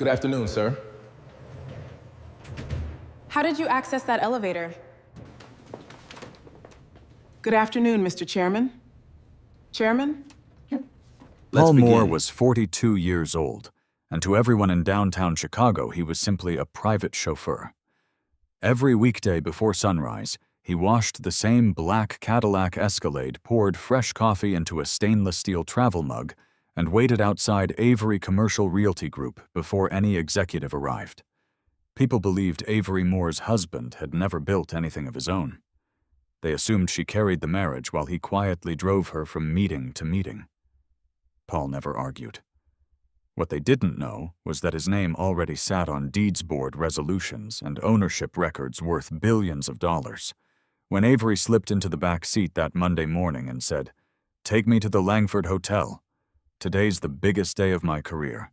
Good afternoon, sir. How did you access that elevator? Good afternoon, Mr. Chairman. Chairman? Paul Moore was 42 years old, and to everyone in downtown Chicago, he was simply a private chauffeur. Every weekday before sunrise, he washed the same black Cadillac Escalade, poured fresh coffee into a stainless steel travel mug, and waited outside Avery Commercial Realty Group before any executive arrived. People believed Avery Moore's husband had never built anything of his own. They assumed she carried the marriage while he quietly drove her from meeting to meeting. Paul never argued. What they didn't know was that his name already sat on deeds board resolutions and ownership records worth billions of dollars. When Avery slipped into the back seat that Monday morning and said, "Take me to the Langford Hotel. Today's the biggest day of my career."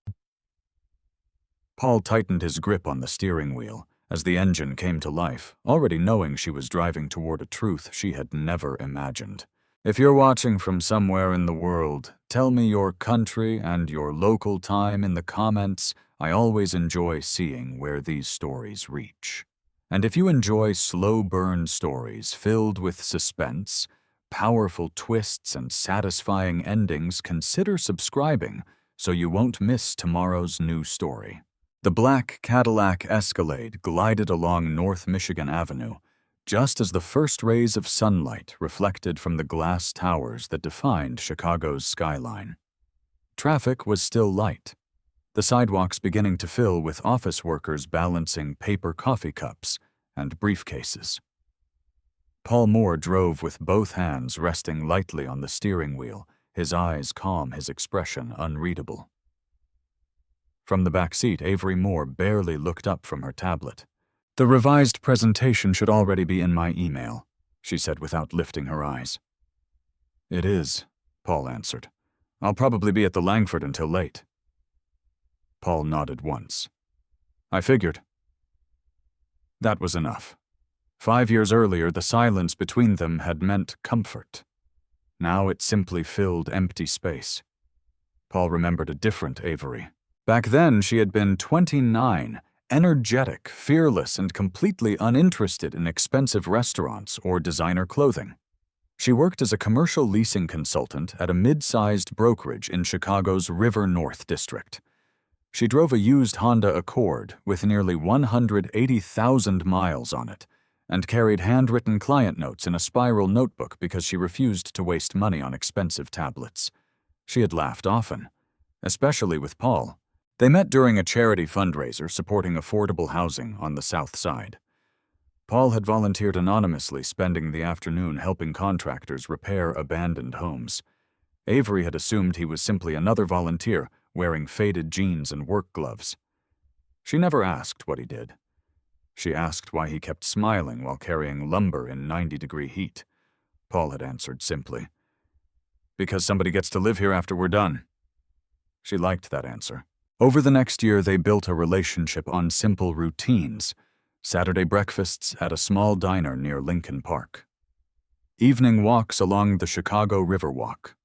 Paul tightened his grip on the steering wheel as the engine came to life, already knowing she was driving toward a truth she had never imagined. If you're watching from somewhere in the world, tell me your country and your local time in the comments. I always enjoy seeing where these stories reach. And if you enjoy slow burn stories filled with suspense, powerful twists and satisfying endings, consider subscribing so you won't miss tomorrow's new story. The black Cadillac Escalade glided along North Michigan Avenue, just as the first rays of sunlight reflected from the glass towers that defined Chicago's skyline. Traffic was still light, the sidewalks beginning to fill with office workers balancing paper coffee cups and briefcases. Paul Moore drove with both hands resting lightly on the steering wheel, his eyes calm, his expression unreadable. From the back seat, Avery Moore barely looked up from her tablet. "The revised presentation should already be in my email," she said without lifting her eyes. "It is," Paul answered. "I'll probably be at the Langford until late." Paul nodded once. "I figured." That was enough. 5 years earlier, the silence between them had meant comfort. Now it simply filled empty space. Paul remembered a different Avery. Back then, she had been 29, energetic, fearless, and completely uninterested in expensive restaurants or designer clothing. She worked as a commercial leasing consultant at a mid-sized brokerage in Chicago's River North district. She drove a used Honda Accord with nearly 180,000 miles on it and carried handwritten client notes in a spiral notebook because she refused to waste money on expensive tablets. She had laughed often, especially with Paul. They met during a charity fundraiser supporting affordable housing on the South Side. Paul had volunteered anonymously, spending the afternoon helping contractors repair abandoned homes. Avery had assumed he was simply another volunteer, wearing faded jeans and work gloves. She never asked what he did. She asked why he kept smiling while carrying lumber in 90-degree heat. Paul had answered simply, "Because somebody gets to live here after we're done." She liked that answer. Over the next year, they built a relationship on simple routines: Saturday breakfasts at a small diner near Lincoln Park, evening walks along the Chicago Riverwalk,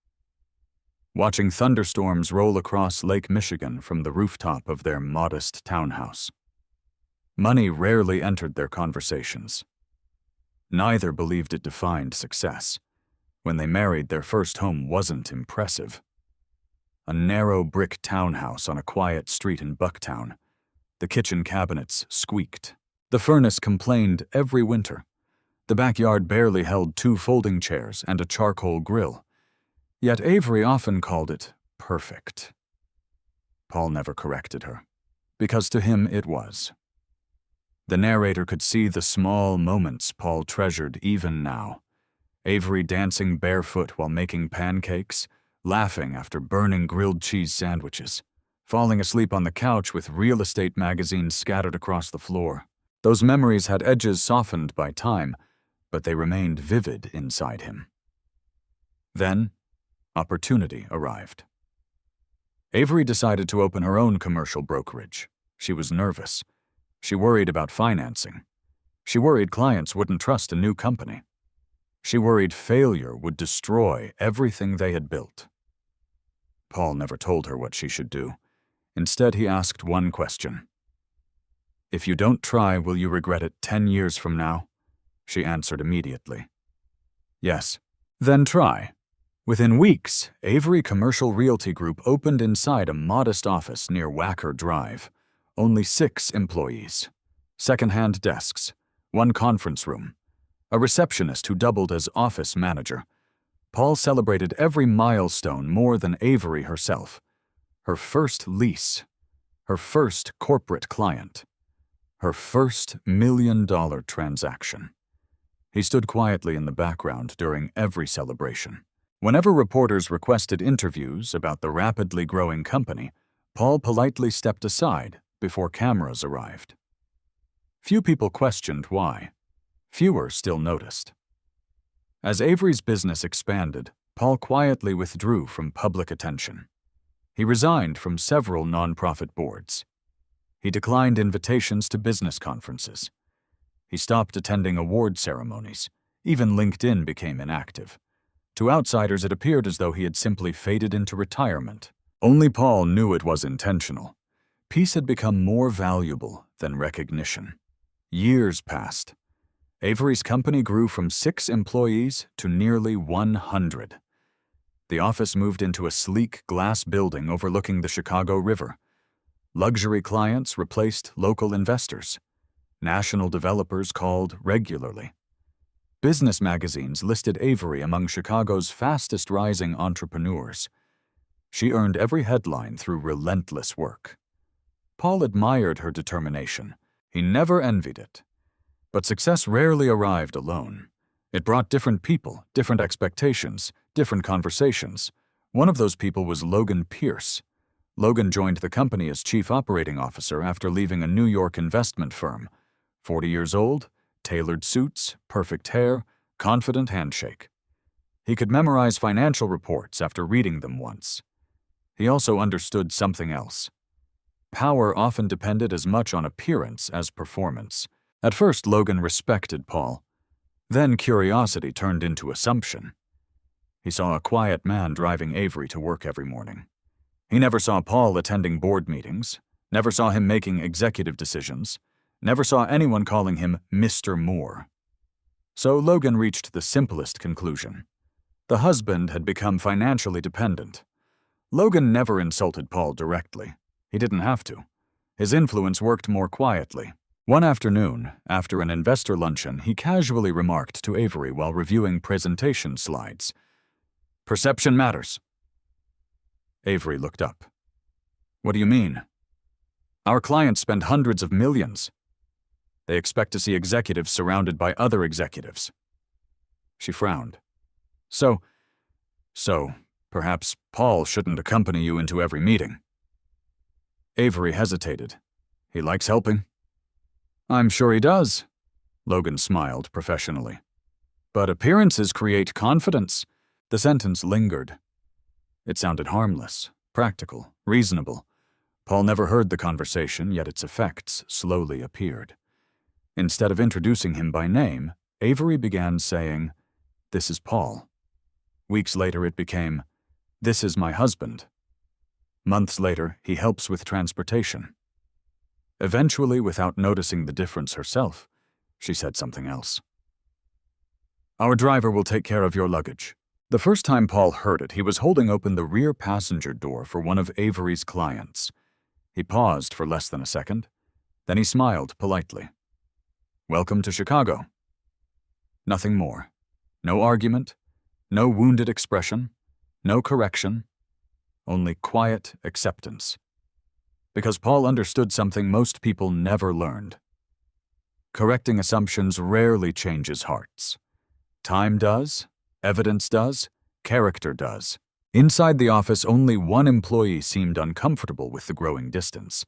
watching thunderstorms roll across Lake Michigan from the rooftop of their modest townhouse. Money rarely entered their conversations. Neither believed it defined success. When they married, their first home wasn't impressive. A narrow brick townhouse on a quiet street in Bucktown. The kitchen cabinets squeaked. The furnace complained every winter. The backyard barely held 2 folding chairs and a charcoal grill. Yet Avery often called it perfect. Paul never corrected her, because to him it was. The narrator could see the small moments Paul treasured even now. Avery dancing barefoot while making pancakes, laughing after burning grilled cheese sandwiches, falling asleep on the couch with real estate magazines scattered across the floor. Those memories had edges softened by time, but they remained vivid inside him. Then, opportunity arrived. Avery decided to open her own commercial brokerage. She was nervous. She worried about financing. She worried clients wouldn't trust a new company. She worried failure would destroy everything they had built. Paul never told her what she should do. Instead, he asked one question. "If you don't try, will you regret it 10 years from now?" She answered immediately. "Yes." "Then try." Within weeks, Avery Commercial Realty Group opened inside a modest office near Wacker Drive. Only 6 employees. Second-hand desks, 1 conference room, a receptionist who doubled as office manager. Paul celebrated every milestone more than Avery herself. Her first lease, her first corporate client, her first $1 million transaction. He stood quietly in the background during every celebration. Whenever reporters requested interviews about the rapidly growing company, Paul politely stepped aside before cameras arrived. Few people questioned why. Fewer still noticed. As Avery's business expanded, Paul quietly withdrew from public attention. He resigned from several nonprofit boards. He declined invitations to business conferences. He stopped attending award ceremonies. Even LinkedIn became inactive. To outsiders, it appeared as though he had simply faded into retirement. Only Paul knew it was intentional. Peace had become more valuable than recognition. Years passed. Avery's company grew from 6 employees to nearly 100. The office moved into a sleek glass building overlooking the Chicago River. Luxury clients replaced local investors. National developers called regularly. Business magazines listed Avery among Chicago's fastest-rising entrepreneurs. She earned every headline through relentless work. Paul admired her determination. He never envied it. But success rarely arrived alone. It brought different people, different expectations, different conversations. One of those people was Logan Pierce. Logan joined the company as chief operating officer after leaving a New York investment firm. 40 years old, tailored suits, perfect hair, confident handshake. He could memorize financial reports after reading them once. He also understood something else. Power often depended as much on appearance as performance. At first, Logan respected Paul. Then curiosity turned into assumption. He saw a quiet man driving Avery to work every morning. He never saw Paul attending board meetings, never saw him making executive decisions, never saw anyone calling him Mr. Moore. So Logan reached the simplest conclusion. The husband had become financially dependent. Logan never insulted Paul directly. He didn't have to. His influence worked more quietly. One afternoon, after an investor luncheon, he casually remarked to Avery while reviewing presentation slides, "Perception matters." Avery looked up. "What do you mean?" "Our clients spend hundreds of millions. They expect to see executives surrounded by other executives." She frowned. So, perhaps Paul shouldn't accompany you into every meeting." Avery hesitated. "He likes helping." "I'm sure he does." Logan smiled professionally. "But appearances create confidence." The sentence lingered. It sounded harmless, practical, reasonable. Paul never heard the conversation, yet its effects slowly appeared. Instead of introducing him by name, Avery began saying, "This is Paul." Weeks later, it became, "This is my husband." Months later, he helps with transportation. Eventually, without noticing the difference herself, she said something else. "Our driver will take care of your luggage." The first time Paul heard it, he was holding open the rear passenger door for one of Avery's clients. He paused for less than a second. Then he smiled politely. "Welcome to Chicago." Nothing more. No argument, no wounded expression, no correction, only quiet acceptance. Because Paul understood something most people never learned. Correcting assumptions rarely changes hearts. Time does, evidence does, character does. Inside the office, only one employee seemed uncomfortable with the growing distance.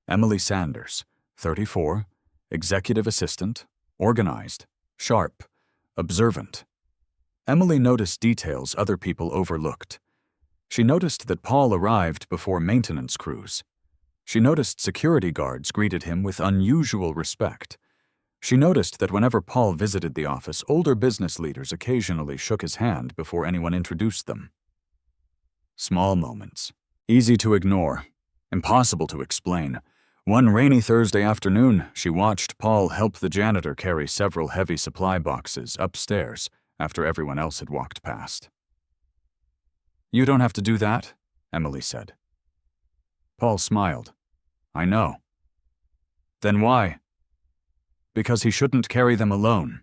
Emily Sanders, 34, executive assistant, organized, sharp, observant. Emily noticed details other people overlooked. She noticed that Paul arrived before maintenance crews. She noticed security guards greeted him with unusual respect. She noticed that whenever Paul visited the office, older business leaders occasionally shook his hand before anyone introduced them. Small moments, easy to ignore, Impossible to explain. One rainy Thursday afternoon, she watched Paul help the janitor carry several heavy supply boxes upstairs after everyone else had walked past. "You don't have to do that," Emily said. Paul smiled. "I know." "Then why?" "Because he shouldn't carry them alone."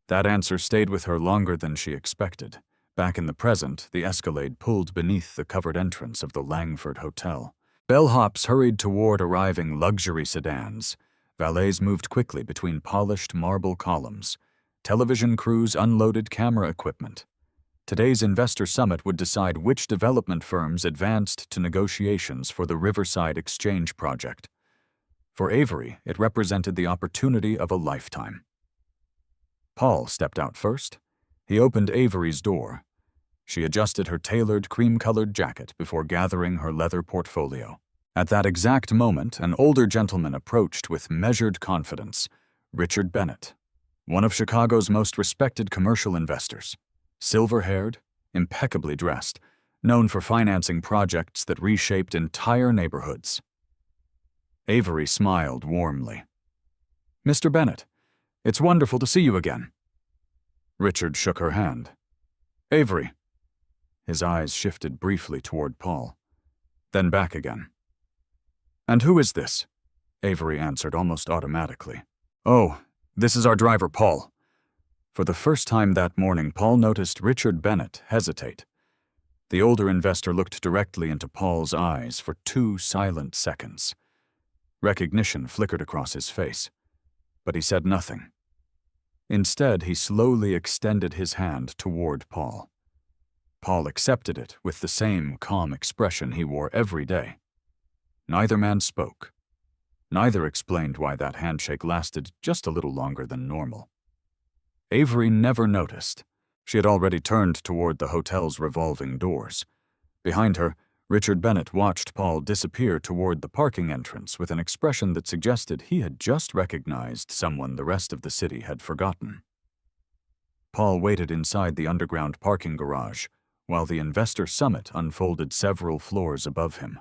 That answer stayed with her longer than she expected. Back in the present, the Escalade pulled beneath the covered entrance of the Langford Hotel. Bellhops hurried toward arriving luxury sedans. Valets moved quickly between polished marble columns. Television crews unloaded camera equipment. Today's investor summit would decide which development firms advanced to negotiations for the Riverside Exchange project. For Avery, it represented the opportunity of a lifetime. Paul stepped out first. He opened Avery's door. She adjusted her tailored cream-colored jacket before gathering her leather portfolio. At that exact moment, an older gentleman approached with measured confidence. Richard Bennett, one of Chicago's most respected commercial investors. Silver-haired, impeccably dressed, known for financing projects that reshaped entire neighborhoods. Avery smiled warmly. "Mr. Bennett, it's wonderful to see you again." Richard shook her hand. "Avery." His eyes shifted briefly toward Paul, then back again. "And who is this?" Avery answered almost automatically. "Oh, this is our driver, Paul." For the first time that morning, Paul noticed Richard Bennett hesitate. The older investor looked directly into Paul's eyes for 2 silent seconds. Recognition flickered across his face, but he said nothing. Instead, he slowly extended his hand toward Paul. Paul accepted it with the same calm expression he wore every day. Neither man spoke. Neither explained why that handshake lasted just a little longer than normal. Avery never noticed. She had already turned toward the hotel's revolving doors. Behind her, Richard Bennett watched Paul disappear toward the parking entrance with an expression that suggested he had just recognized someone the rest of the city had forgotten. Paul waited inside the underground parking garage while the investor summit unfolded several floors above him.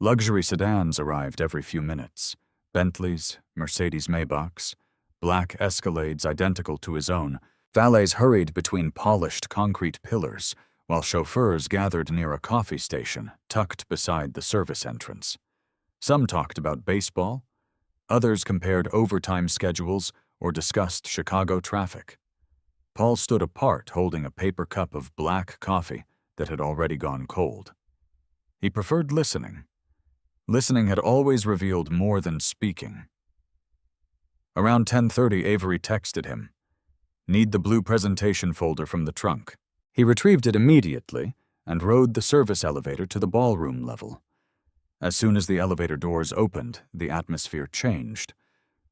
Luxury sedans arrived every few minutes. Bentleys, Mercedes Maybachs, black Escalades identical to his own. Valets hurried between polished concrete pillars, while chauffeurs gathered near a coffee station tucked beside the service entrance. Some talked about baseball. Others compared overtime schedules or discussed Chicago traffic. Paul stood apart holding a paper cup of black coffee that had already gone cold. He preferred listening. Listening had always revealed more than speaking. Around 10:30, Avery texted him, "Need the blue presentation folder from the trunk." He retrieved it immediately and rode the service elevator to the ballroom level. As soon as the elevator doors opened, the atmosphere changed.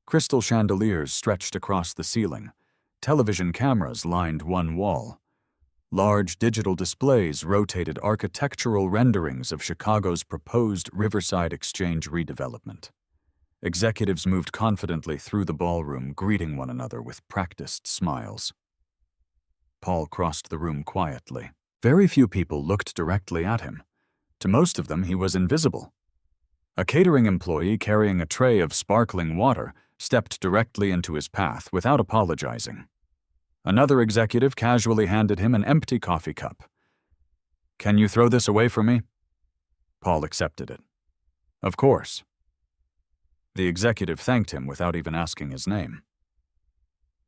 Crystal chandeliers stretched across the ceiling. Television cameras lined one wall. Large digital displays rotated architectural renderings of Chicago's proposed Riverside Exchange redevelopment. Executives moved confidently through the ballroom, greeting one another with practiced smiles. Paul crossed the room quietly. Very few people looked directly at him. To most of them, he was invisible. A catering employee carrying a tray of sparkling water stepped directly into his path without apologizing. Another executive casually handed him an empty coffee cup. "Can you throw this away for me?" Paul accepted it. "Of course." The executive thanked him without even asking his name.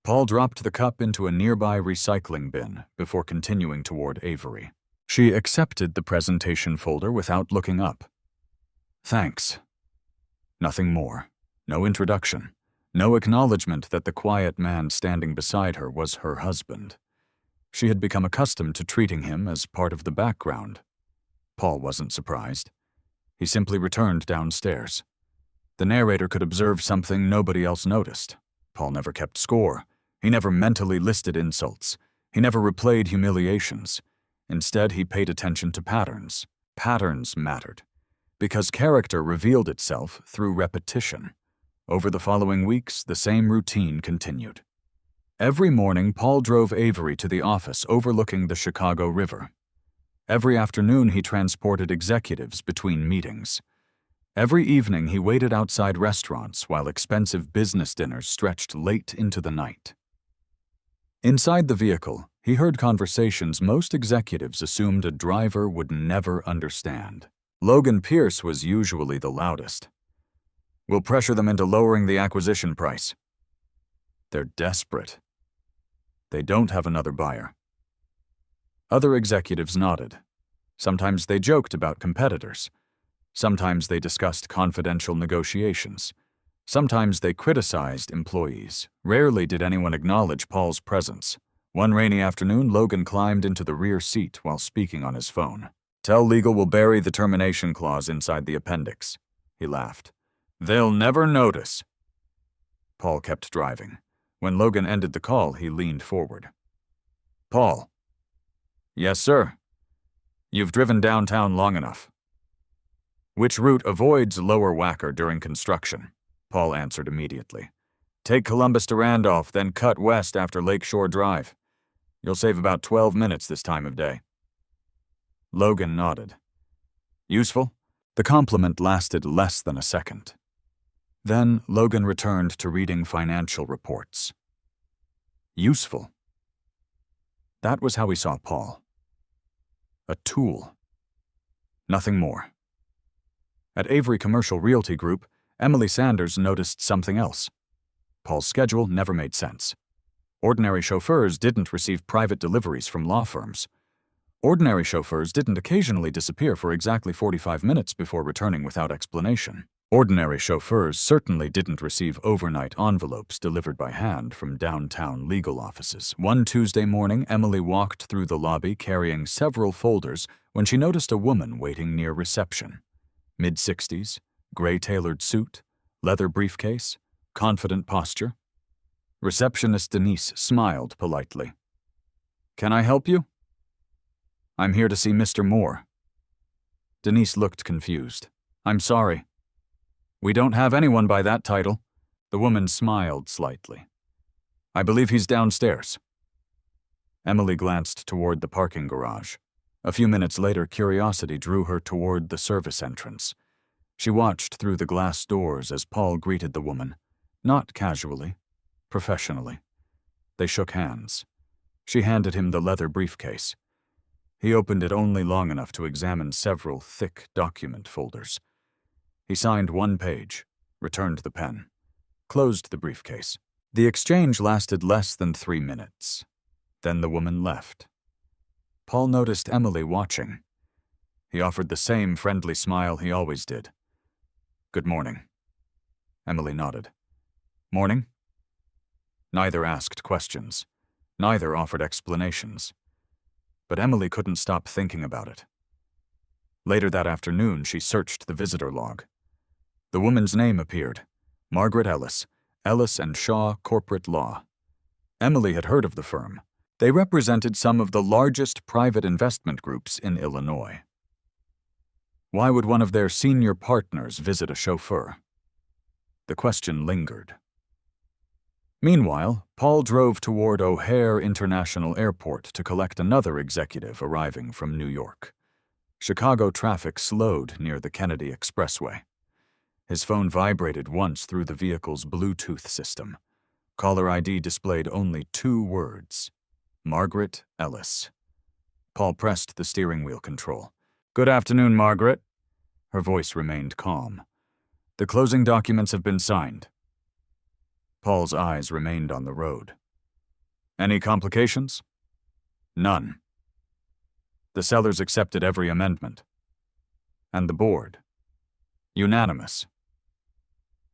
Paul dropped the cup into a nearby recycling bin before continuing toward Avery. She accepted the presentation folder without looking up. "Thanks." Nothing more. No introduction. No acknowledgement that the quiet man standing beside her was her husband. She had become accustomed to treating him as part of the background. Paul wasn't surprised. He simply returned downstairs. The narrator could observe something nobody else noticed. Paul never kept score. He never mentally listed insults. He never replayed humiliations. Instead, he paid attention to patterns. Patterns mattered, because character revealed itself through repetition. Over the following weeks, the same routine continued. Every morning, Paul drove Avery to the office overlooking the Chicago River. Every afternoon he transported executives between meetings. Every evening he waited outside restaurants while expensive business dinners stretched late into the night. Inside the vehicle, he heard conversations most executives assumed a driver would never understand. Logan Pierce was usually the loudest. "We'll pressure them into lowering the acquisition price. They're desperate. They don't have another buyer." Other executives nodded. Sometimes they joked about competitors. Sometimes they discussed confidential negotiations. Sometimes they criticized employees. Rarely did anyone acknowledge Paul's presence. One rainy afternoon, Logan climbed into the rear seat while speaking on his phone. "Tell legal we'll bury the termination clause inside the appendix," he laughed. "They'll never notice." Paul kept driving. When Logan ended the call, he leaned forward. "Paul." "Yes, sir." "You've driven downtown long enough." "Which route avoids Lower Wacker during construction?" Paul answered immediately. "Take Columbus to Randolph, then cut west after Lakeshore Drive. You'll save about 12 minutes this time of day." Logan nodded. "Useful?" The compliment lasted less than a second. Then Logan returned to reading financial reports. Useful. That was how he saw Paul. A tool. Nothing more. At Avery Commercial Realty Group, Emily Sanders noticed something else. Paul's schedule never made sense. Ordinary chauffeurs didn't receive private deliveries from law firms. Ordinary chauffeurs didn't occasionally disappear for exactly 45 minutes before returning without explanation. Ordinary chauffeurs certainly didn't receive overnight envelopes delivered by hand from downtown legal offices. One Tuesday morning, Emily walked through the lobby carrying several folders when she noticed a woman waiting near reception. Mid-60s, gray-tailored suit, leather briefcase, confident posture. Receptionist Denise smiled politely. "Can I help you?" "I'm here to see Mr. Moore." Denise looked confused. "I'm sorry. We don't have anyone by that title." The woman smiled slightly. "I believe he's downstairs." Emily glanced toward the parking garage. A few minutes later, curiosity drew her toward the service entrance. She watched through the glass doors as Paul greeted the woman, not casually, professionally. They shook hands. She handed him the leather briefcase. He opened it only long enough to examine several thick document folders. He signed one page, returned the pen, closed the briefcase. The exchange lasted less than 3 minutes. Then the woman left. Paul noticed Emily watching. He offered the same friendly smile he always did. "Good morning." Emily nodded. "Morning?" Neither asked questions. Neither offered explanations. But Emily couldn't stop thinking about it. Later that afternoon, she searched the visitor log. The woman's name appeared. Margaret Ellis, Ellis & Shaw Corporate Law. Emily had heard of the firm. They represented some of the largest private investment groups in Illinois. Why would one of their senior partners visit a chauffeur? The question lingered. Meanwhile, Paul drove toward O'Hare International Airport to collect another executive arriving from New York. Chicago traffic slowed near the Kennedy Expressway. His phone vibrated once through the vehicle's Bluetooth system. Caller ID displayed only 2 words: Margaret Ellis. Paul pressed the steering wheel control. "Good afternoon, Margaret." Her voice remained calm. "The closing documents have been signed." Paul's eyes remained on the road. "Any complications?" "None." "The sellers accepted every amendment." "And the board?" "Unanimous."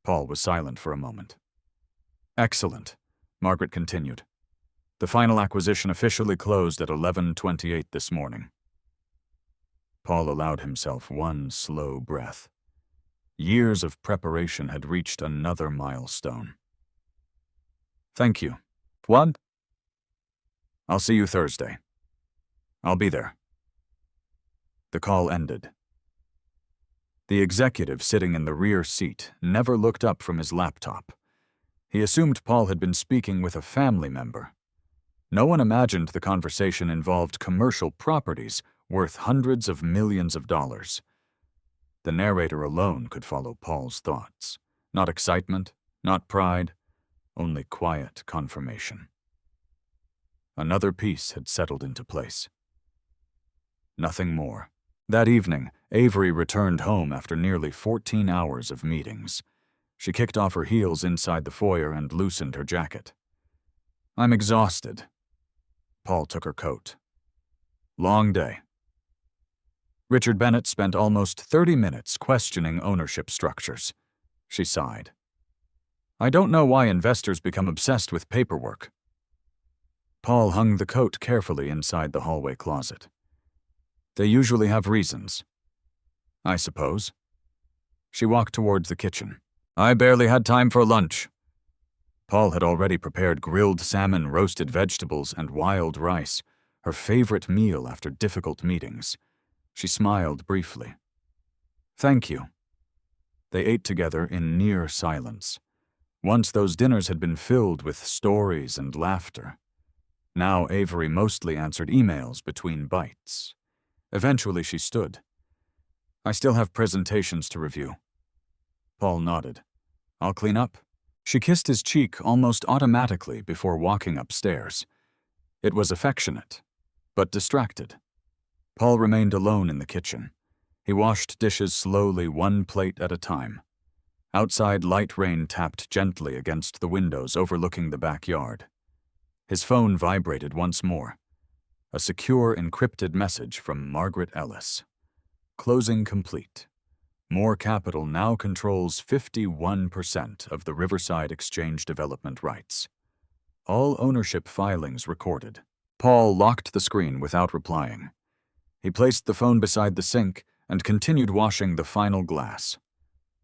Paul was silent for a moment. "Excellent," Margaret continued. "The final acquisition officially closed at 11:28 this morning." Paul allowed himself one slow breath. Years of preparation had reached another milestone. "Thank you." "What?" "I'll see you Thursday." "I'll be there." The call ended. The executive sitting in the rear seat never looked up from his laptop. He assumed Paul had been speaking with a family member. No one imagined the conversation involved commercial properties worth hundreds of millions of dollars. The narrator alone could follow Paul's thoughts. Not excitement, not pride, only quiet confirmation. Another piece had settled into place. Nothing more. That evening, Avery returned home after nearly 14 hours of meetings. She kicked off her heels inside the foyer and loosened her jacket. "I'm exhausted." Paul took her coat. "Long day." Richard Bennett spent almost 30 minutes questioning ownership structures. She sighed. "I don't know why investors become obsessed with paperwork." Paul hung the coat carefully inside the hallway closet. "They usually have reasons." "I suppose." She walked towards the kitchen. "I barely had time for lunch." Paul had already prepared grilled salmon, roasted vegetables, and wild rice, her favorite meal after difficult meetings. She smiled briefly. "Thank you." They ate together in near silence. Once those dinners had been filled with stories and laughter. Now Avery mostly answered emails between bites. Eventually she stood. "I still have presentations to review." Paul nodded. "I'll clean up." She kissed his cheek almost automatically before walking upstairs. It was affectionate, but distracted. Paul remained alone in the kitchen. He washed dishes slowly, one plate at a time. Outside, light rain tapped gently against the windows overlooking the backyard. His phone vibrated once more. A secure, encrypted message from Margaret Ellis. "Closing complete. More Capital now controls 51% of the Riverside Exchange development rights. All ownership filings recorded." Paul locked the screen without replying. He placed the phone beside the sink and continued washing the final glass.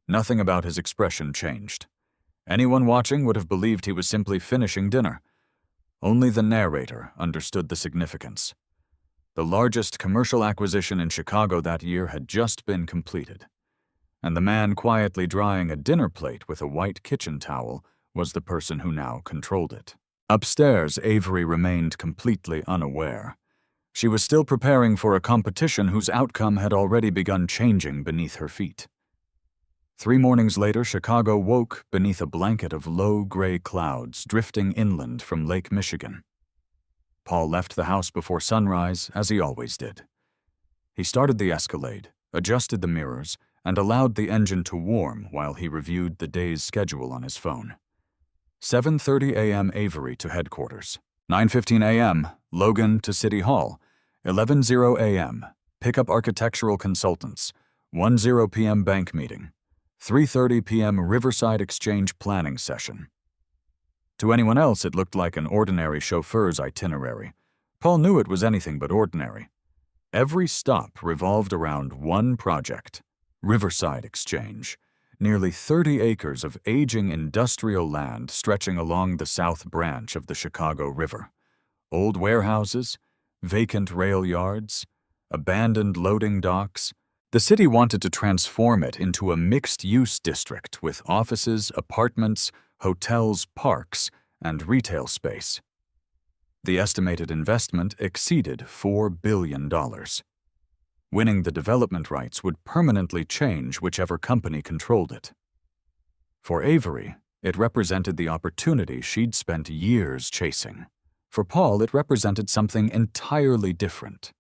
Nothing about his expression changed. Anyone watching would have believed he was simply finishing dinner. Only the narrator understood the significance. The largest commercial acquisition in Chicago that year had just been completed, and the man quietly drying a dinner plate with a white kitchen towel was the person who now controlled it. Upstairs, Avery remained completely unaware. She was still preparing for a competition whose outcome had already begun changing beneath her feet. 3 mornings later, Chicago woke beneath a blanket of low gray clouds drifting inland from Lake Michigan. Paul left the house before sunrise, as he always did. He started the Escalade, adjusted the mirrors, and allowed the engine to warm while he reviewed the day's schedule on his phone. 7:30 a.m. Avery to headquarters. 9:15 a.m. Logan to City Hall. 11:00 a.m. Pickup architectural consultants. 1:00 p.m. bank meeting. 3:30 p.m. Riverside Exchange planning session. To anyone else, it looked like an ordinary chauffeur's itinerary. Paul knew it was anything but ordinary. Every stop revolved around one project, Riverside Exchange, nearly 30 acres of aging industrial land stretching along the south branch of the Chicago River. Old warehouses, vacant rail yards, abandoned loading docks. The city wanted to transform it into a mixed-use district with offices, apartments, hotels, parks, and retail space. The estimated investment exceeded $4 billion. Winning the development rights would permanently change whichever company controlled it. For Avery, it represented the opportunity she'd spent years chasing. For Paul, it represented something entirely different.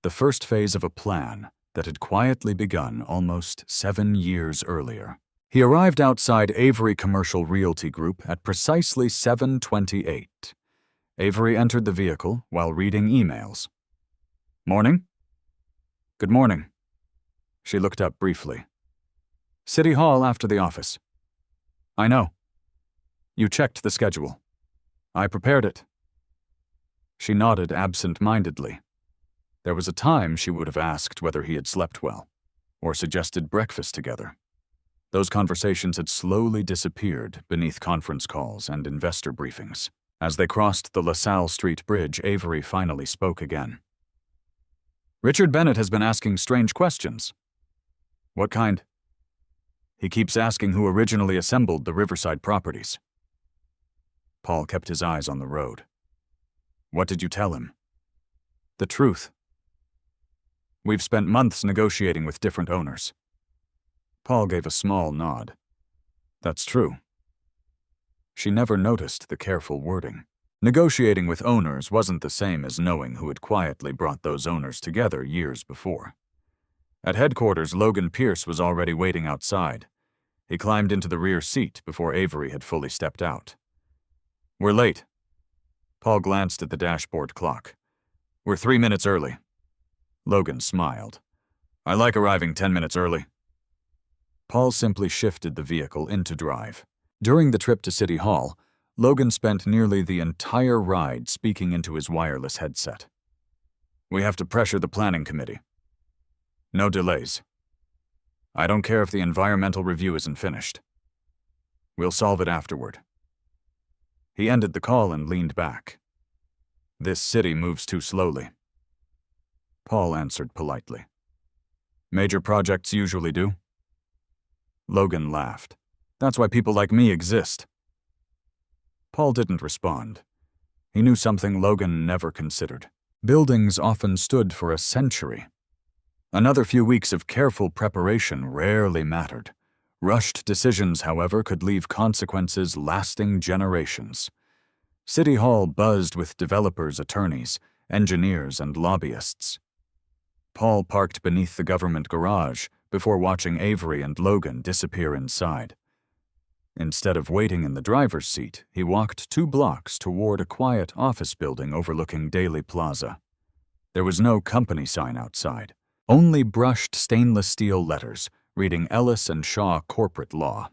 The first phase of a plan that had quietly begun almost 7 years earlier. He arrived outside Avery Commercial Realty Group at precisely 7:28. Avery entered the vehicle while reading emails. "Morning?" "Good morning." She looked up briefly. "City Hall after the office." "I know. You checked the schedule." "I prepared it." She nodded absent-mindedly. There was a time she would have asked whether he had slept well, or suggested breakfast together. Those conversations had slowly disappeared beneath conference calls and investor briefings. As they crossed the LaSalle Street Bridge, Avery finally spoke again. "Richard Bennett has been asking strange questions." "What kind?" "He keeps asking who originally assembled the Riverside properties." Paul kept his eyes on the road. "What did you tell him?" "The truth." We've spent months negotiating with different owners. Paul gave a small nod. That's true. She never noticed the careful wording. Negotiating with owners wasn't the same as knowing who had quietly brought those owners together years before. At headquarters, Logan Pierce was already waiting outside. He climbed into the rear seat before Avery had fully stepped out. We're late. Paul glanced at the dashboard clock. We're 3 minutes early. Logan smiled. I like arriving 10 minutes early. Paul simply shifted the vehicle into drive. During the trip to City Hall, Logan spent nearly the entire ride speaking into his wireless headset. We have to pressure the planning committee. No delays. I don't care if the environmental review isn't finished. We'll solve it afterward. He ended the call and leaned back. This city moves too slowly. Paul answered politely. Major projects usually do. Logan laughed. That's why people like me exist. Paul didn't respond. He knew something Logan never considered. Buildings often stood for a century. Another few weeks of careful preparation rarely mattered. Rushed decisions, however, could leave consequences lasting generations. City Hall buzzed with developers, attorneys, engineers, and lobbyists. Paul parked beneath the government garage before watching Avery and Logan disappear inside. Instead of waiting in the driver's seat, he walked 2 blocks toward a quiet office building overlooking Daly Plaza. There was no company sign outside, only brushed stainless steel letters reading Ellis & Shaw Corporate Law.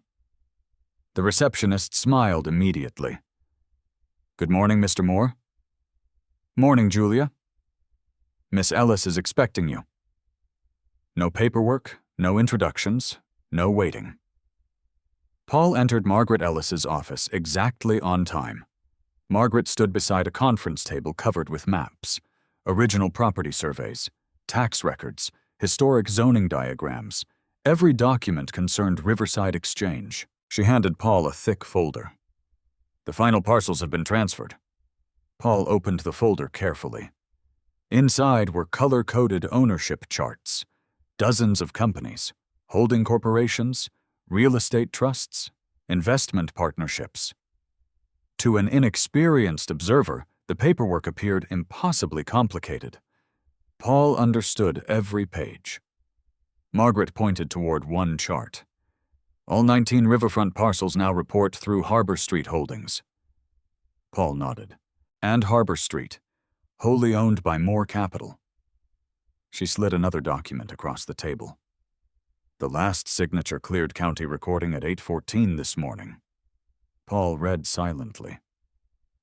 The receptionist smiled immediately. Good morning, Mr. Moore. Morning, Julia. Miss Ellis is expecting you. No paperwork, no introductions, no waiting. Paul entered Margaret Ellis's office exactly on time. Margaret stood beside a conference table covered with maps, original property surveys, tax records, historic zoning diagrams. Every document concerned Riverside Exchange. She handed Paul a thick folder. The final parcels have been transferred. Paul opened the folder carefully. Inside were color-coded ownership charts, dozens of companies, holding corporations, real estate trusts, investment partnerships. To an inexperienced observer, the paperwork appeared impossibly complicated. Paul understood every page. Margaret pointed toward one chart. All 19 riverfront parcels now report through Harbor Street Holdings. Paul nodded. And Harbor Street, wholly owned by Moore Capital. She slid another document across the table. The last signature cleared county recording at 8:14 this morning. Paul read silently.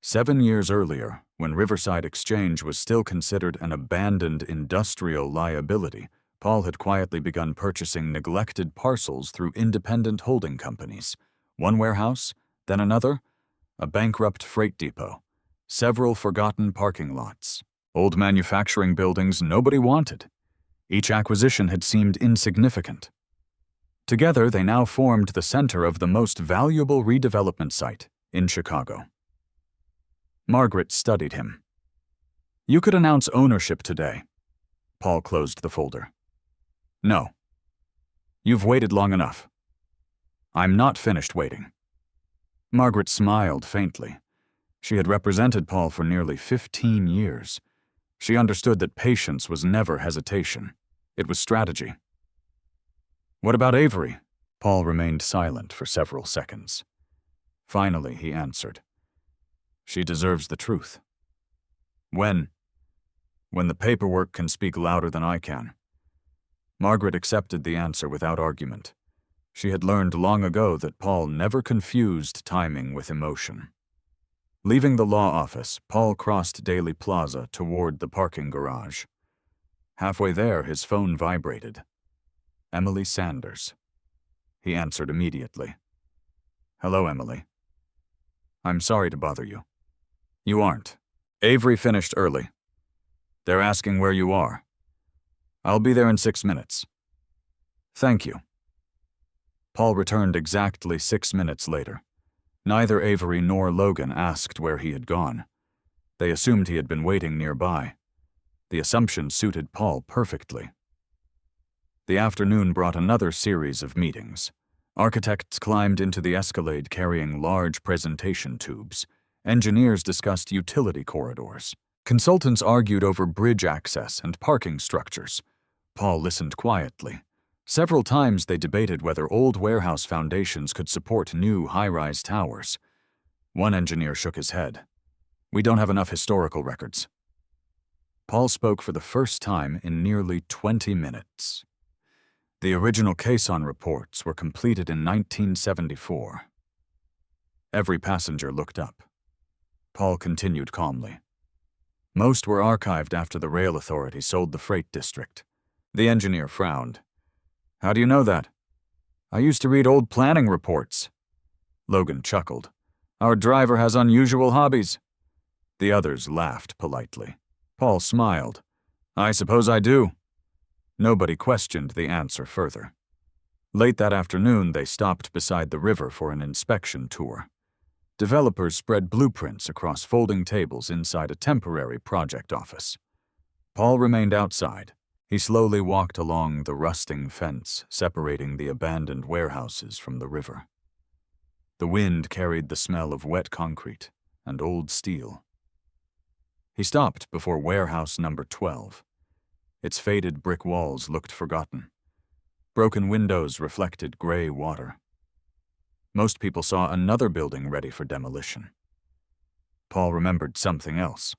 7 years earlier, when Riverside Exchange was still considered an abandoned industrial liability, Paul had quietly begun purchasing neglected parcels through independent holding companies. One warehouse, then another, a bankrupt freight depot, several forgotten parking lots, old manufacturing buildings nobody wanted. Each acquisition had seemed insignificant. Together, they now formed the center of the most valuable redevelopment site in Chicago. Margaret studied him. You could announce ownership today. Paul closed the folder. No. You've waited long enough. I'm not finished waiting. Margaret smiled faintly. She had represented Paul for nearly 15 years. She understood that patience was never hesitation. It was strategy. What about Avery? Paul remained silent for several seconds. Finally, he answered. She deserves the truth. When? When the paperwork can speak louder than I can. Margaret accepted the answer without argument. She had learned long ago that Paul never confused timing with emotion. Leaving the law office, Paul crossed Daly Plaza toward the parking garage. Halfway there, his phone vibrated. Emily Sanders. He answered immediately. Hello, Emily. I'm sorry to bother you. You aren't. Avery finished early. They're asking where you are. I'll be there in 6 minutes. Thank you. Paul returned exactly 6 minutes later. Neither Avery nor Logan asked where he had gone. They assumed he had been waiting nearby. The assumption suited Paul perfectly. The afternoon brought another series of meetings. Architects climbed into the Escalade carrying large presentation tubes. Engineers discussed utility corridors. Consultants argued over bridge access and parking structures. Paul listened quietly. Several times they debated whether old warehouse foundations could support new high-rise towers. One engineer shook his head. "We don't have enough historical records." Paul spoke for the first time in nearly 20 minutes. The original caisson reports were completed in 1974. Every passenger looked up. Paul continued calmly. Most were archived after the rail authority sold the freight district. The engineer frowned. "How do you know that?" "I used to read old planning reports." Logan chuckled. "Our driver has unusual hobbies." The others laughed politely. Paul smiled. "I suppose I do." Nobody questioned the answer further. Late that afternoon, they stopped beside the river for an inspection tour. Developers spread blueprints across folding tables inside a temporary project office. Paul remained outside. He slowly walked along the rusting fence separating the abandoned warehouses from the river. The wind carried the smell of wet concrete and old steel. He stopped before warehouse number 12. Its faded brick walls looked forgotten. Broken windows reflected gray water. Most people saw another building ready for demolition. Paul remembered something else.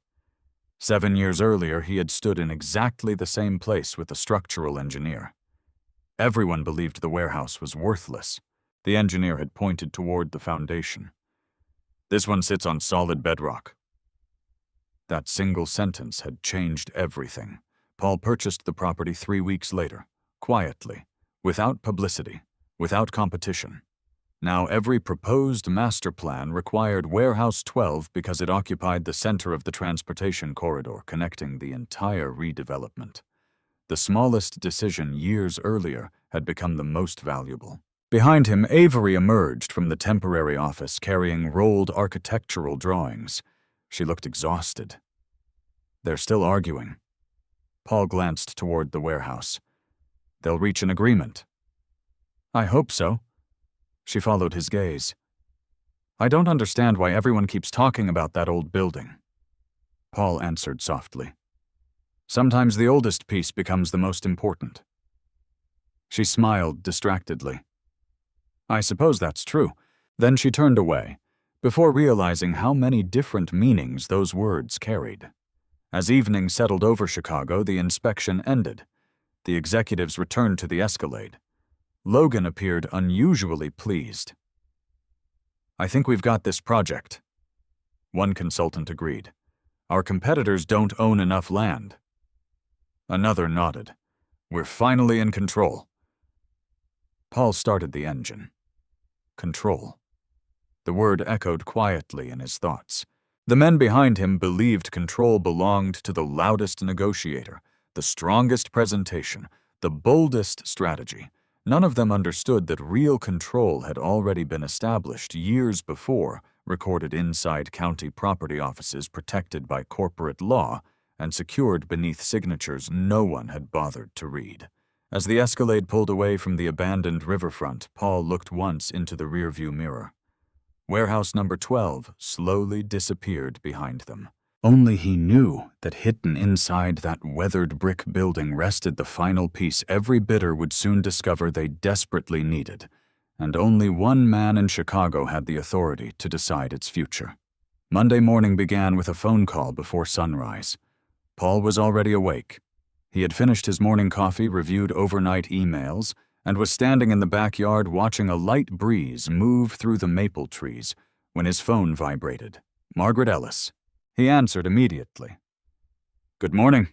7 years earlier, he had stood in exactly the same place with a structural engineer. Everyone believed the warehouse was worthless. The engineer had pointed toward the foundation. "This one sits on solid bedrock." That single sentence had changed everything. Paul purchased the property 3 weeks later, quietly, without publicity, without competition. Now every proposed master plan required Warehouse 12 because it occupied the center of the transportation corridor connecting the entire redevelopment. The smallest decision years earlier had become the most valuable. Behind him, Avery emerged from the temporary office carrying rolled architectural drawings. She looked exhausted. "They're still arguing." Paul glanced toward the warehouse. "They'll reach an agreement." "I hope so." She followed his gaze. "I don't understand why everyone keeps talking about that old building." Paul answered softly. "Sometimes the oldest piece becomes the most important." She smiled distractedly. "I suppose that's true." Then she turned away, before realizing how many different meanings those words carried. As evening settled over Chicago, the inspection ended. The executives returned to the Escalade. Logan appeared unusually pleased. "I think we've got this project." One consultant agreed. "Our competitors don't own enough land." Another nodded. "We're finally in control." Paul started the engine. Control. The word echoed quietly in his thoughts. The men behind him believed control belonged to the loudest negotiator, the strongest presentation, the boldest strategy. None of them understood that real control had already been established years before, recorded inside county property offices protected by corporate law and secured beneath signatures no one had bothered to read. As the Escalade pulled away from the abandoned riverfront, Paul looked once into the rearview mirror. Warehouse number 12 slowly disappeared behind them. Only he knew that hidden inside that weathered brick building rested the final piece every bidder would soon discover they desperately needed, and only one man in Chicago had the authority to decide its future. Monday morning began with a phone call before sunrise. Paul was already awake. He had finished his morning coffee, reviewed overnight emails, and was standing in the backyard watching a light breeze move through the maple trees when his phone vibrated. Margaret Ellis. He answered immediately. "Good morning."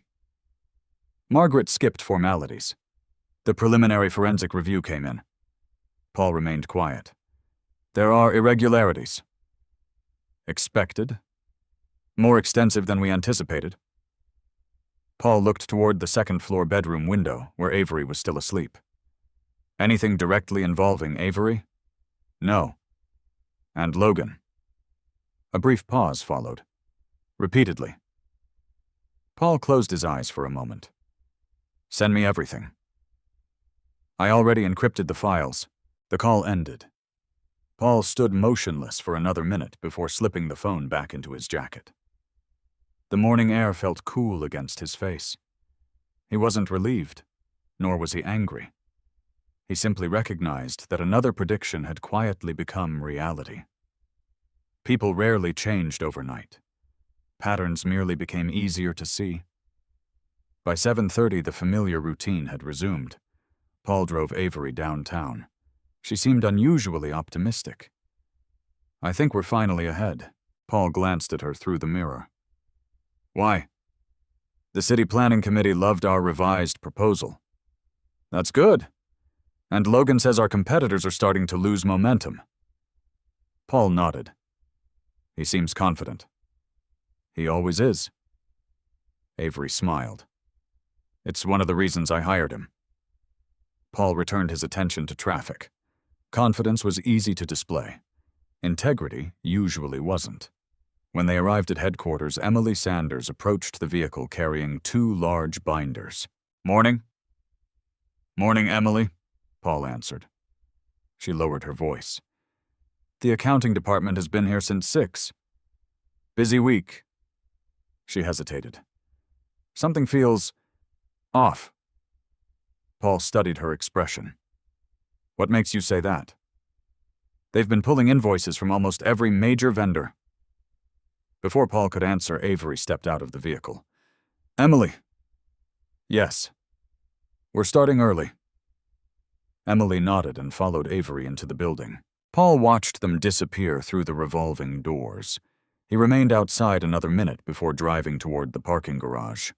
Margaret skipped formalities. The preliminary forensic review came in. Paul remained quiet. "There are irregularities." "Expected? More extensive than we anticipated." Paul looked toward the second-floor bedroom window where Avery was still asleep. "Anything directly involving Avery?" "No." "And Logan?" A brief pause followed. "Repeatedly." Paul closed his eyes for a moment. "Send me everything." I already encrypted the files. The call ended. Paul stood motionless for another minute before slipping the phone back into his jacket. The morning air felt cool against his face. He wasn't relieved, nor was he angry. He simply recognized that another prediction had quietly become reality. People rarely changed overnight. Patterns merely became easier to see. By 7:30, the familiar routine had resumed. Paul drove Avery downtown. She seemed unusually optimistic. "I think we're finally ahead." Paul glanced at her through the mirror. "Why?" "The city planning committee loved our revised proposal." "That's good. And Logan says our competitors are starting to lose momentum." Paul nodded. "He seems confident." "He always is." Avery smiled. "It's one of the reasons I hired him." Paul returned his attention to traffic. Confidence was easy to display. Integrity usually wasn't. When they arrived at headquarters, Emily Sanders approached the vehicle carrying 2 large binders. "Morning." "Morning, Emily," Paul answered. She lowered her voice. "The accounting department has been here since 6. Busy week." She hesitated. "Something feels off." Paul studied her expression. "What makes you say that?" "They've been pulling invoices from almost every major vendor." Before Paul could answer, Avery stepped out of the vehicle. "Emily." "Yes." "We're starting early." Emily nodded and followed Avery into the building. Paul watched them disappear through the revolving doors. He remained outside another minute before driving toward the parking garage.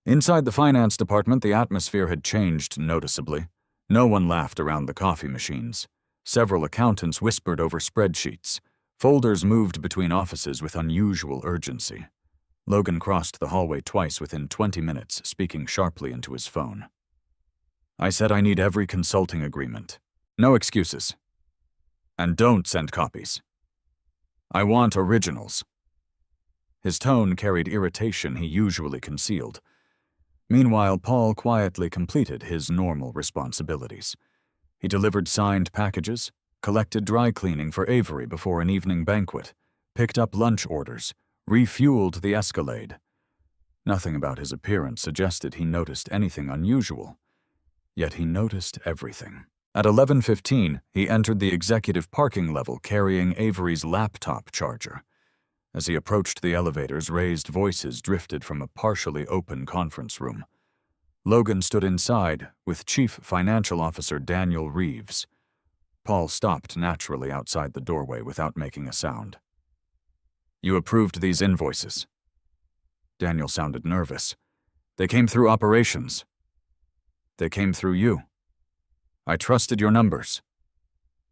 Inside the finance department, the atmosphere had changed noticeably. No one laughed around the coffee machines. Several accountants whispered over spreadsheets. Folders moved between offices with unusual urgency. Logan crossed the hallway twice within 20 minutes, speaking sharply into his phone. "I said I need every consulting agreement. No excuses. And don't send copies. I want originals." His tone carried irritation he usually concealed. Meanwhile, Paul quietly completed his normal responsibilities. He delivered signed packages, collected dry cleaning for Avery before an evening banquet, picked up lunch orders, refueled the Escalade. Nothing about his appearance suggested he noticed anything unusual. Yet he noticed everything. At 11:15, he entered the executive parking level carrying Avery's laptop charger. As he approached the elevators, raised voices drifted from a partially open conference room. Logan stood inside with Chief Financial Officer Daniel Reeves. Paul stopped naturally outside the doorway without making a sound. "You approved these invoices." Daniel sounded nervous. "They came through operations." "They came through you. I trusted your numbers.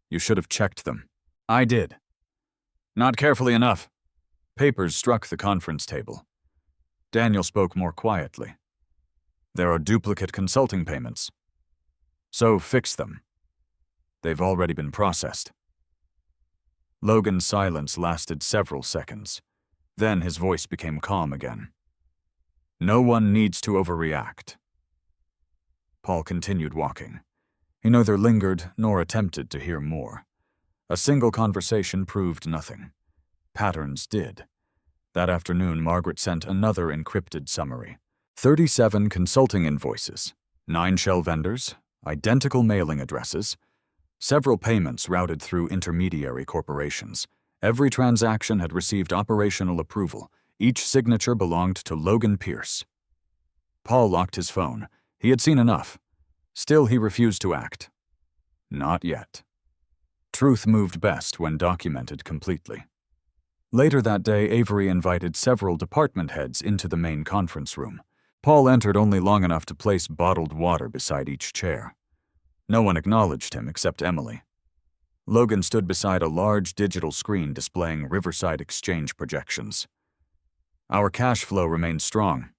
You should have checked them." "I did. Not carefully enough." Papers struck the conference table. Daniel spoke more quietly. "There are duplicate consulting payments. So fix them. They've already been processed." Logan's silence lasted several seconds. Then his voice became calm again. "No one needs to overreact." Paul continued walking. He neither lingered nor attempted to hear more. A single conversation proved nothing. Patterns did. That afternoon, Margaret sent another encrypted summary. 37 consulting invoices, 9 shell vendors, identical mailing addresses, several payments routed through intermediary corporations. Every transaction had received operational approval. Each signature belonged to Logan Pierce. Paul locked his phone. He had seen enough. Still, he refused to act. Not yet. Truth moved best when documented completely. Later that day, Avery invited several department heads into the main conference room. Paul entered only long enough to place bottled water beside each chair. No one acknowledged him except Emily. Logan stood beside a large digital screen displaying Riverside Exchange projections. Our cash flow remained strong.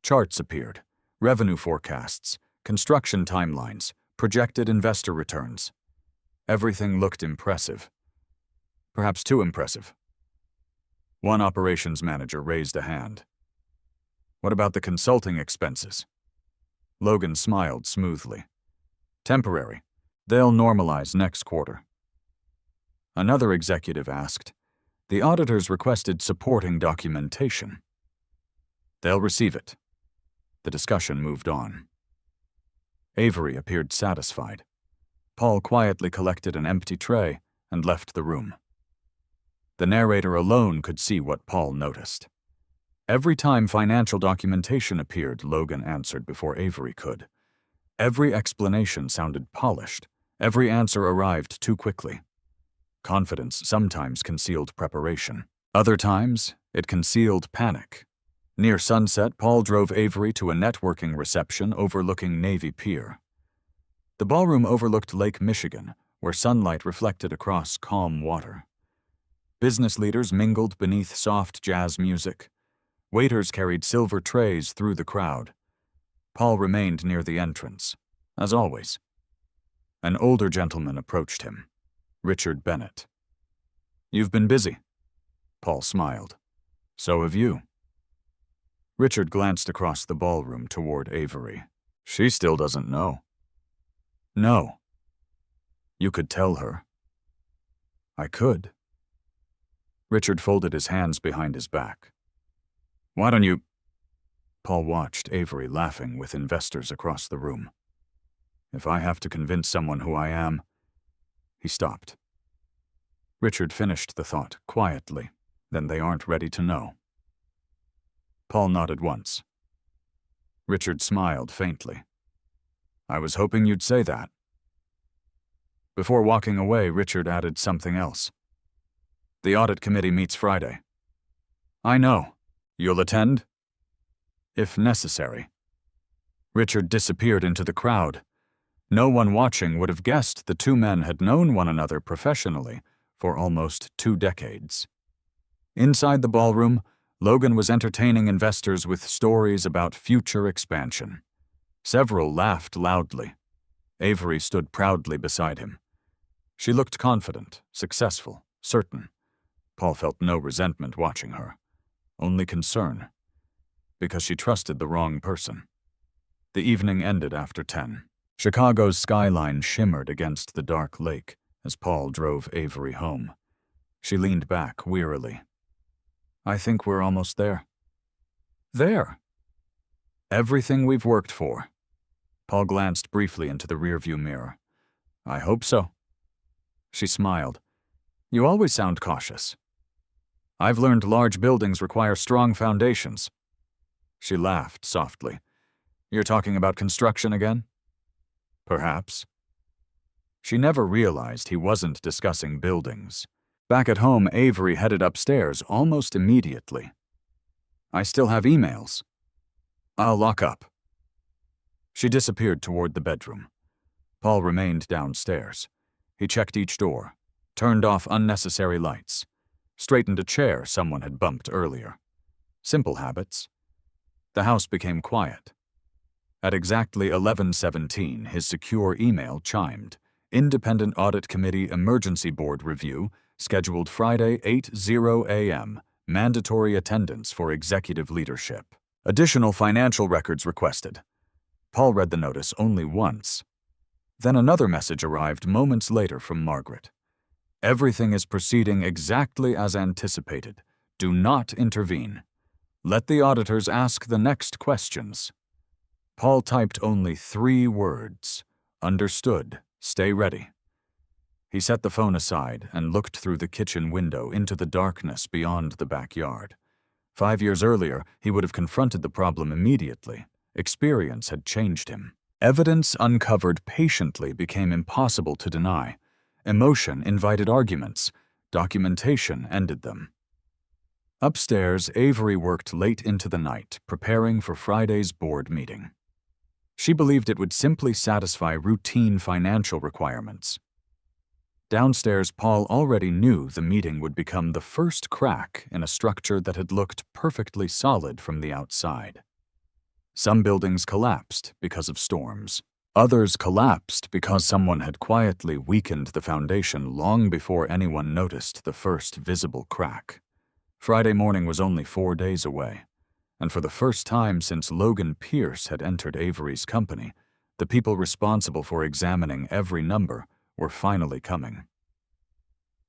Charts appeared, revenue forecasts, construction timelines, projected investor returns. Everything looked impressive. Perhaps too impressive. One operations manager raised a hand. "What about the consulting expenses?" Logan smiled smoothly. Temporary. They'll normalize next quarter. Another executive asked, the auditors requested supporting documentation. They'll receive it. The discussion moved on. Avery appeared satisfied. Paul quietly collected an empty tray and left the room. The narrator alone could see what Paul noticed. Every time financial documentation appeared, Logan answered before Avery could. Every explanation sounded polished. Every answer arrived too quickly. Confidence sometimes concealed preparation. Other times, it concealed panic. Near sunset, Paul drove Avery to a networking reception overlooking Navy Pier. The ballroom overlooked Lake Michigan, where sunlight reflected across calm water. Business leaders mingled beneath soft jazz music. Waiters carried silver trays through the crowd. Paul remained near the entrance, as always. An older gentleman approached him, Richard Bennett. You've been busy. Paul smiled. So have you. Richard glanced across the ballroom toward Avery. She still doesn't know. No. You could tell her. I could. Richard folded his hands behind his back. Why don't you... Paul watched Avery laughing with investors across the room. If I have to convince someone who I am... He stopped. Richard finished the thought quietly. Then they aren't ready to know. Paul nodded once. Richard smiled faintly. I was hoping you'd say that. Before walking away, Richard added something else. The audit committee meets Friday. I know. You'll attend? If necessary. Richard disappeared into the crowd. No one watching would have guessed the two men had known one another professionally for almost 2 decades. Inside the ballroom, Logan was entertaining investors with stories about future expansion. Several laughed loudly. Avery stood proudly beside him. She looked confident, successful, certain. Paul felt no resentment watching her, only concern, because she trusted the wrong person. The evening ended after 10. Chicago's skyline shimmered against the dark lake as Paul drove Avery home. She leaned back wearily. I think we're almost there. There. Everything we've worked for. Paul glanced briefly into the rearview mirror. I hope so. She smiled. You always sound cautious. I've learned large buildings require strong foundations. She laughed softly. You're talking about construction again? Perhaps. She never realized he wasn't discussing buildings. Back at home, Avery headed upstairs almost immediately. I still have emails. I'll lock up. She disappeared toward the bedroom. Paul remained downstairs. He checked each door, turned off unnecessary lights, straightened a chair someone had bumped earlier. Simple habits. The house became quiet. At exactly 11:17, his secure email chimed. Independent Audit Committee Emergency Board Review, scheduled Friday, 8:00 a.m., mandatory attendance for executive leadership. Additional financial records requested. Paul read the notice only once. Then another message arrived moments later from Margaret. Everything is proceeding exactly as anticipated. Do not intervene. Let the auditors ask the next questions. Paul typed only 3 words. Understood. Stay ready. He set the phone aside and looked through the kitchen window into the darkness beyond the backyard. 5 years earlier, he would have confronted the problem immediately. Experience had changed him. Evidence uncovered patiently became impossible to deny. Emotion invited arguments. Documentation ended them. Upstairs, Avery worked late into the night, preparing for Friday's board meeting. She believed it would simply satisfy routine financial requirements. Downstairs, Paul already knew the meeting would become the first crack in a structure that had looked perfectly solid from the outside. Some buildings collapsed because of storms. Others collapsed because someone had quietly weakened the foundation long before anyone noticed the first visible crack. Friday morning was only 4 days away, and for the first time since Logan Pierce had entered Avery's company, The people responsible for examining every number were finally coming.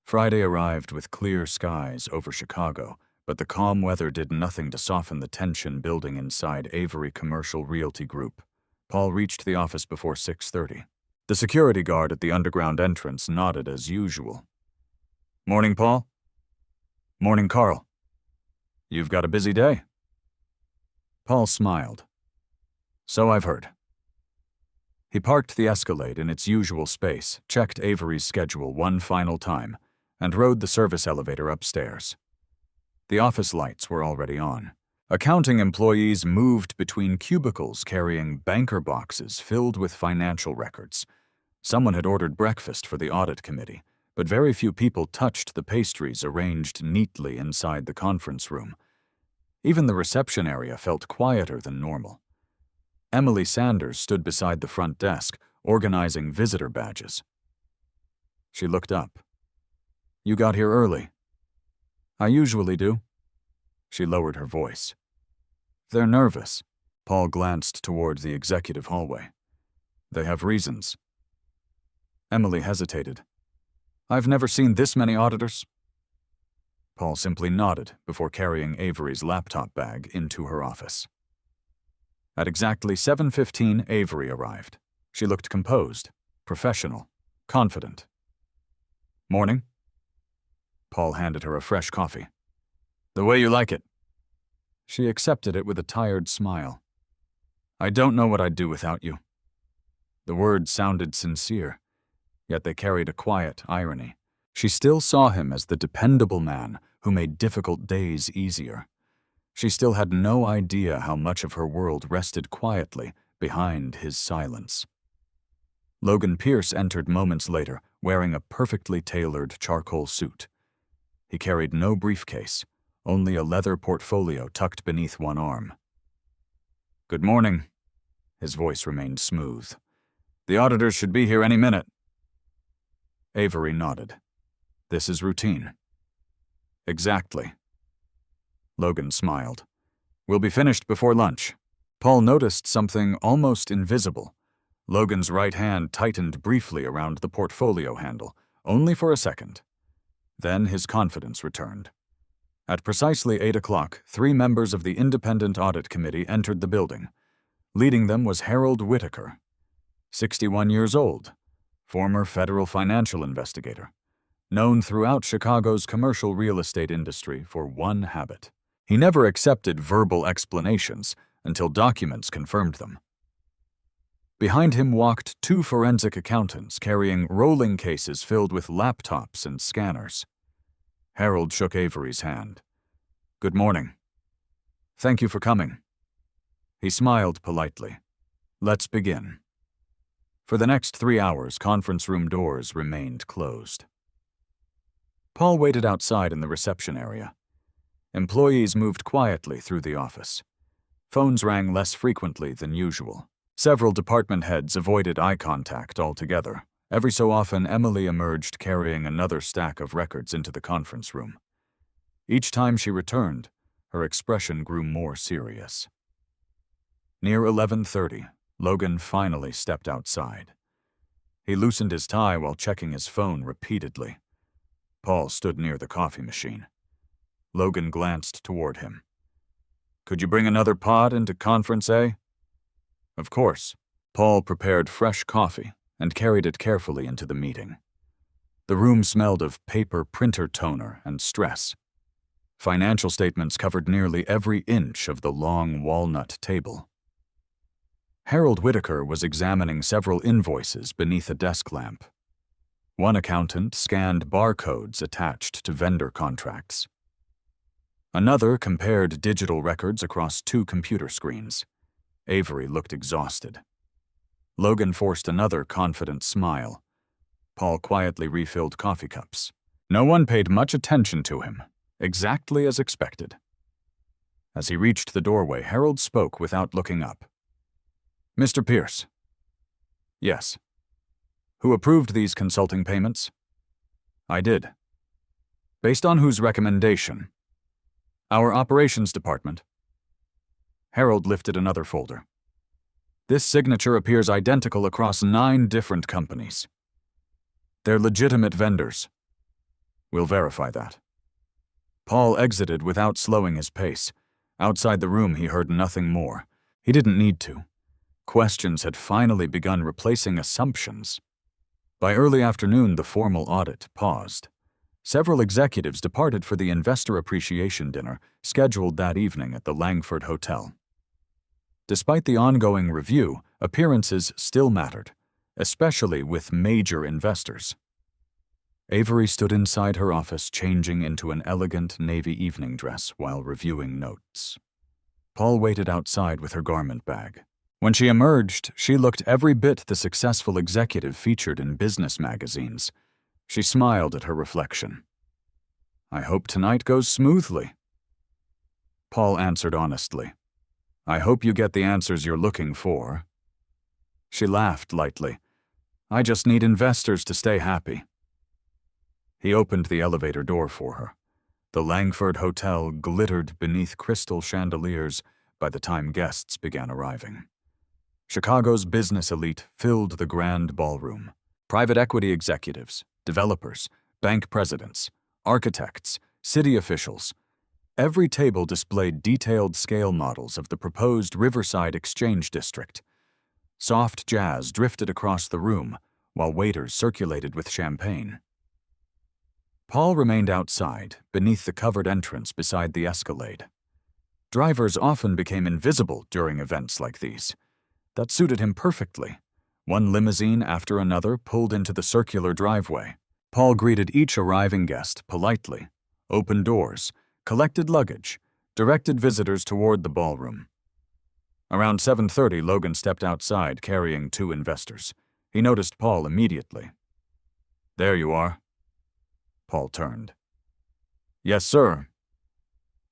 Friday arrived with clear skies over Chicago, but the calm weather did nothing to soften the tension building inside Avery Commercial Realty Group. Paul reached the office before 6:30. The security guard at the underground entrance nodded as usual. "Morning, Paul." "Morning, Carl." "You've got a busy day." Paul smiled. "So I've heard." He parked the Escalade in its usual space, checked Avery's schedule one final time, and rode the service elevator upstairs. The office lights were already on. Accounting employees moved between cubicles carrying banker boxes filled with financial records. Someone had ordered breakfast for the audit committee, but very few people touched the pastries arranged neatly inside the conference room. Even the reception area felt quieter than normal. Emily Sanders stood beside the front desk, organizing visitor badges. She looked up. "You got here early." "I usually do." She lowered her voice. "They're nervous." Paul glanced toward the executive hallway. "They have reasons." Emily hesitated. "I've never seen this many auditors." Paul simply nodded before carrying Avery's laptop bag into her office. At exactly 7:15, Avery arrived. She looked composed, professional, confident. "Morning." Paul handed her a fresh coffee. "The way you like it." She accepted it with a tired smile. "I don't know what I'd do without you." The words sounded sincere, yet they carried a quiet irony. She still saw him as the dependable man who made difficult days easier. She still had no idea how much of her world rested quietly behind his silence. Logan Pierce entered moments later, wearing a perfectly tailored charcoal suit. He carried no briefcase, only a leather portfolio tucked beneath one arm. "Good morning." His voice remained smooth. "The auditors should be here any minute." Avery nodded. "This is routine." "Exactly." Logan smiled. "We'll be finished before lunch." Paul noticed something almost invisible. Logan's right hand tightened briefly around the portfolio handle, only for a second. Then his confidence returned. At precisely 8 o'clock, 3 members of the Independent Audit Committee entered the building. Leading them was Harold Whitaker, 61 years old, former federal financial investigator, known throughout Chicago's commercial real estate industry for one habit. He never accepted verbal explanations until documents confirmed them. Behind him walked 2 forensic accountants carrying rolling cases filled with laptops and scanners. Harold shook Avery's hand. "Good morning." "Thank you for coming." He smiled politely. "Let's begin." For the next 3 hours, conference room doors remained closed. Paul waited outside in the reception area. Employees moved quietly through the office. Phones rang less frequently than usual. Several department heads avoided eye contact altogether. Every so often, Emily emerged carrying another stack of records into the conference room. Each time she returned, her expression grew more serious. Near 11:30, Logan finally stepped outside. He loosened his tie while checking his phone repeatedly. Paul stood near the coffee machine. Logan glanced toward him. "Could you bring another pod into Conference A?" "Of course." Paul prepared fresh coffee and carried it carefully into the meeting. The room smelled of paper printer toner and stress. Financial statements covered nearly every inch of the long walnut table. Harold Whitaker was examining several invoices beneath a desk lamp. One accountant scanned barcodes attached to vendor contracts. Another compared digital records across 2 computer screens. Avery looked exhausted. Logan forced another confident smile. Paul quietly refilled coffee cups. No one paid much attention to him, exactly as expected. As he reached the doorway, Harold spoke without looking up. "Mr. Pierce." "Yes." "Who approved these consulting payments?" "I did." "Based on whose recommendation?" "Our operations department." Harold lifted another folder. This signature appears identical across 9 different companies. They're legitimate vendors. We'll verify that. Paul exited without slowing his pace. Outside the room, he heard nothing more. He didn't need to. Questions had finally begun replacing assumptions. By early afternoon, the formal audit paused. Several executives departed for the investor appreciation dinner scheduled that evening at the Langford Hotel. Despite the ongoing review, appearances still mattered, especially with major investors. Avery stood inside her office changing into an elegant navy evening dress while reviewing notes. Paul waited outside with her garment bag. When she emerged, she looked every bit the successful executive featured in business magazines. She smiled at her reflection. "I hope tonight goes smoothly." Paul answered honestly. "I hope you get the answers you're looking for." She laughed lightly. "I just need investors to stay happy." He opened the elevator door for her. The Langford Hotel glittered beneath crystal chandeliers by the time guests began arriving. Chicago's business elite filled the grand ballroom. Private equity executives, developers, bank presidents, architects, city officials. Every table displayed detailed scale models of the proposed Riverside Exchange District. Soft jazz drifted across the room, while waiters circulated with champagne. Paul remained outside, beneath the covered entrance beside the Escalade. Drivers often became invisible during events like these. That suited him perfectly. One limousine after another pulled into the circular driveway. Paul greeted each arriving guest politely, opened doors, collected luggage, directed visitors toward the ballroom. Around 7:30, Logan stepped outside carrying 2 investors. He noticed Paul immediately. "There you are." Paul turned. "Yes, sir."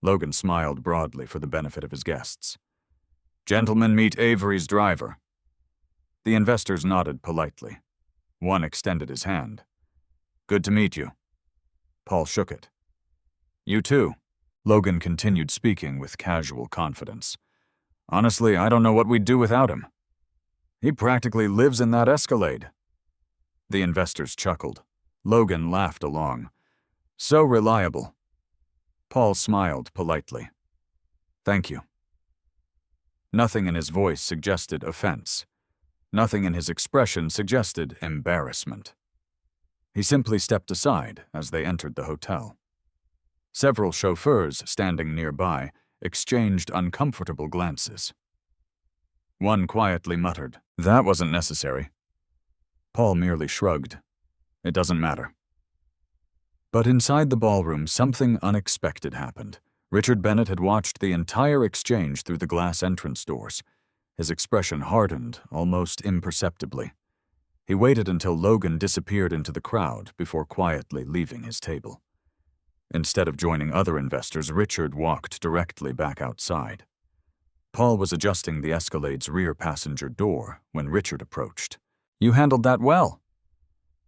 Logan smiled broadly for the benefit of his guests. "Gentlemen, meet Avery's driver." The investors nodded politely. One extended his hand. "Good to meet you." Paul shook it. "You too." Logan continued speaking with casual confidence. "Honestly, I don't know what we'd do without him. He practically lives in that Escalade." The investors chuckled. Logan laughed along. "So reliable." Paul smiled politely. "Thank you." Nothing in his voice suggested offense. Nothing in his expression suggested embarrassment. He simply stepped aside as they entered the hotel. Several chauffeurs standing nearby exchanged uncomfortable glances. One quietly muttered, "That wasn't necessary." Paul merely shrugged. "It doesn't matter." But inside the ballroom, something unexpected happened. Richard Bennett had watched the entire exchange through the glass entrance doors. His expression hardened, almost imperceptibly. He waited until Logan disappeared into the crowd before quietly leaving his table. Instead of joining other investors, Richard walked directly back outside. Paul was adjusting the Escalade's rear passenger door when Richard approached. "You handled that well."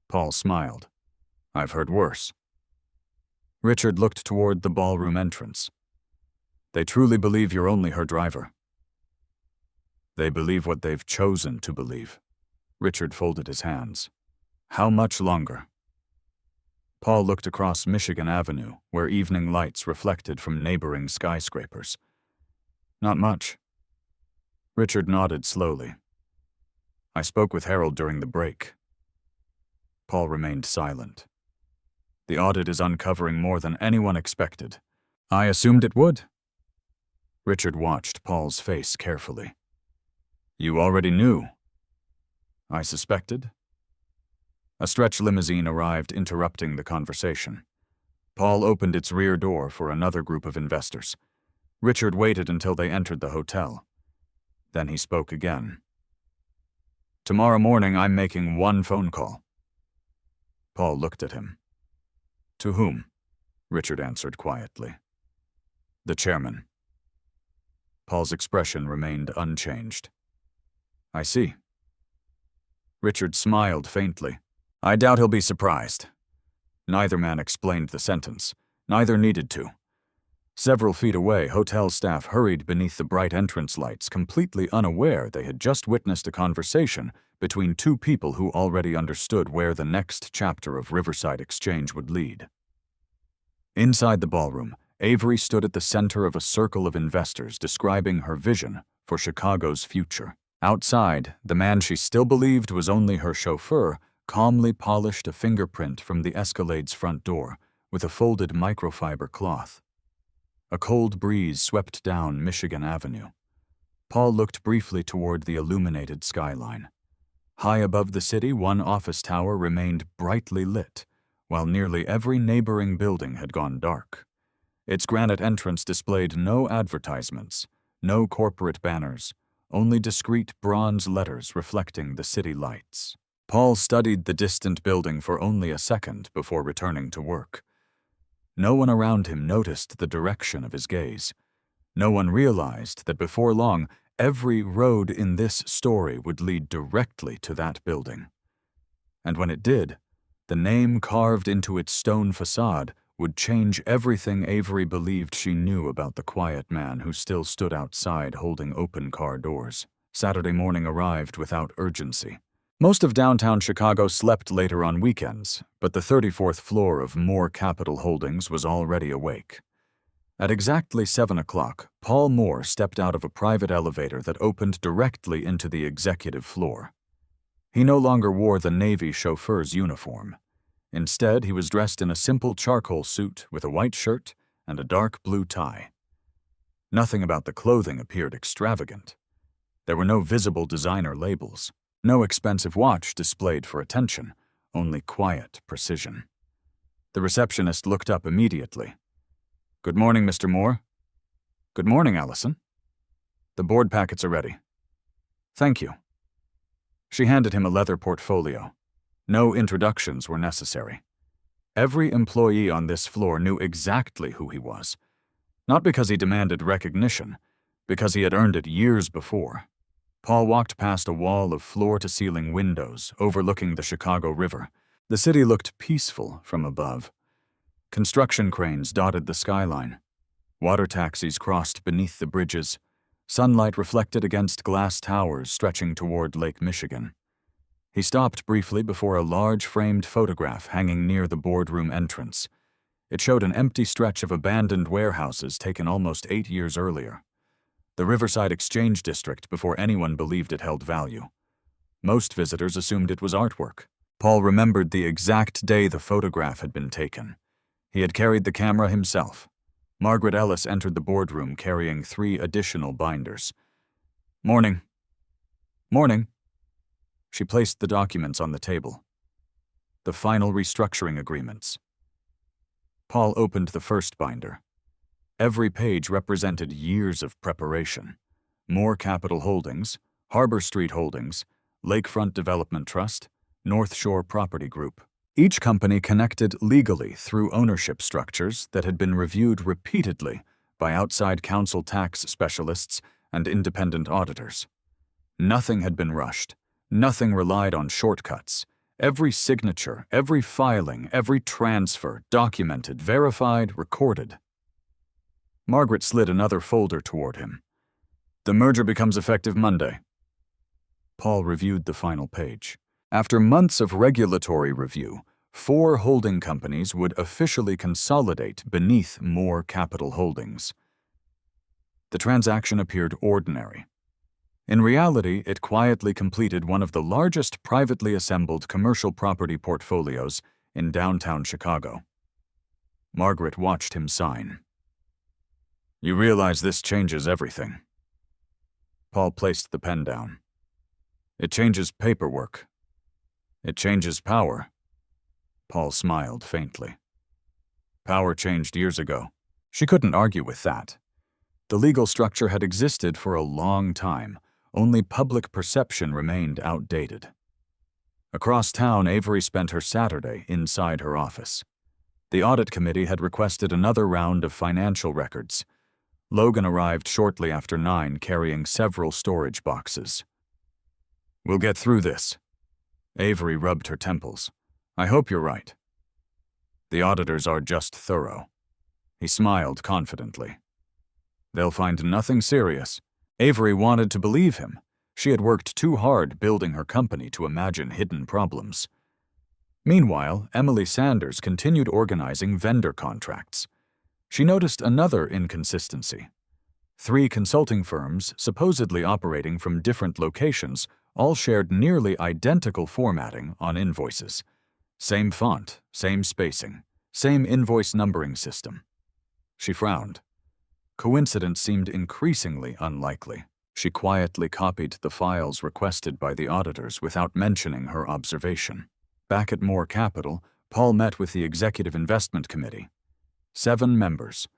Paul smiled. "I've heard worse." Richard looked toward the ballroom entrance. "They truly believe you're only her driver." "They believe what they've chosen to believe." Richard folded his hands. "How much longer?" Paul looked across Michigan Avenue, where evening lights reflected from neighboring skyscrapers. "Not much." Richard nodded slowly. "I spoke with Harold during the break." Paul remained silent. "The audit is uncovering more than anyone expected." "I assumed it would." Richard watched Paul's face carefully. "You already knew." "I suspected." A stretch limousine arrived, interrupting the conversation. Paul opened its rear door for another group of investors. Richard waited until they entered the hotel. Then he spoke again. "Tomorrow morning, I'm making one phone call." Paul looked at him. "To whom?" Richard answered quietly. "The chairman." Paul's expression remained unchanged. "I see." Richard smiled faintly. "I doubt he'll be surprised." Neither man explained the sentence. Neither needed to. Several feet away, hotel staff hurried beneath the bright entrance lights, completely unaware they had just witnessed a conversation between two people who already understood where the next chapter of Riverside Exchange would lead. Inside the ballroom, Avery stood at the center of a circle of investors describing her vision for Chicago's future. Outside, the man she still believed was only her chauffeur calmly polished a fingerprint from the Escalade's front door with a folded microfiber cloth. A cold breeze swept down Michigan Avenue. Paul looked briefly toward the illuminated skyline. High above the city, one office tower remained brightly lit, while nearly every neighboring building had gone dark. Its granite entrance displayed no advertisements, no corporate banners, only discreet bronze letters reflecting the city lights. Paul studied the distant building for only a second before returning to work. No one around him noticed the direction of his gaze. No one realized that before long, every road in this story would lead directly to that building. And when it did, the name carved into its stone facade would change everything Avery believed she knew about the quiet man who still stood outside holding open car doors. Saturday morning arrived without urgency. Most of downtown Chicago slept later on weekends, but the 34th floor of Moore Capital Holdings was already awake. At exactly 7 o'clock, Paul Moore stepped out of a private elevator that opened directly into the executive floor. He no longer wore the Navy chauffeur's uniform. Instead, he was dressed in a simple charcoal suit with a white shirt and a dark blue tie. Nothing about the clothing appeared extravagant. There were no visible designer labels, no expensive watch displayed for attention, only quiet precision. The receptionist looked up immediately. "Good morning, Mr. Moore." "Good morning, Allison." "The board packets are ready." "Thank you." She handed him a leather portfolio. No introductions were necessary. Every employee on this floor knew exactly who he was. Not because he demanded recognition, because he had earned it years before. Paul walked past a wall of floor-to-ceiling windows overlooking the Chicago River. The city looked peaceful from above. Construction cranes dotted the skyline. Water taxis crossed beneath the bridges. Sunlight reflected against glass towers stretching toward Lake Michigan. He stopped briefly before a large framed photograph hanging near the boardroom entrance. It showed an empty stretch of abandoned warehouses taken almost 8 years earlier. The Riverside Exchange District before anyone believed it held value. Most visitors assumed it was artwork. Paul remembered the exact day the photograph had been taken. He had carried the camera himself. Margaret Ellis entered the boardroom carrying 3 additional binders. "Morning." "Morning." She placed the documents on the table. The final restructuring agreements. Paul opened the first binder. Every page represented years of preparation. Moore Capital Holdings, Harbor Street Holdings, Lakefront Development Trust, North Shore Property Group. Each company connected legally through ownership structures that had been reviewed repeatedly by outside counsel tax specialists and independent auditors. Nothing had been rushed. Nothing relied on shortcuts. Every signature, every filing, every transfer, documented, verified, recorded. Margaret slid another folder toward him. "The merger becomes effective Monday." Paul reviewed the final page. After months of regulatory review, 4 holding companies would officially consolidate beneath Moore Capital Holdings. The transaction appeared ordinary. In reality, it quietly completed one of the largest privately assembled commercial property portfolios in downtown Chicago. Margaret watched him sign. "You realize this changes everything." Paul placed the pen down. "It changes paperwork. It changes power." Paul smiled faintly. Power changed years ago. She couldn't argue with that. The legal structure had existed for a long time. Only public perception remained outdated. Across town, Avery spent her Saturday inside her office. The audit committee had requested another round of financial records. Logan arrived shortly after 9, carrying several storage boxes. "We'll get through this." Avery rubbed her temples. "I hope you're right." "The auditors are just thorough." He smiled confidently. They'll find nothing serious. Avery wanted to believe him. She had worked too hard building her company to imagine hidden problems. Meanwhile, Emily Sanders continued organizing vendor contracts. She noticed another inconsistency. 3 consulting firms, supposedly operating from different locations, all shared nearly identical formatting on invoices. Same font, same spacing, same invoice numbering system. She frowned. Coincidence seemed increasingly unlikely. She quietly copied the files requested by the auditors without mentioning her observation. Back at Moore Capital, Paul met with the Executive Investment Committee. 7 members.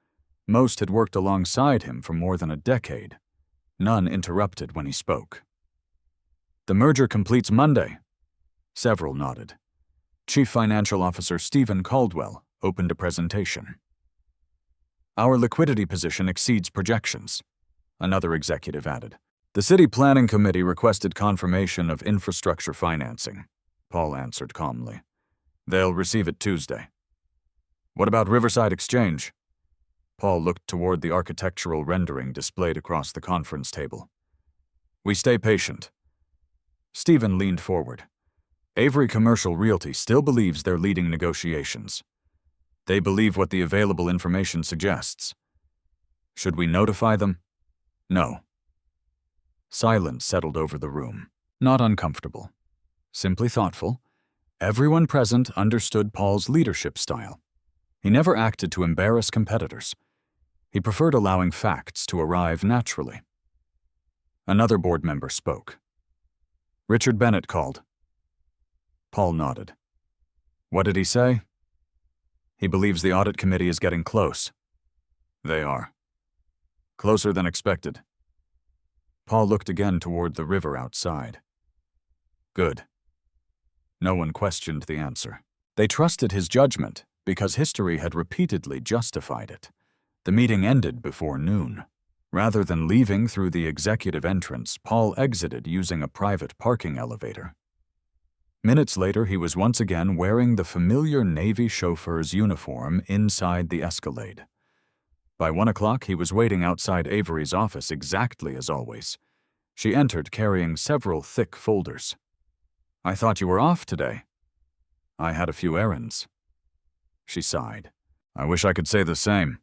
Most had worked alongside him for more than a decade. None interrupted when he spoke. The merger completes Monday. Several nodded. Chief Financial Officer Stephen Caldwell opened a presentation. Our liquidity position exceeds projections, another executive added. The City Planning Committee requested confirmation of infrastructure financing, Paul answered calmly. They'll receive it Tuesday. What about Riverside Exchange? Paul looked toward the architectural rendering displayed across the conference table. We stay patient. Stephen leaned forward. Avery Commercial Realty still believes they're leading negotiations. They believe what the available information suggests. Should we notify them? No. Silence settled over the room. Not uncomfortable. Simply thoughtful. Everyone present understood Paul's leadership style. He never acted to embarrass competitors. He preferred allowing facts to arrive naturally. Another board member spoke. Richard Bennett called. Paul nodded. What did he say? He believes the audit committee is getting close. They are. Closer than expected. Paul looked again toward the river outside. Good. No one questioned the answer. They trusted his judgment because history had repeatedly justified it. The meeting ended before noon. Rather than leaving through the executive entrance, Paul exited using a private parking elevator. Minutes later, he was once again wearing the familiar Navy chauffeur's uniform inside the Escalade. By 1 o'clock, he was waiting outside Avery's office exactly as always. She entered carrying several thick folders. I thought you were off today. I had a few errands. She sighed. I wish I could say the same.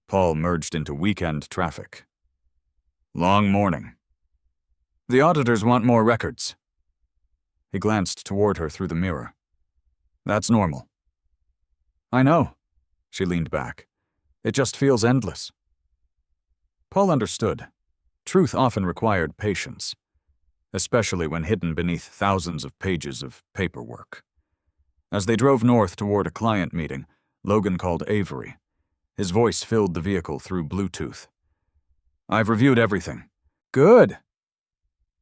Paul merged into weekend traffic. Long morning. The auditors want more records. He glanced toward her through the mirror. That's normal. I know. She leaned back. It just feels endless. Paul understood. Truth often required patience, especially when hidden beneath thousands of pages of paperwork. As they drove north toward a client meeting, Logan called Avery. His voice filled the vehicle through Bluetooth. I've reviewed everything. Good.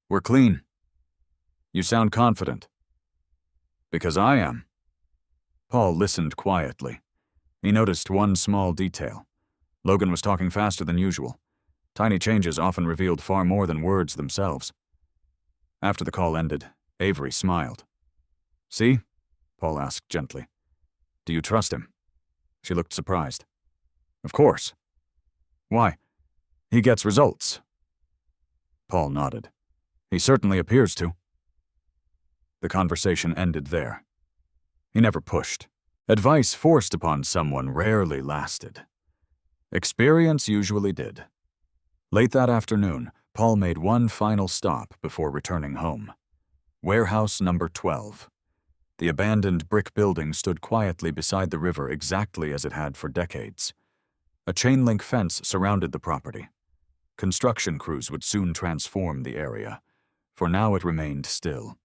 We're clean. You sound confident. Because I am. Paul listened quietly. He noticed one small detail. Logan was talking faster than usual. Tiny changes often revealed far more than words themselves. After the call ended, Avery smiled. See? Paul asked gently. Do you trust him? She looked surprised. Of course. Why? He gets results. Paul nodded. He certainly appears to. The conversation ended there. He never pushed. Advice forced upon someone rarely lasted. Experience usually did. Late that afternoon, Paul made one final stop before returning home. Warehouse number 12. The abandoned brick building stood quietly beside the river exactly as it had for decades. A chain-link fence surrounded the property. Construction crews would soon transform the area. For now it remained still.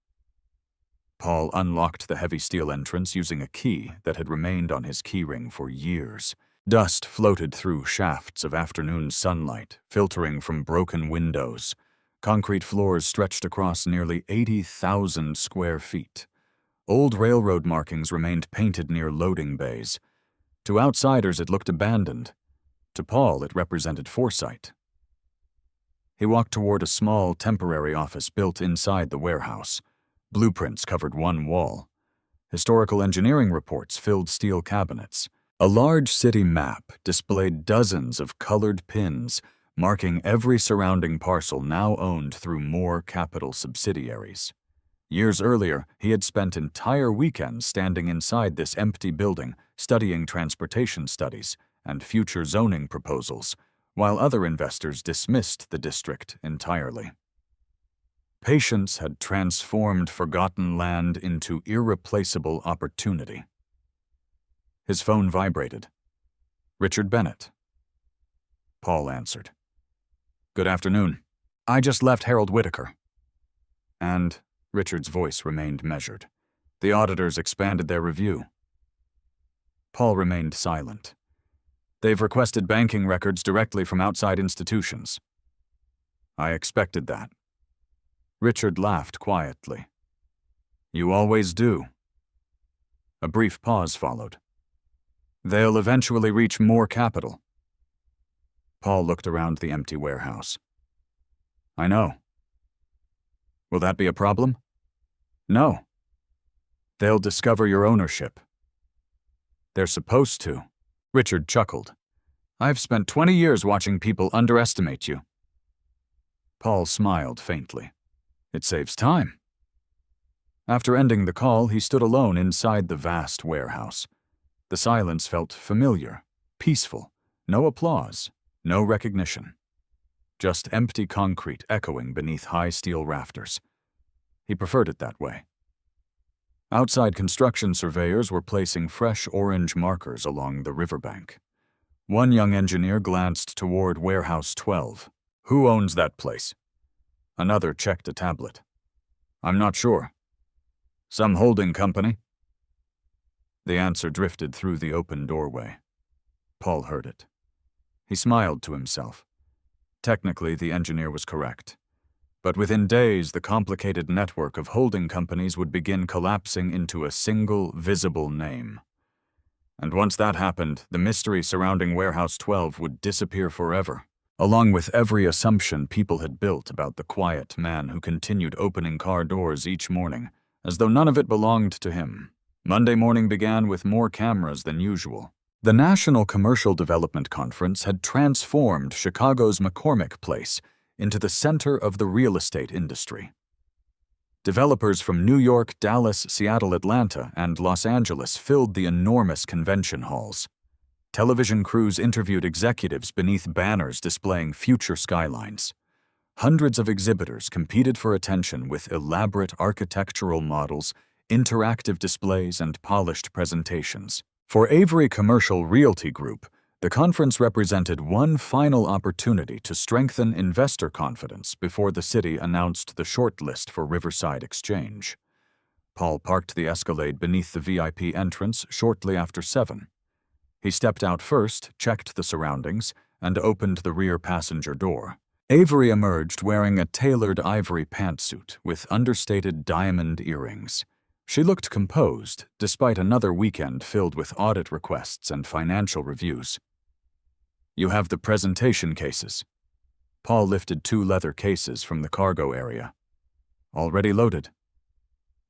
Paul unlocked the heavy steel entrance using a key that had remained on his keyring for years. Dust floated through shafts of afternoon sunlight, filtering from broken windows. Concrete floors stretched across nearly 80,000 square feet. Old railroad markings remained painted near loading bays. To outsiders, it looked abandoned. To Paul, it represented foresight. He walked toward a small, temporary office built inside the warehouse. Blueprints covered one wall. Historical engineering reports filled steel cabinets. A large city map displayed dozens of colored pins marking every surrounding parcel now owned through more capital subsidiaries. Years earlier, he had spent entire weekends standing inside this empty building, studying transportation studies and future zoning proposals, while other investors dismissed the district entirely. Patience had transformed forgotten land into irreplaceable opportunity. His phone vibrated. Richard Bennett. Paul answered. "Good afternoon. I just left Harold Whitaker." And Richard's voice remained measured. The auditors expanded their review. Paul remained silent. "They've requested banking records directly from outside institutions." "I expected that." Richard laughed quietly. "You always do." A brief pause followed. "They'll eventually reach more capital." Paul looked around the empty warehouse. "I know." "Will that be a problem?" "No. They'll discover your ownership." "They're supposed to." Richard chuckled. "I've spent 20 years watching people underestimate you." Paul smiled faintly. "It saves time." After ending the call, he stood alone inside the vast warehouse. The silence felt familiar, peaceful, no applause, no recognition. Just empty concrete echoing beneath high steel rafters. He preferred it that way. Outside construction surveyors were placing fresh orange markers along the riverbank. One young engineer glanced toward Warehouse 12. "Who owns that place?" Another checked a tablet. "I'm not sure." "Some holding company?" The answer drifted through the open doorway. Paul heard it. He smiled to himself. Technically, the engineer was correct. But within days, the complicated network of holding companies would begin collapsing into a single, visible name. And once that happened, the mystery surrounding Warehouse 12 would disappear forever, along with every assumption people had built about the quiet man who continued opening car doors each morning, as though none of it belonged to him. Monday morning began with more cameras than usual. The National Commercial Development Conference had transformed Chicago's McCormick Place into the center of the real estate industry. Developers from New York, Dallas, Seattle, Atlanta, and Los Angeles filled the enormous convention halls. Television crews interviewed executives beneath banners displaying future skylines. Hundreds of exhibitors competed for attention with elaborate architectural models, interactive displays, and polished presentations. For Avery Commercial Realty Group, the conference represented one final opportunity to strengthen investor confidence before the city announced the shortlist for Riverside Exchange. Paul parked the Escalade beneath the VIP entrance shortly after 7. He stepped out first, checked the surroundings, and opened the rear passenger door. Avery emerged wearing a tailored ivory pantsuit with understated diamond earrings. She looked composed, despite another weekend filled with audit requests and financial reviews. "You have the presentation cases." Paul lifted 2 leather cases from the cargo area. "Already loaded."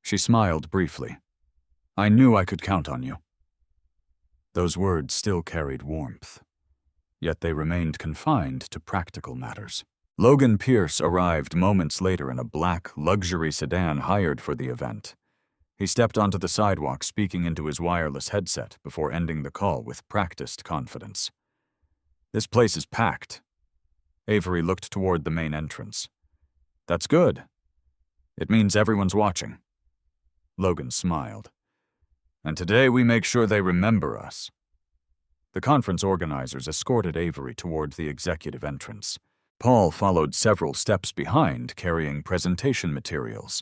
She smiled briefly. "I knew I could count on you." Those words still carried warmth, yet they remained confined to practical matters. Logan Pierce arrived moments later in a black, luxury sedan hired for the event. He stepped onto the sidewalk, speaking into his wireless headset before ending the call with practiced confidence. "This place is packed." Avery looked toward the main entrance. "That's good. It means everyone's watching." Logan smiled. "And today we make sure they remember us." The conference organizers escorted Avery toward the executive entrance. Paul followed several steps behind, carrying presentation materials.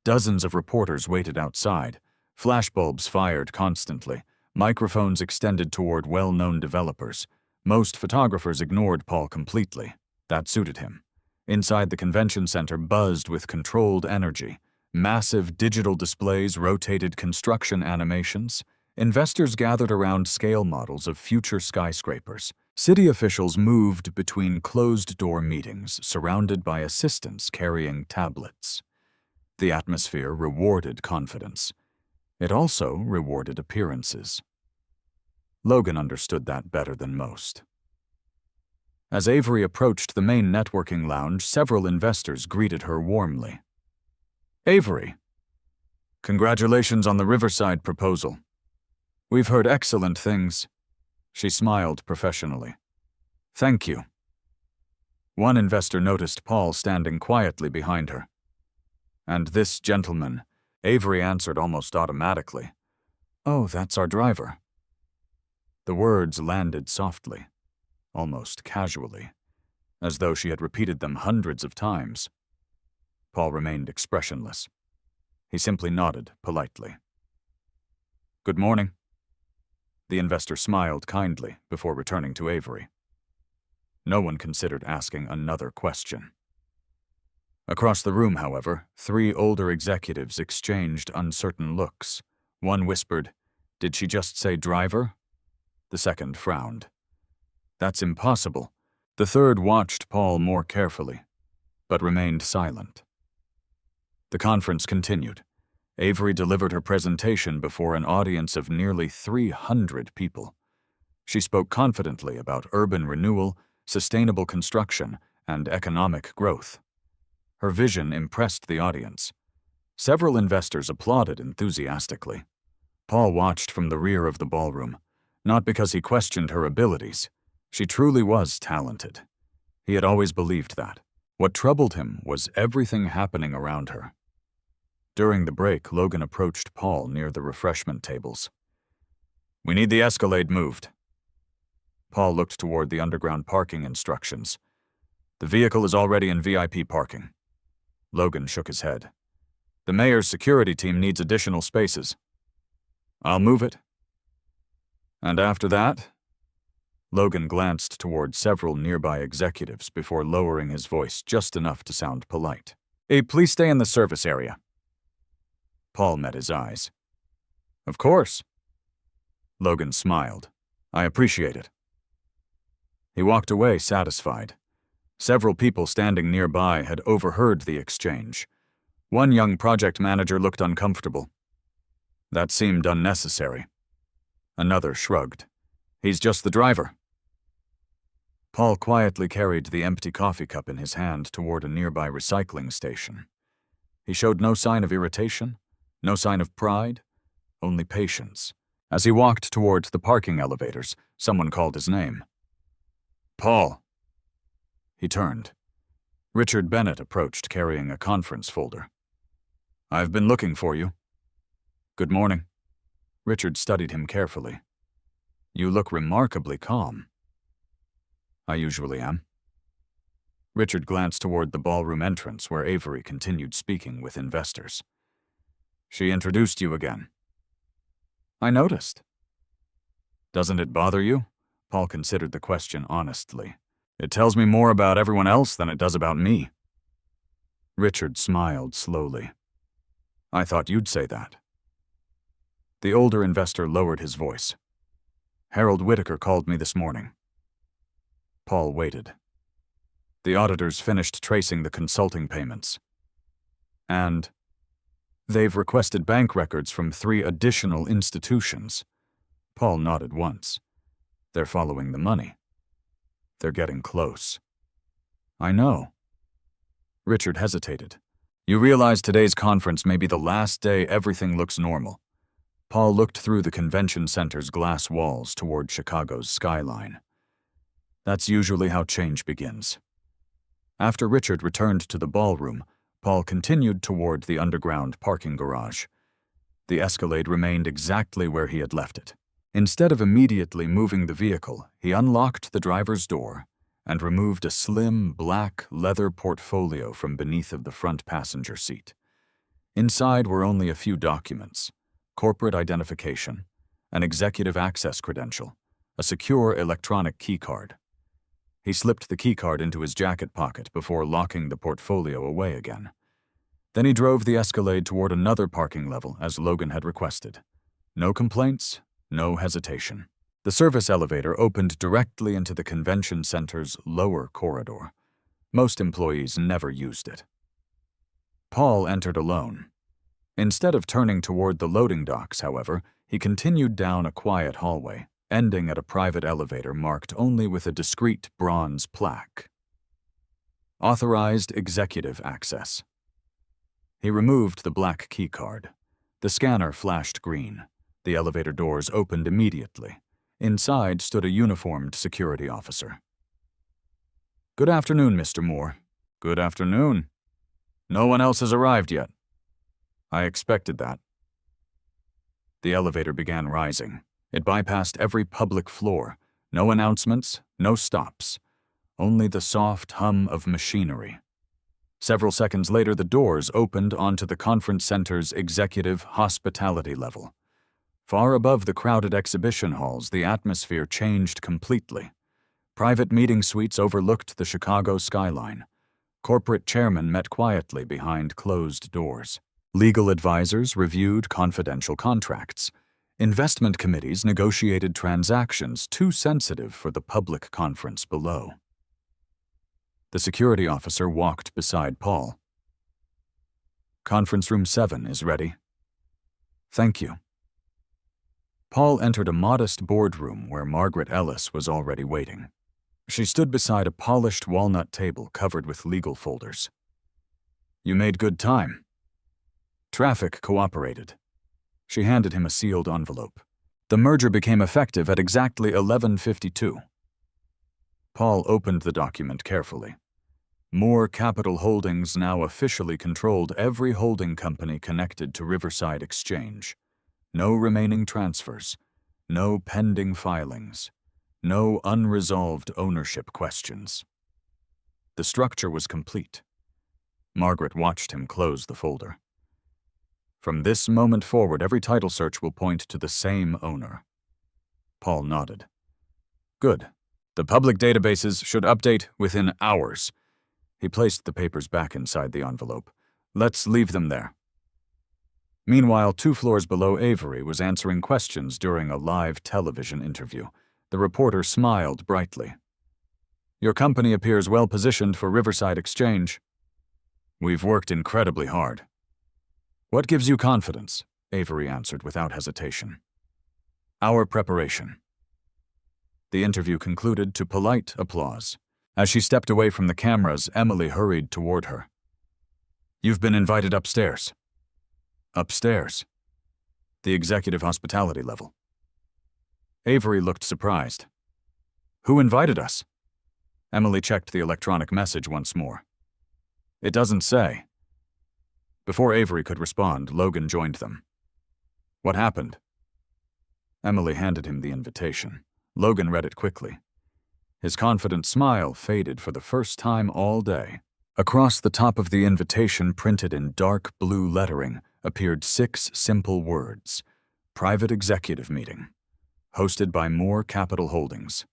Dozens of reporters waited outside. Flashbulbs fired constantly. Microphones extended toward well-known developers. Most photographers ignored Paul completely. That suited him. Inside the convention center buzzed with controlled energy. Massive digital displays rotated construction animations. Investors gathered around scale models of future skyscrapers. City officials moved between closed-door meetings, surrounded by assistants carrying tablets. The atmosphere rewarded confidence. It also rewarded appearances. Logan understood that better than most. As Avery approached the main networking lounge, several investors greeted her warmly. "Avery, congratulations on the Riverside proposal. We've heard excellent things." She smiled professionally. "Thank you." One investor noticed Paul standing quietly behind her. "And this gentleman," Avery answered almost automatically. "Oh, that's our driver." The words landed softly, almost casually, as though she had repeated them hundreds of times. Paul remained expressionless. He simply nodded politely. "Good morning." The investor smiled kindly before returning to Avery. No one considered asking another question. Across the room, however, 3 older executives exchanged uncertain looks. One whispered, "Did she just say driver?" The second frowned. "That's impossible." The third watched Paul more carefully, but remained silent. The conference continued. Avery delivered her presentation before an audience of nearly 300 people. She spoke confidently about urban renewal, sustainable construction, and economic growth. Her vision impressed the audience. Several investors applauded enthusiastically. Paul watched from the rear of the ballroom, not because he questioned her abilities. She truly was talented. He had always believed that. What troubled him was everything happening around her. During the break, Logan approached Paul near the refreshment tables. "We need the Escalade moved." Paul looked toward the underground parking instructions. "The vehicle is already in VIP parking." Logan shook his head. "The mayor's security team needs additional spaces." "I'll move it." "And after that?" Logan glanced toward several nearby executives before lowering his voice just enough to sound polite. "Please stay in the service area." Paul met his eyes. "Of course." Logan smiled. "I appreciate it." He walked away satisfied. Several people standing nearby had overheard the exchange. One young project manager looked uncomfortable. That seemed unnecessary. Another shrugged. "He's just the driver." Paul quietly carried the empty coffee cup in his hand toward a nearby recycling station. He showed no sign of irritation, no sign of pride, only patience. As he walked towards the parking elevators, someone called his name. "Paul." He turned. Richard Bennett approached carrying a conference folder. "I've been looking for you." "Good morning." Richard studied him carefully. "You look remarkably calm." "I usually am." Richard glanced toward the ballroom entrance where Avery continued speaking with investors. "She introduced you again." "I noticed." "Doesn't it bother you?" Paul considered the question honestly. "It tells me more about everyone else than it does about me." Richard smiled slowly. "I thought you'd say that." The older investor lowered his voice. "Harold Whitaker called me this morning." Paul waited. The auditors finished tracing the consulting payments. "And they've requested bank records from 3 additional institutions." Paul nodded once. "They're following the money. They're getting close." "I know." Richard hesitated. "You realize today's conference may be the last day everything looks normal." Paul looked through the convention center's glass walls toward Chicago's skyline. That's usually how change begins. After Richard returned to the ballroom, Paul continued toward the underground parking garage. The Escalade remained exactly where he had left it. Instead of immediately moving the vehicle, he unlocked the driver's door and removed a slim, black leather portfolio from beneath of the front passenger seat. Inside were only a few documents: corporate identification, an executive access credential, a secure electronic keycard. He slipped the keycard into his jacket pocket before locking the portfolio away again. Then he drove the Escalade toward another parking level as Logan had requested. No complaints, no hesitation. The service elevator opened directly into the convention center's lower corridor. Most employees never used it. Paul entered alone. Instead of turning toward the loading docks, however, he continued down a quiet hallway. ending at a private elevator marked only with a discreet bronze plaque. Authorized executive access. He removed the black keycard. The scanner flashed green. The elevator doors opened immediately. Inside stood a uniformed security officer. "Good afternoon, Mr. Moore." "Good afternoon. No one else has arrived yet." "I expected that." The elevator began rising. It bypassed every public floor. No announcements, no stops. Only the soft hum of machinery. Several seconds later, the doors opened onto the conference center's executive hospitality level. Far above the crowded exhibition halls, the atmosphere changed completely. Private meeting suites overlooked the Chicago skyline. Corporate chairmen met quietly behind closed doors. Legal advisors reviewed confidential contracts. Investment committees negotiated transactions too sensitive for the public conference below. The security officer walked beside Paul. "Conference room 7 is ready." "Thank you." Paul entered a modest boardroom where Margaret Ellis was already waiting. She stood beside a polished walnut table covered with legal folders. "You made good time." Traffic cooperated. She handed him a sealed envelope. The merger became effective at exactly 11:52. Paul opened the document carefully. Moore Capital Holdings now officially controlled every holding company connected to Riverside Exchange. No remaining transfers, no pending filings, no unresolved ownership questions. The structure was complete. Margaret watched him close the folder. "From this moment forward, every title search will point to the same owner." Paul nodded. "Good. The public databases should update within hours." He placed the papers back inside the envelope. "Let's leave them there." Meanwhile, 2 floors below, Avery was answering questions during a live television interview. The reporter smiled brightly. "Your company appears well positioned for Riverside Exchange." "We've worked incredibly hard." "What gives you confidence?" Avery answered without hesitation. "Our preparation." The interview concluded to polite applause. As she stepped away from the cameras, Emily hurried toward her. "You've been invited upstairs." "Upstairs?" "The executive hospitality level." Avery looked surprised. "Who invited us?" Emily checked the electronic message once more. "It doesn't say." Before Avery could respond, Logan joined them. "What happened?" Emily handed him the invitation. Logan read it quickly. His confident smile faded for the first time all day. Across the top of the invitation, printed in dark blue lettering, appeared 6 simple words: "Private Executive Meeting, hosted by Moore Capital Holdings."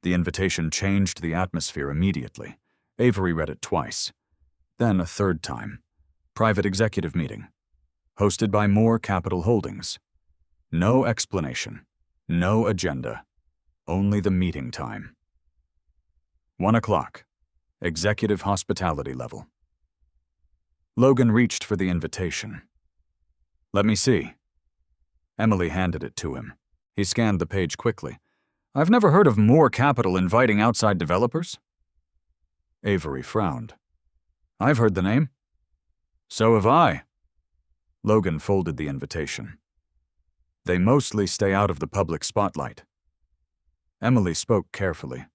The invitation changed the atmosphere immediately. Avery read it twice. Then a third time. "Private Executive Meeting, hosted by Moore Capital Holdings." No explanation, no agenda, only the meeting time. 1 o'clock, executive hospitality level. Logan reached for the invitation. "Let me see." Emily handed it to him. He scanned the page quickly. "I've never heard of Moore Capital inviting outside developers." Avery frowned. "I've heard the name." "So have I." Logan folded the invitation. "They mostly stay out of the public spotlight." Emily spoke carefully.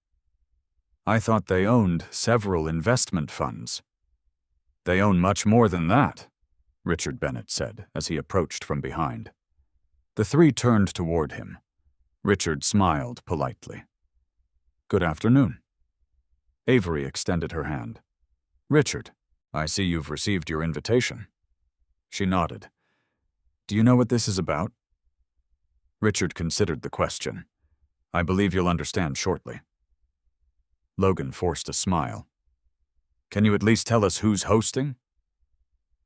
"I thought they owned several investment funds." "They own much more than that," Richard Bennett said as he approached from behind. The 3 turned toward him. Richard smiled politely. "Good afternoon." Avery extended her hand. "Richard, I see you've received your invitation." She nodded. "Do you know what this is about?" Richard considered the question. "I believe you'll understand shortly." Logan forced a smile. "Can you at least tell us who's hosting?"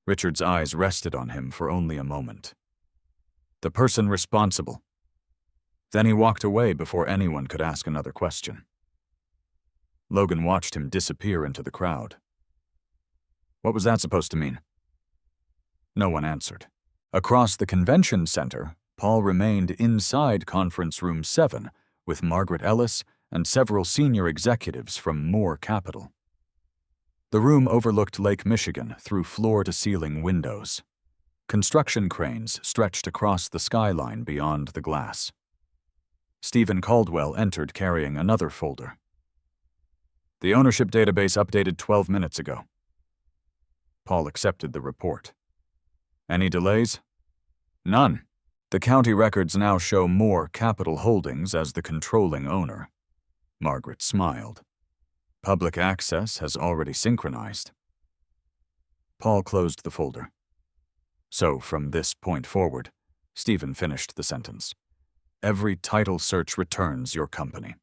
Richard's eyes rested on him for only a moment. "The person responsible." Then he walked away before anyone could ask another question. Logan watched him disappear into the crowd. "What was that supposed to mean?" No one answered. Across the convention center, Paul remained inside Conference Room 7 with Margaret Ellis and several senior executives from Moore Capital. The room overlooked Lake Michigan through floor-to-ceiling windows. Construction cranes stretched across the skyline beyond the glass. Stephen Caldwell entered carrying another folder. The ownership database updated 12 minutes ago. Paul accepted the report. Any delays? None. The county records now show Moore Capital Holdings as the controlling owner. Margaret smiled. Public access has already synchronized. Paul closed the folder. So, from this point forward, Stephen finished the sentence. Every title search returns your company.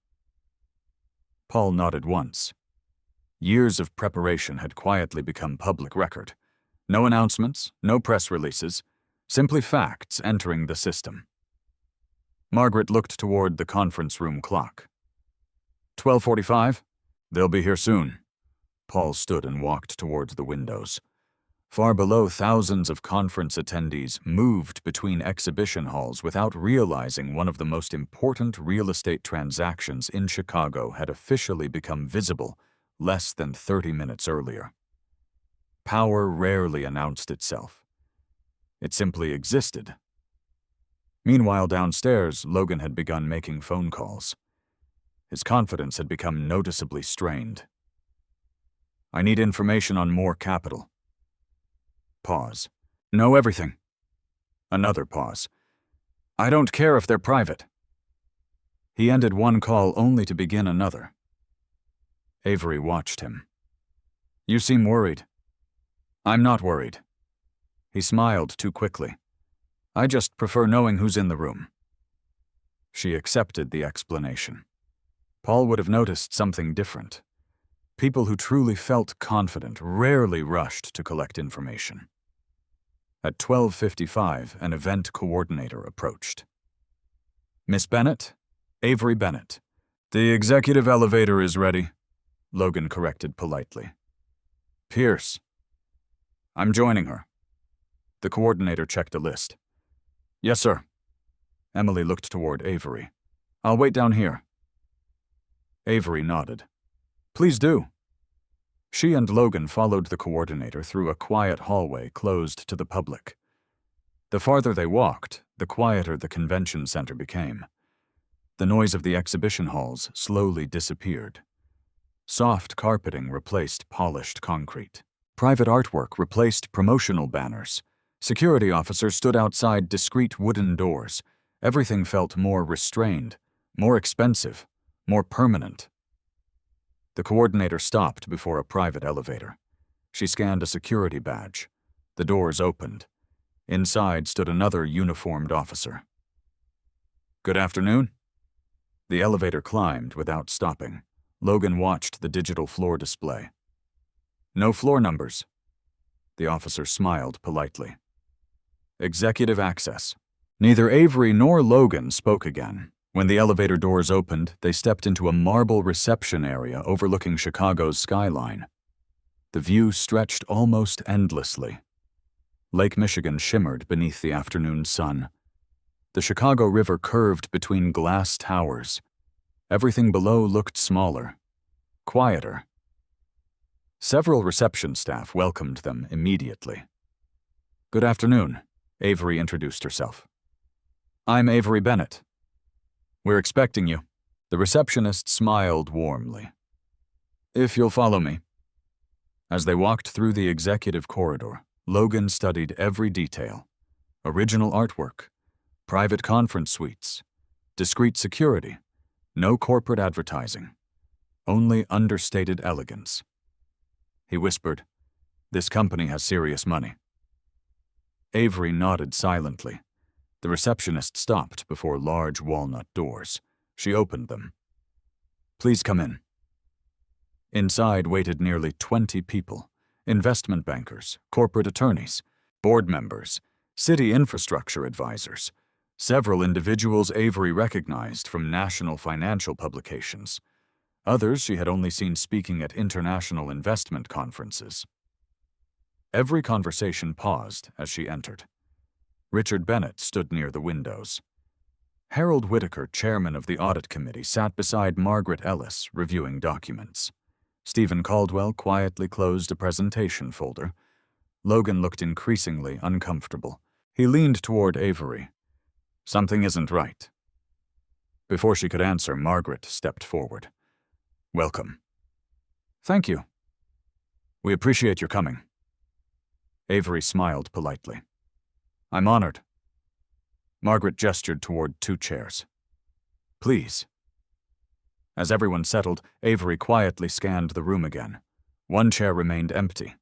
Paul nodded once. Years of preparation had quietly become public record. No announcements, no press releases, simply facts entering the system. Margaret looked toward the conference room clock. 12:45? They'll be here soon. Paul stood and walked toward the windows. Far below, thousands of conference attendees moved between exhibition halls without realizing one of the most important real estate transactions in Chicago had officially become visible less than 30 minutes earlier. Power rarely announced itself. It simply existed. Meanwhile, downstairs, Logan had begun making phone calls. His confidence had become noticeably strained. I need information on Moore Capital. Pause. Know everything. Another pause. I don't care if they're private. He ended one call only to begin another. Avery watched him. You seem worried. I'm not worried. He smiled too quickly. I just prefer knowing who's in the room. She accepted the explanation. Paul would have noticed something different. People who truly felt confident rarely rushed to collect information. At 12:55, an event coordinator approached. Miss Bennett? Avery Bennett. The executive elevator is ready, Logan corrected politely. Pierce. I'm joining her. The coordinator checked a list. Yes, sir. Emily looked toward Avery. I'll wait down here. Avery nodded. Please do. She and Logan followed the coordinator through a quiet hallway closed to the public. The farther they walked, the quieter the convention center became. The noise of the exhibition halls slowly disappeared. Soft carpeting replaced polished concrete. Private artwork replaced promotional banners. Security officers stood outside discreet wooden doors. Everything felt more restrained, more expensive, more permanent. The coordinator stopped before a private elevator. She scanned a security badge. The doors opened. Inside stood another uniformed officer. Good afternoon. The elevator climbed without stopping. Logan watched the digital floor display. No floor numbers. The officer smiled politely. Executive access. Neither Avery nor Logan spoke again. When the elevator doors opened, they stepped into a marble reception area overlooking Chicago's skyline. The view stretched almost endlessly. Lake Michigan shimmered beneath the afternoon sun. The Chicago River curved between glass towers. Everything below looked smaller, quieter. Several reception staff welcomed them immediately. Good afternoon, Avery introduced herself. I'm Avery Bennett. We're expecting you. The receptionist smiled warmly. If you'll follow me. As they walked through the executive corridor, Logan studied every detail. Original artwork, private conference suites, discreet security, no corporate advertising, only understated elegance. He whispered, This company has serious money. Avery nodded silently. The receptionist stopped before large walnut doors. She opened them. Please come in. Inside waited nearly 20 people, investment bankers, corporate attorneys, board members, city infrastructure advisors, several individuals Avery recognized from national financial publications. Others she had only seen speaking at international investment conferences. Every conversation paused as she entered. Richard Bennett stood near the windows. Harold Whitaker, chairman of the audit committee, sat beside Margaret Ellis, reviewing documents. Stephen Caldwell quietly closed a presentation folder. Logan looked increasingly uncomfortable. He leaned toward Avery. "Something isn't right." Before she could answer, Margaret stepped forward. "Welcome." "Thank you. We appreciate your coming." Avery smiled politely. "I'm honored." Margaret gestured toward 2 chairs. "Please." As everyone settled, Avery quietly scanned the room again. 1 chair remained empty.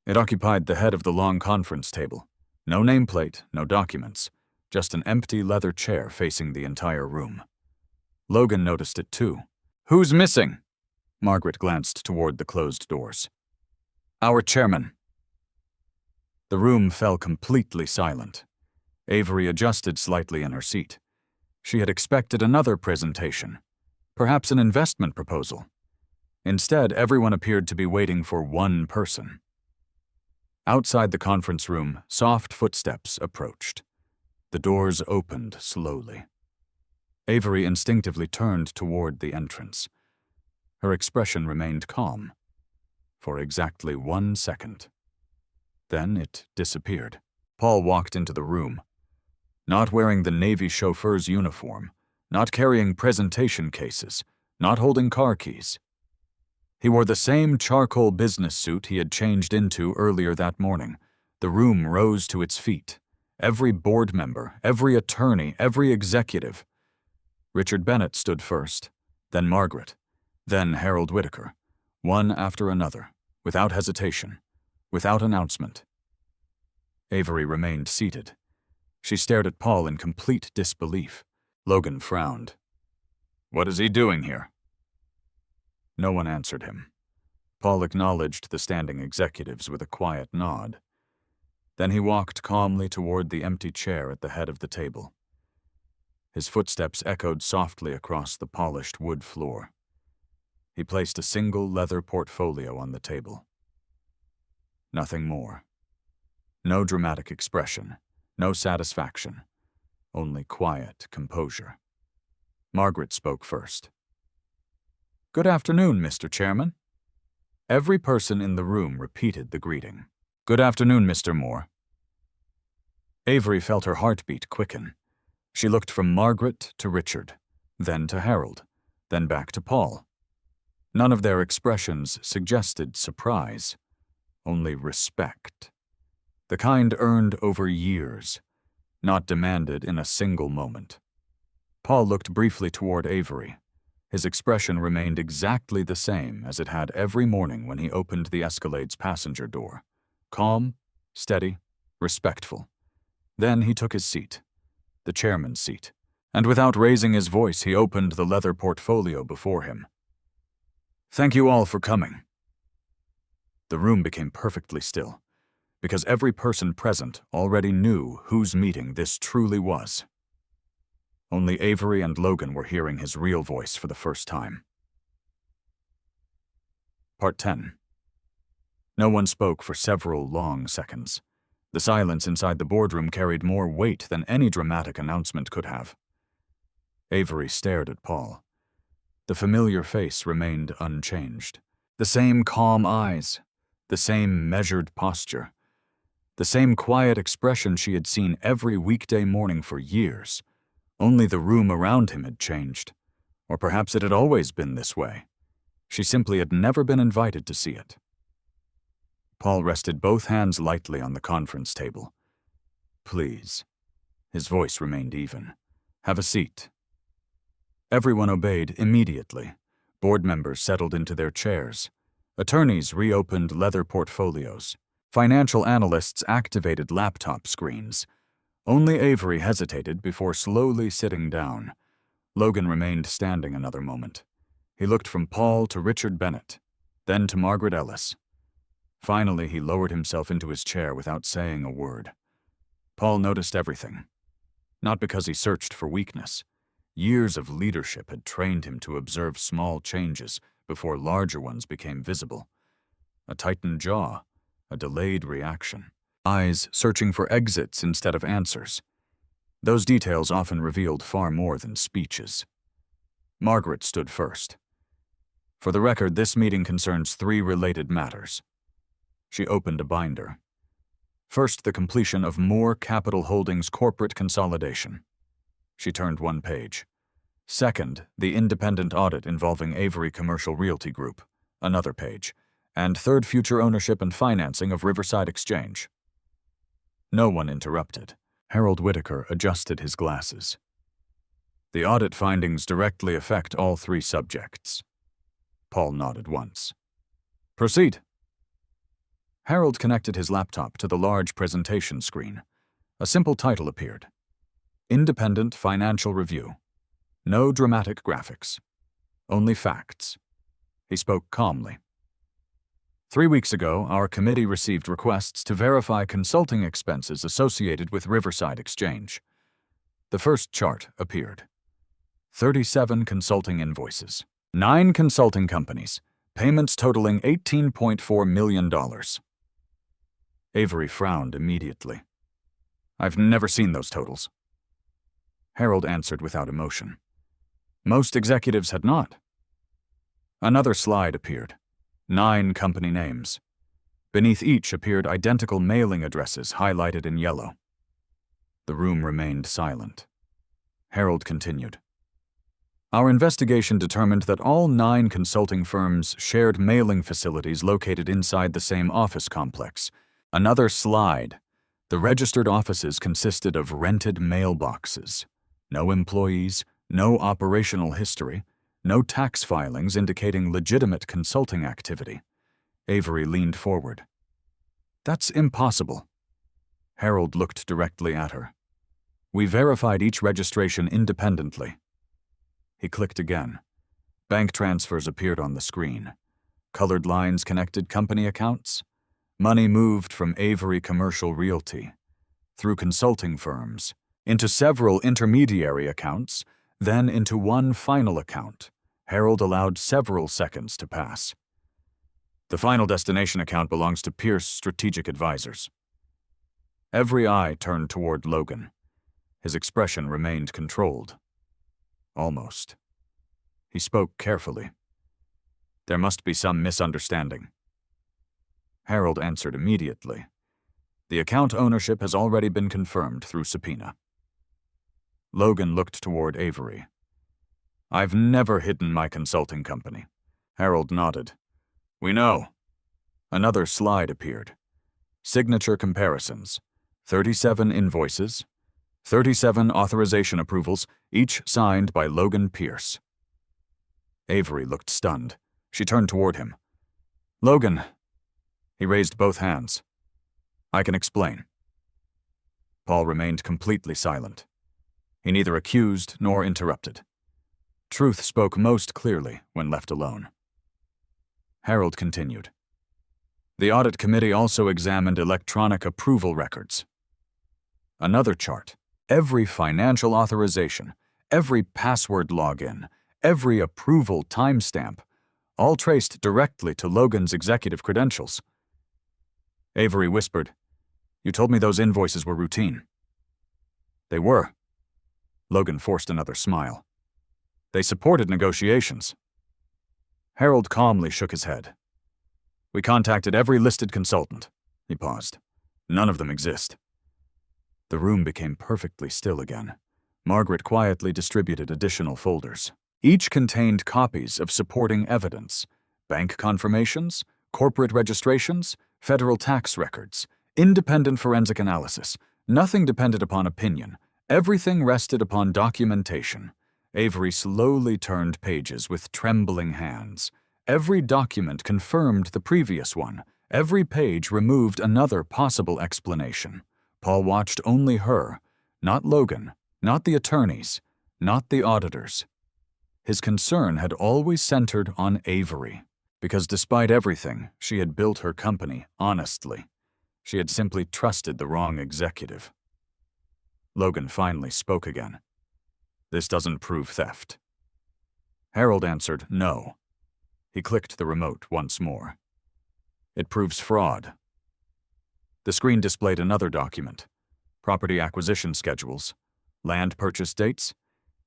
It occupied the head of the long conference table. No nameplate, no documents, just an empty leather chair facing the entire room. Logan noticed it too. "Who's missing?" Margaret glanced toward the closed doors. "Our chairman." The room fell completely silent. Avery adjusted slightly in her seat. She had expected another presentation, perhaps an investment proposal. Instead, everyone appeared to be waiting for one person. Outside the conference room, soft footsteps approached. The doors opened slowly. Avery instinctively turned toward the entrance. Her expression remained calm for exactly 1 second. Then it disappeared. Paul walked into the room. Not wearing the Navy chauffeur's uniform, not carrying presentation cases, not holding car keys. He wore the same charcoal business suit he had changed into earlier that morning. The room rose to its feet. Every board member, every attorney, every executive. Richard Bennett stood first, then Margaret, then Harold Whitaker, one after another, without hesitation, without announcement. Avery remained seated. She stared at Paul in complete disbelief. Logan frowned. "What is he doing here?" No one answered him. Paul acknowledged the standing executives with a quiet nod. Then he walked calmly toward the empty chair at the head of the table. His footsteps echoed softly across the polished wood floor. He placed a single leather portfolio on the table. Nothing more. No dramatic expression, no satisfaction, only quiet composure. Margaret spoke first. "Good afternoon, Mr. Chairman." Every person in the room repeated the greeting. "Good afternoon, Mr. Moore." Avery felt her heartbeat quicken. She looked from Margaret to Richard, then to Harold, then back to Paul. None of their expressions suggested surprise, only respect. The kind earned over years, not demanded in a single moment. Paul looked briefly toward Avery. His expression remained exactly the same as it had every morning when he opened the Escalade's passenger door. Calm, steady, respectful. Then he took his seat, the chairman's seat, and without raising his voice, he opened the leather portfolio before him. "Thank you all for coming." The room became perfectly still, because every person present already knew whose meeting this truly was. Only Avery and Logan were hearing his real voice for the first time. Part 10. No one spoke for several long seconds. The silence inside the boardroom carried more weight than any dramatic announcement could have. Avery stared at Paul. The familiar face remained unchanged. The same calm eyes, the same measured posture, the same quiet expression she had seen every weekday morning for years. Only the room around him had changed. Or perhaps it had always been this way. She simply had never been invited to see it. Paul rested both hands lightly on the conference table. "Please." His voice remained even. "Have a seat." Everyone obeyed immediately. Board members settled into their chairs. Attorneys reopened leather portfolios. Financial analysts activated laptop screens. Only Avery hesitated before slowly sitting down. Logan remained standing another moment. He looked from Paul to Richard Bennett, then to Margaret Ellis. Finally, he lowered himself into his chair without saying a word. Paul noticed everything. Not because he searched for weakness. Years of leadership had trained him to observe small changes before larger ones became visible. A tightened jaw, a delayed reaction. eyes searching for exits instead of answers. Those details often revealed far more than speeches. Margaret stood first. For the record, this meeting concerns 3 related matters. She opened a binder. First, the completion of Moore Capital Holdings corporate consolidation. She turned one page. Second, the independent audit involving Avery Commercial Realty Group, another page. And third, future ownership and financing of Riverside Exchange. No one interrupted. Harold Whitaker adjusted his glasses. The audit findings directly affect all 3 subjects. Paul nodded once. Proceed. Harold connected his laptop to the large presentation screen. A simple title appeared. Independent Financial Review. No dramatic graphics. Only facts. He spoke calmly. 3 weeks ago, our committee received requests to verify consulting expenses associated with Riverside Exchange. The first chart appeared. 37 consulting invoices. 9 consulting companies. Payments totaling $18.4 million. Avery frowned immediately. I've never seen those totals. Harold answered without emotion. Most executives had not. Another slide appeared. 9 company names. Beneath each appeared identical mailing addresses highlighted in yellow. The room remained silent. Harold continued. Our investigation determined that all 9 consulting firms shared mailing facilities located inside the same office complex. Another slide. The registered offices consisted of rented mailboxes. No employees, no operational history, no tax filings indicating legitimate consulting activity. Avery leaned forward. That's impossible. Harold looked directly at her. We verified each registration independently. He clicked again. Bank transfers appeared on the screen. Colored lines connected company accounts. Money moved from Avery Commercial Realty, through consulting firms, into several intermediary accounts, then into one final account. Harold allowed several seconds to pass. The final destination account belongs to Pierce Strategic Advisors. Every eye turned toward Logan. His expression remained controlled. Almost. He spoke carefully. There must be some misunderstanding. Harold answered immediately. The account ownership has already been confirmed through subpoena. Logan looked toward Avery. I've never hidden my consulting company. Harold nodded. We know. Another slide appeared. Signature comparisons. 37 invoices. 37 authorization approvals, each signed by Logan Pierce. Avery looked stunned. She turned toward him. Logan. He raised both hands. I can explain. Paul remained completely silent. He neither accused nor interrupted. Truth spoke most clearly when left alone. Harold continued. The audit committee also examined electronic approval records. Another chart. Every financial authorization, every password login, every approval timestamp, all traced directly to Logan's executive credentials. Avery whispered, You told me those invoices were routine. They were. Logan forced another smile. They supported negotiations. Harold calmly shook his head. We contacted every listed consultant. He paused. None of them exist. The room became perfectly still again. Margaret quietly distributed additional folders. Each contained copies of supporting evidence, bank confirmations, corporate registrations, federal tax records, independent forensic analysis. Nothing depended upon opinion. Everything rested upon documentation. Avery slowly turned pages with trembling hands. Every document confirmed the previous one. Every page removed another possible explanation. Paul watched only her, not Logan, not the attorneys, not the auditors. His concern had always centered on Avery, because despite everything, she had built her company honestly. She had simply trusted the wrong executive. Logan finally spoke again. This doesn't prove theft. Harold answered no. He clicked the remote once more. It proves fraud. The screen displayed another document: property acquisition schedules, land purchase dates,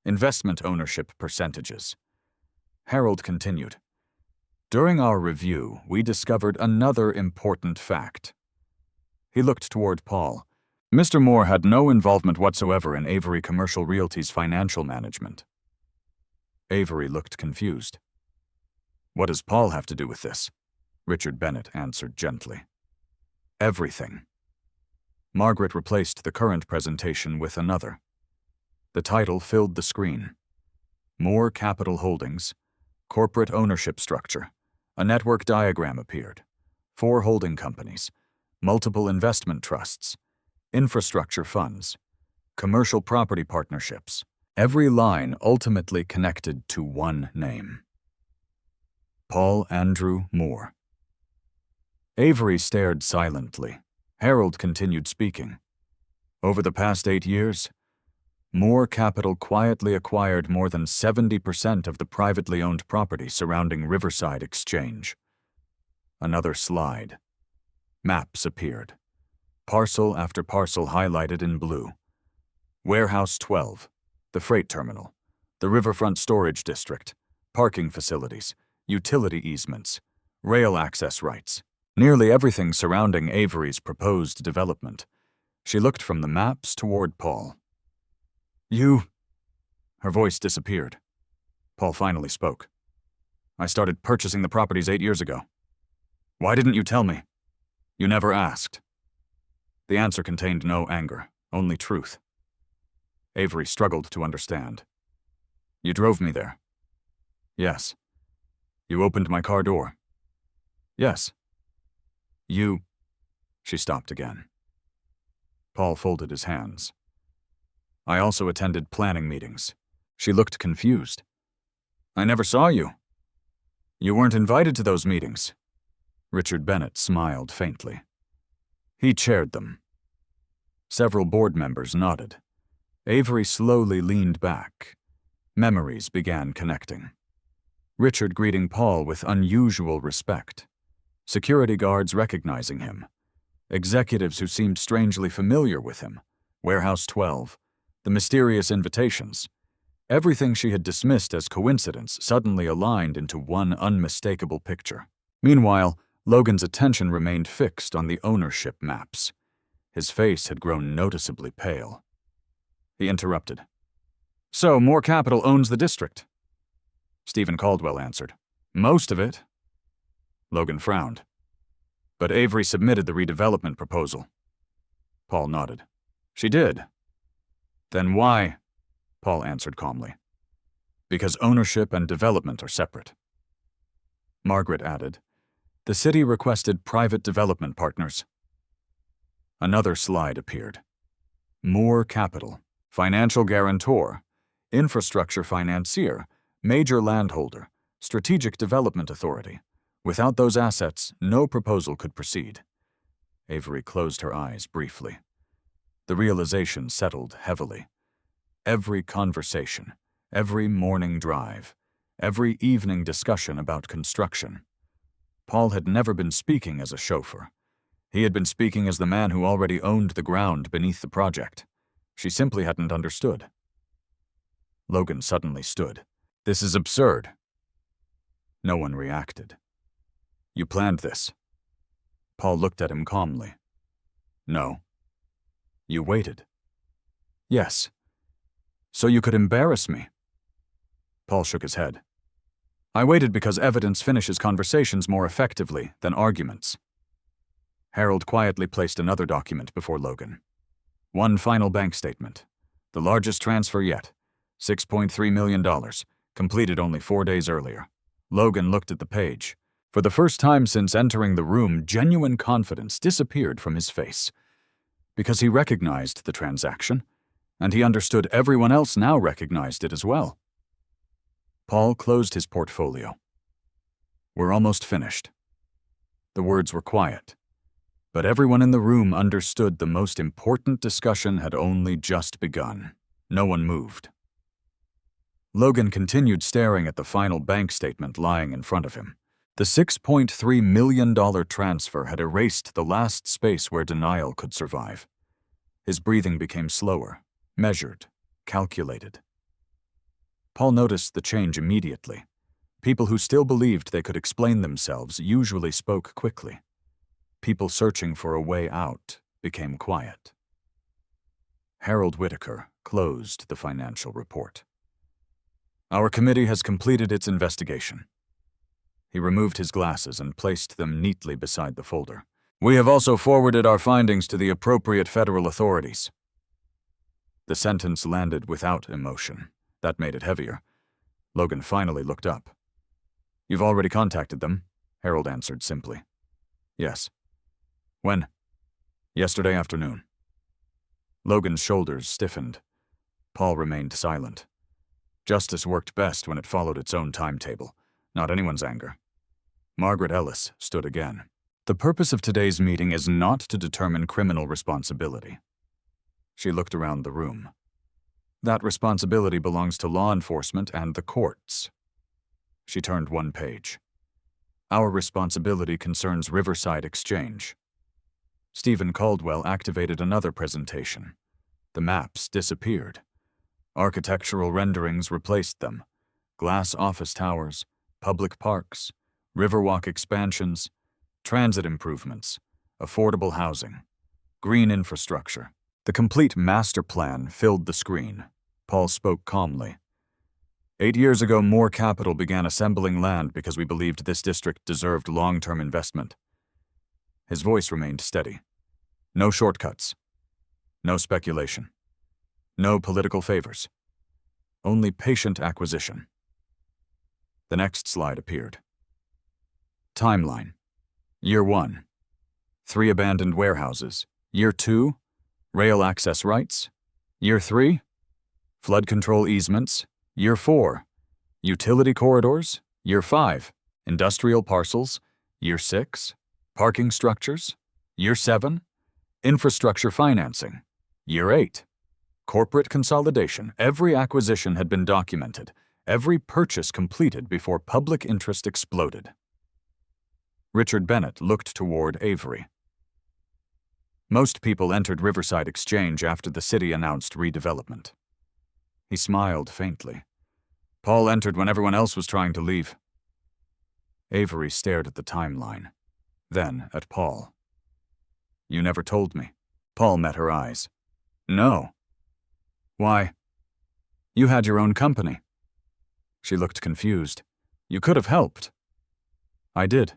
investment ownership percentages. Harold continued. During our review, we discovered another important fact. He looked toward Paul. Mr. Moore had no involvement whatsoever in Avery Commercial Realty's financial management. Avery looked confused. What does Paul have to do with this? Richard Bennett answered gently. Everything. Margaret replaced the current presentation with another. The title filled the screen. Moore Capital Holdings, corporate ownership structure. A network diagram appeared. 4 holding companies, multiple investment trusts, infrastructure funds, commercial property partnerships. Every line ultimately connected to one name: Paul Andrew Moore. Avery stared silently. Harold continued speaking. Over the past 8 years, Moore Capital quietly acquired more than 70% of the privately owned property surrounding Riverside Exchange. Another slide. Maps appeared. Parcel after parcel highlighted in blue. Warehouse 12, the freight terminal, the riverfront storage district, parking facilities, utility easements, rail access rights. Nearly everything surrounding Avery's proposed development. She looked from the maps toward Paul. You... Her voice disappeared. Paul finally spoke. I started purchasing the properties 8 years ago. Why didn't you tell me? You never asked. The answer contained no anger, only truth. Avery struggled to understand. You drove me there. Yes. You opened my car door. Yes. You... She stopped again. Paul folded his hands. I also attended planning meetings. She looked confused. I never saw you. You weren't invited to those meetings. Richard Bennett smiled faintly. He chaired them. Several board members nodded. Avery slowly leaned back. Memories began connecting. Richard greeting Paul with unusual respect. Security guards recognizing him. Executives who seemed strangely familiar with him. Warehouse 12. The mysterious invitations. Everything she had dismissed as coincidence suddenly aligned into one unmistakable picture. Meanwhile, Logan's attention remained fixed on the ownership maps. His face had grown noticeably pale. He interrupted. So, Moore Capital owns the district? Stephen Caldwell answered. Most of it. Logan frowned. But Avery submitted the redevelopment proposal. Paul nodded. She did. Then why? Paul answered calmly. Because ownership and development are separate. Margaret added. The city requested private development partners. Another slide appeared. Moore Capital, financial guarantor, infrastructure financier, major landholder, strategic development authority. Without those assets, no proposal could proceed. Avery closed her eyes briefly. The realization settled heavily. Every conversation, every morning drive, every evening discussion about construction. Paul had never been speaking as a chauffeur. He had been speaking as the man who already owned the ground beneath the project. She simply hadn't understood. Logan suddenly stood. This is absurd. No one reacted. You planned this. Paul looked at him calmly. No. You waited. Yes. So you could embarrass me. Paul shook his head. I waited because evidence finishes conversations more effectively than arguments. Harold quietly placed another document before Logan. One final bank statement. The largest transfer yet. $6.3 million. Completed only 4 days earlier. Logan looked at the page. For the first time since entering the room, genuine confidence disappeared from his face. Because he recognized the transaction, and he understood everyone else now recognized it as well. Paul closed his portfolio. We're almost finished. The words were quiet, but everyone in the room understood the most important discussion had only just begun. No one moved. Logan continued staring at the final bank statement lying in front of him. The $6.3 million transfer had erased the last space where denial could survive. His breathing became slower, measured, calculated. Paul noticed the change immediately. People who still believed they could explain themselves usually spoke quickly. People searching for a way out became quiet. Harold Whitaker closed the financial report. Our committee has completed its investigation. He removed his glasses and placed them neatly beside the folder. We have also forwarded our findings to the appropriate federal authorities. The sentence landed without emotion. That made it heavier. Logan finally looked up. You've already contacted them, Harold answered simply. Yes. When? Yesterday afternoon. Logan's shoulders stiffened. Paul remained silent. Justice worked best when it followed its own timetable, not anyone's anger. Margaret Ellis stood again. The purpose of today's meeting is not to determine criminal responsibility. She looked around the room. That responsibility belongs to law enforcement and the courts. She turned one page. Our responsibility concerns Riverside Exchange. Stephen Caldwell activated another presentation. The maps disappeared. Architectural renderings replaced them. Glass office towers, public parks, Riverwalk expansions, transit improvements, affordable housing, green infrastructure. The complete master plan filled the screen. Paul spoke calmly. 8 years ago, more capital began assembling land because we believed this district deserved long-term investment. His voice remained steady. No shortcuts. No speculation. No political favors. Only patient acquisition. The next slide appeared. Timeline. Year 1. 3 abandoned warehouses. Year 2. Rail access rights. Year 3. Flood control easements. Year 4. Utility corridors. Year 5. Industrial parcels. Year 6. Parking structures. Year 7. Infrastructure financing. Year 8. Corporate consolidation. Every acquisition had been documented. Every purchase completed before public interest exploded. Richard Bennett looked toward Avery. Most people entered Riverside Exchange after the city announced redevelopment. He smiled faintly. Paul entered when everyone else was trying to leave. Avery stared at the timeline, then at Paul. You never told me. Paul met her eyes. No. Why? You had your own company. She looked confused. You could have helped. I did.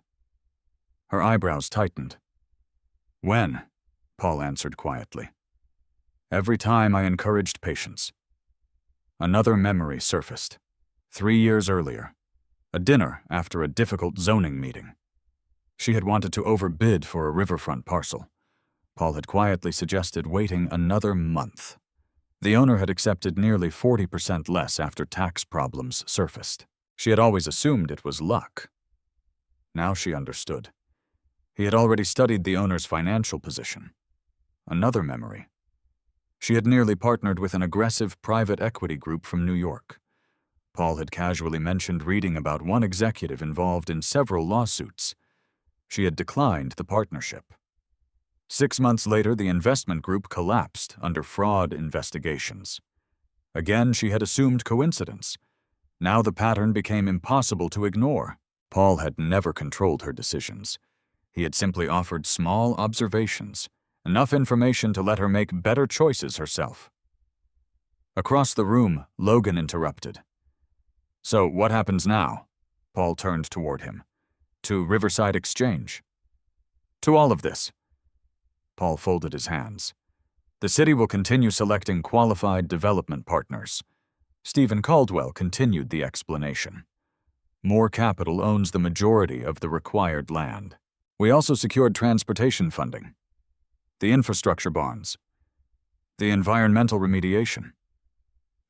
Her eyebrows tightened. When? Paul answered quietly. Every time I encouraged patience. Another memory surfaced. 3 years earlier. A dinner after a difficult zoning meeting. She had wanted to overbid for a riverfront parcel. Paul had quietly suggested waiting another month. The owner had accepted nearly 40% less after tax problems surfaced. She had always assumed it was luck. Now she understood. He had already studied the owner's financial position. Another memory. She had nearly partnered with an aggressive private equity group from New York. Paul had casually mentioned reading about one executive involved in several lawsuits. She had declined the partnership. 6 months later, the investment group collapsed under fraud investigations. Again, she had assumed coincidence. Now the pattern became impossible to ignore. Paul had never controlled her decisions. He had simply offered small observations, enough information to let her make better choices herself. Across the room, Logan interrupted. So what happens now? Paul turned toward him. To Riverside Exchange. To all of this. Paul folded his hands. The city will continue selecting qualified development partners. Stephen Caldwell continued the explanation. More Capital owns the majority of the required land. We also secured transportation funding, the infrastructure bonds, the environmental remediation,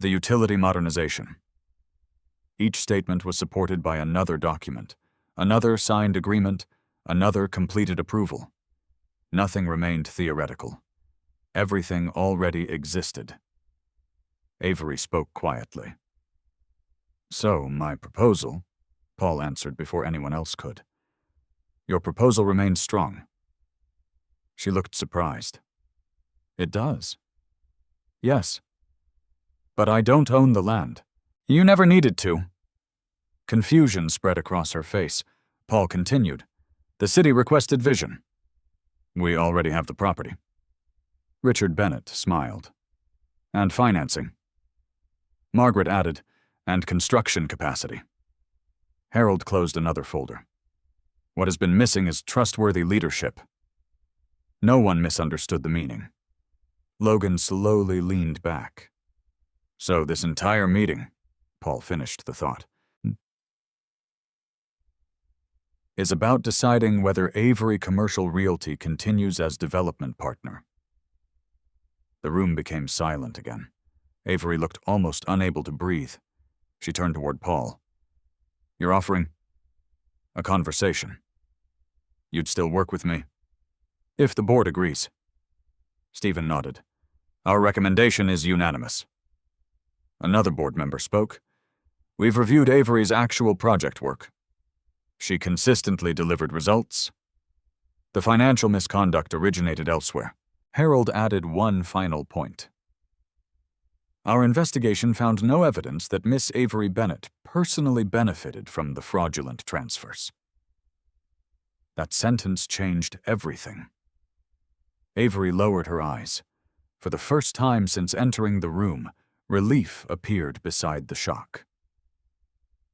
the utility modernization. Each statement was supported by another document, another signed agreement, another completed approval. Nothing remained theoretical. Everything already existed. Avery spoke quietly. So, my proposal, Paul answered before anyone else could. Your proposal remains strong. She looked surprised. It does. Yes. But I don't own the land. You never needed to. Confusion spread across her face. Paul continued. The city requested vision. We already have the property. Richard Bennett smiled. And financing. Margaret added, and construction capacity. Harold closed another folder. What has been missing is trustworthy leadership. No one misunderstood the meaning. Logan slowly leaned back. So this entire meeting, Paul finished the thought, is about deciding whether Avery Commercial Realty continues as development partner. The room became silent again. Avery looked almost unable to breathe. She turned toward Paul. You're offering a conversation. You'd still work with me? If the board agrees. Stephen nodded. Our recommendation is unanimous. Another board member spoke. We've reviewed Avery's actual project work. She consistently delivered results. The financial misconduct originated elsewhere. Harold added one final point. Our investigation found no evidence that Miss Avery Bennett personally benefited from the fraudulent transfers. That sentence changed everything. Avery lowered her eyes. For the first time since entering the room, relief appeared beside the shock.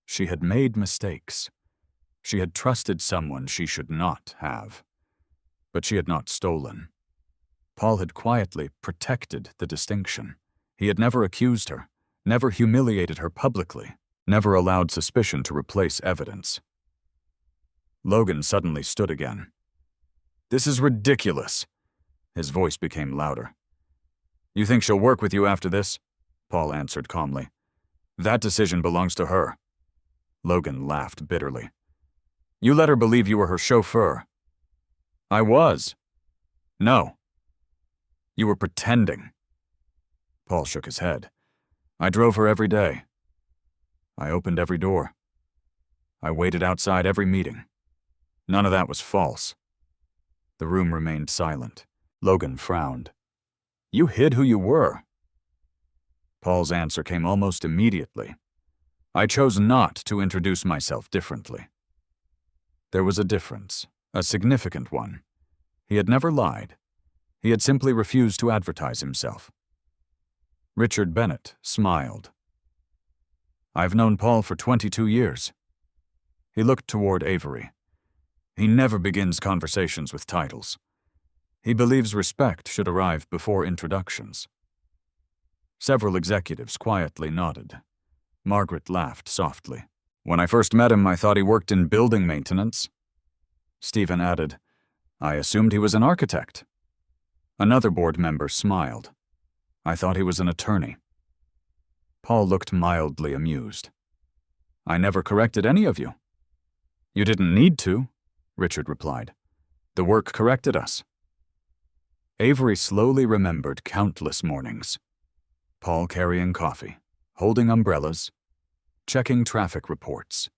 She had made mistakes. She had trusted someone she should not have. But she had not stolen. Paul had quietly protected the distinction. He had never accused her, never humiliated her publicly, never allowed suspicion to replace evidence. Logan suddenly stood again. This is ridiculous. His voice became louder. You think she'll work with you after this? Paul answered calmly. That decision belongs to her. Logan laughed bitterly. You let her believe you were her chauffeur. I was. No. You were pretending. Paul shook his head. I drove her every day. I opened every door. I waited outside every meeting. None of that was false. The room remained silent. Logan frowned. You hid who you were. Paul's answer came almost immediately. I chose not to introduce myself differently. There was a difference, a significant one. He had never lied. He had simply refused to advertise himself. Richard Bennett smiled. I've known Paul for 22 years. He looked toward Avery. He never begins conversations with titles. He believes respect should arrive before introductions. Several executives quietly nodded. Margaret laughed softly. When I first met him, I thought he worked in building maintenance. Stephen added, I assumed he was an architect. Another board member smiled. I thought he was an attorney. Paul looked mildly amused. I never corrected any of you. You didn't need to, Richard replied. The work corrected us. Avery slowly remembered countless mornings. Paul carrying coffee, holding umbrellas, checking traffic reports,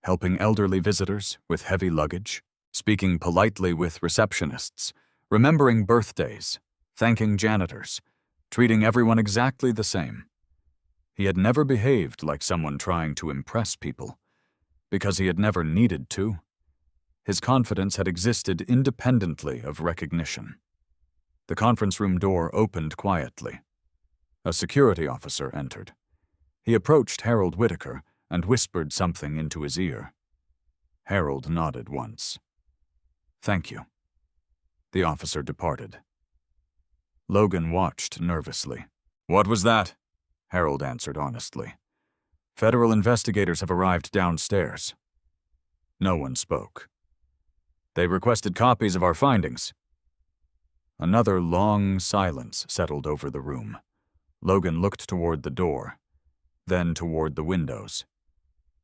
helping elderly visitors with heavy luggage, speaking politely with receptionists, remembering birthdays, thanking janitors, treating everyone exactly the same. He had never behaved like someone trying to impress people, because he had never needed to. His confidence had existed independently of recognition. The conference room door opened quietly. A security officer entered. He approached Harold Whitaker and whispered something into his ear. Harold nodded once. Thank you. The officer departed. Logan watched nervously. What was that? Harold answered honestly. Federal investigators have arrived downstairs. No one spoke. They requested copies of our findings. Another long silence settled over the room. Logan looked toward the door, then toward the windows,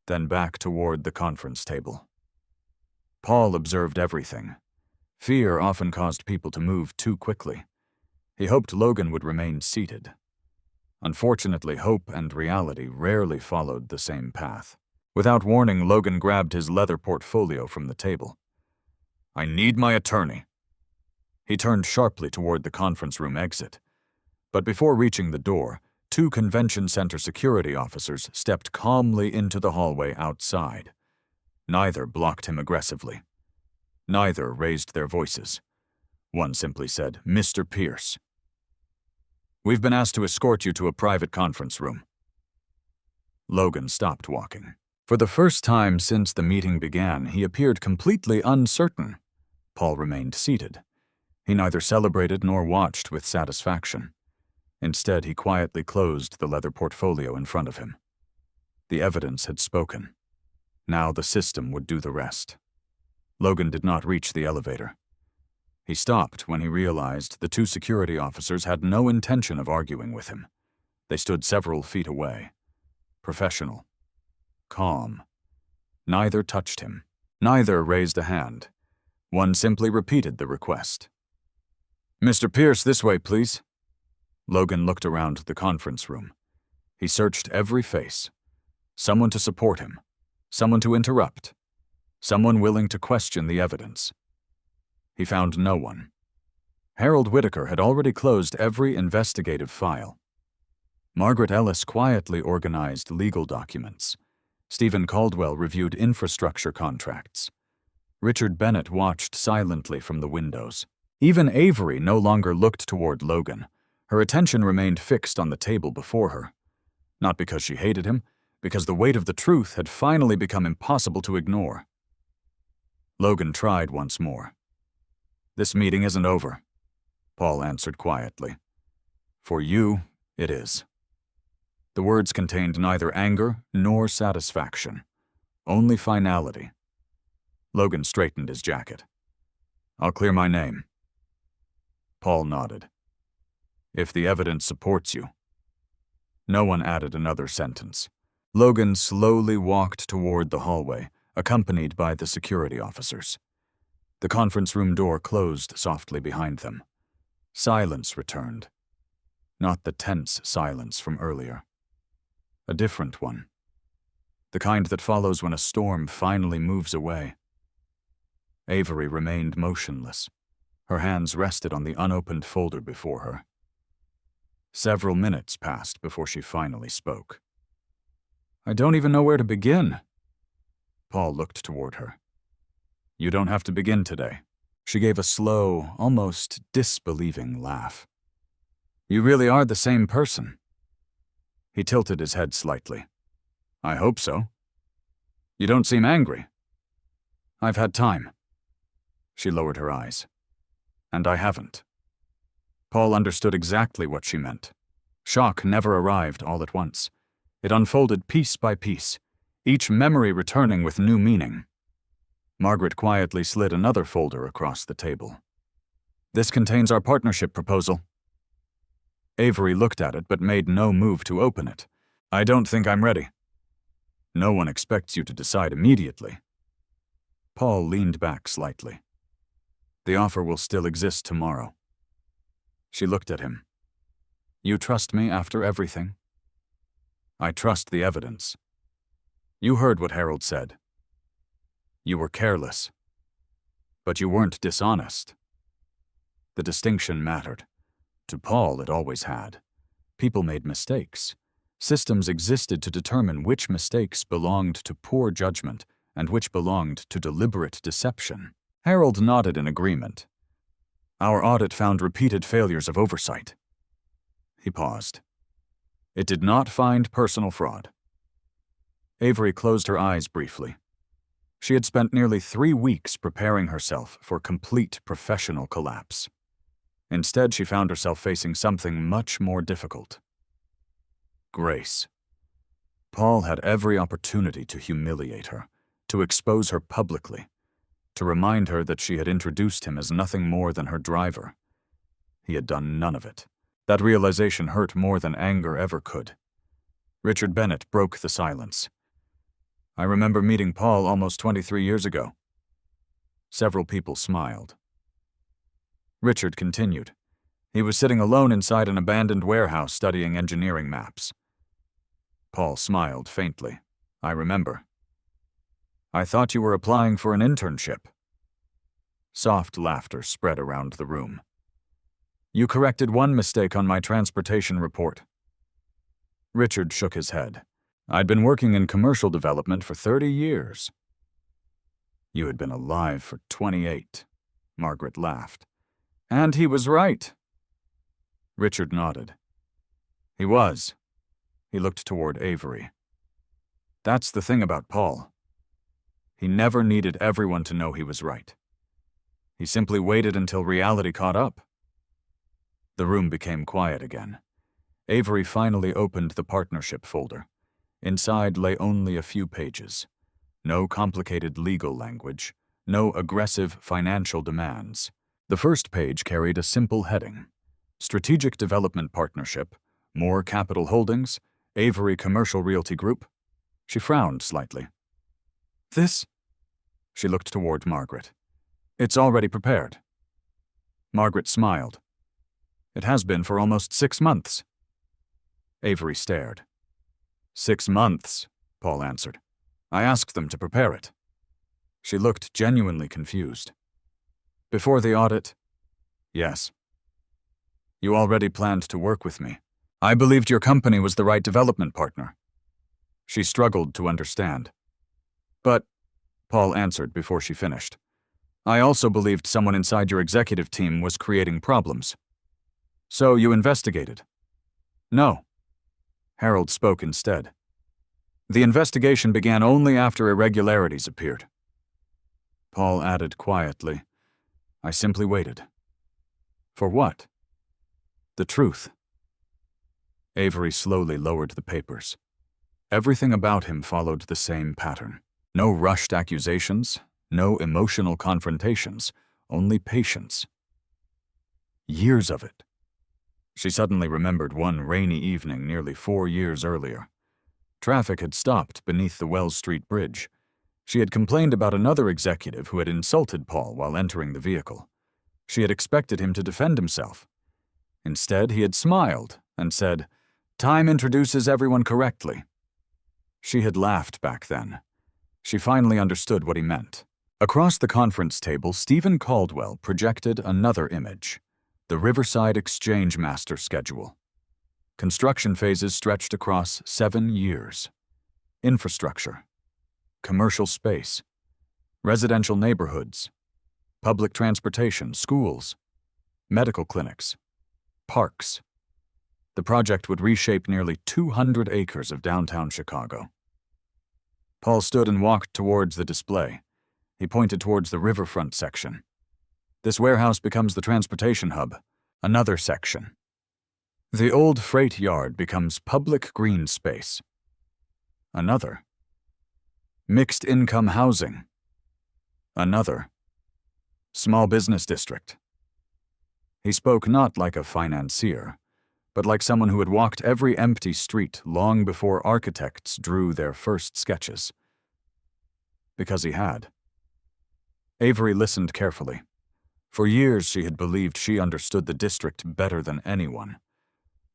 then back toward the conference table. Paul observed everything. Fear often caused people to move too quickly. He hoped Logan would remain seated. Unfortunately, hope and reality rarely followed the same path. Without warning, Logan grabbed his leather portfolio from the table. "I need my attorney." He turned sharply toward the conference room exit. But before reaching the door, 2 convention center security officers stepped calmly into the hallway outside. Neither blocked him aggressively. Neither raised their voices. One simply said, "Mr. Pierce, we've been asked to escort you to a private conference room." Logan stopped walking. For the first time since the meeting began, he appeared completely uncertain. Paul remained seated. He neither celebrated nor watched with satisfaction. Instead, he quietly closed the leather portfolio in front of him. The evidence had spoken. Now the system would do the rest. Logan did not reach the elevator. He stopped when he realized the 2 security officers had no intention of arguing with him. They stood several feet away. Professional. Calm. Neither touched him. Neither raised a hand. One simply repeated the request. "Mr. Pierce, this way, please." Logan looked around the conference room. He searched every face. Someone to support him. Someone to interrupt. Someone willing to question the evidence. He found no one. Harold Whitaker had already closed every investigative file. Margaret Ellis quietly organized legal documents. Stephen Caldwell reviewed infrastructure contracts. Richard Bennett watched silently from the windows. Even Avery no longer looked toward Logan. Her attention remained fixed on the table before her. Not because she hated him, because the weight of the truth had finally become impossible to ignore. Logan tried once more. "This meeting isn't over," Paul answered quietly. "For you, it is." The words contained neither anger nor satisfaction, only finality. Logan straightened his jacket. "I'll clear my name." Paul nodded. "If the evidence supports you." No one added another sentence. Logan slowly walked toward the hallway, accompanied by the security officers. The conference room door closed softly behind them. Silence returned. Not the tense silence from earlier. A different one. The kind that follows when a storm finally moves away. Avery remained motionless. Her hands rested on the unopened folder before her. Several minutes passed before she finally spoke. "I don't even know where to begin." Paul looked toward her. "You don't have to begin today." She gave a slow, almost disbelieving laugh. "You really are the same person." He tilted his head slightly. "I hope so." "You don't seem angry." "I've had time." She lowered her eyes. "And I haven't." Paul understood exactly what she meant. Shock never arrived all at once. It unfolded piece by piece, each memory returning with new meaning. Margaret quietly slid another folder across the table. "This contains our partnership proposal." Avery looked at it but made no move to open it. "I don't think I'm ready." "No one expects you to decide immediately." Paul leaned back slightly. "The offer will still exist tomorrow." She looked at him. "You trust me after everything?" "I trust the evidence." "You heard what Harold said. You were careless. But you weren't dishonest." The distinction mattered. To Paul, it always had. People made mistakes. Systems existed to determine which mistakes belonged to poor judgment and which belonged to deliberate deception. Harold nodded in agreement. "Our audit found repeated failures of oversight." He paused. "It did not find personal fraud." Avery closed her eyes briefly. She had spent nearly 3 weeks preparing herself for complete professional collapse. Instead, she found herself facing something much more difficult. Grace. Paul had every opportunity to humiliate her, to expose her publicly, to remind her that she had introduced him as nothing more than her driver. He had done none of it. That realization hurt more than anger ever could. Richard Bennett broke the silence. "I remember meeting Paul almost 23 years ago." Several people smiled. Richard continued. "He was sitting alone inside an abandoned warehouse studying engineering maps." Paul smiled faintly. "I remember." I thought you were applying for an internship. Soft laughter spread around the room. You corrected one mistake on my transportation report. Richard shook his head. I'd been working in commercial development for 30 years. You had been alive for 28, Margaret laughed. And he was right. Richard nodded. He was. He looked toward Avery. That's the thing about Paul. He never needed everyone to know he was right. He simply waited until reality caught up. The room became quiet again. Avery finally opened the partnership folder. Inside lay only a few pages. No complicated legal language, no aggressive financial demands. The first page carried a simple heading: Strategic Development Partnership, More Capital Holdings, Avery Commercial Realty Group. She frowned slightly. This? She looked toward Margaret. It's already prepared. Margaret smiled. It has been for almost 6 months. Avery stared. 6 months, Paul answered. I asked them to prepare it. She looked genuinely confused. Before the audit? Yes. You already planned to work with me. I believed your company was the right development partner. She struggled to understand. But, Paul answered before she finished, I also believed someone inside your executive team was creating problems. So you investigated? No. Harold spoke instead. The investigation began only after irregularities appeared. Paul added quietly, I simply waited. For what? The truth. Avery slowly lowered the papers. Everything about him followed the same pattern. No rushed accusations, no emotional confrontations, only patience. Years of it. She suddenly remembered one rainy evening nearly 4 years earlier. Traffic had stopped beneath the Wells Street Bridge. She had complained about another executive who had insulted Paul while entering the vehicle. She had expected him to defend himself. Instead, he had smiled and said, "Time introduces everyone correctly." She had laughed back then. She finally understood what he meant. Across the conference table, Stephen Caldwell projected another image, the Riverside Exchange Master Schedule. Construction phases stretched across 7 years. Infrastructure, commercial space, residential neighborhoods, public transportation, schools, medical clinics, parks. The project would reshape nearly 200 acres of downtown Chicago. Paul stood and walked towards the display. He pointed towards the riverfront section. This warehouse becomes the transportation hub. Another section. The old freight yard becomes public green space. Another. Mixed income housing. Another. Small business district. He spoke not like a financier, but like someone who had walked every empty street long before architects drew their first sketches. Because he had. Avery listened carefully. For years she had believed she understood the district better than anyone.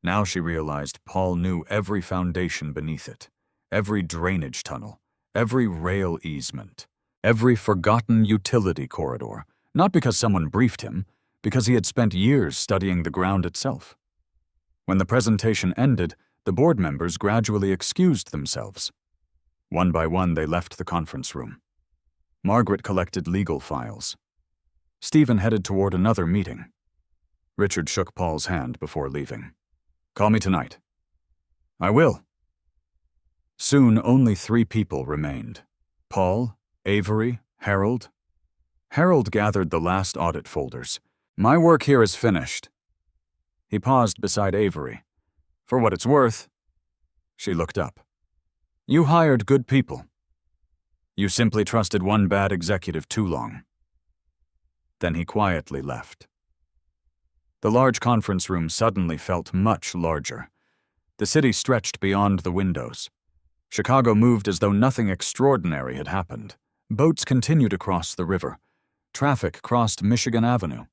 Now she realized Paul knew every foundation beneath it, every drainage tunnel, every rail easement, every forgotten utility corridor, not because someone briefed him, because he had spent years studying the ground itself. When the presentation ended, the board members gradually excused themselves. One by one, they left the conference room. Margaret collected legal files. Stephen headed toward another meeting. Richard shook Paul's hand before leaving. Call me tonight. I will. Soon, only 3 people remained. Paul, Avery, Harold. Harold gathered the last audit folders. My work here is finished. He paused beside Avery. For what it's worth. She looked up. You hired good people. You simply trusted one bad executive too long. Then he quietly left. The large conference room suddenly felt much larger. The city stretched beyond the windows. Chicago moved as though nothing extraordinary had happened. Boats continued across the river. Traffic crossed Michigan Avenue.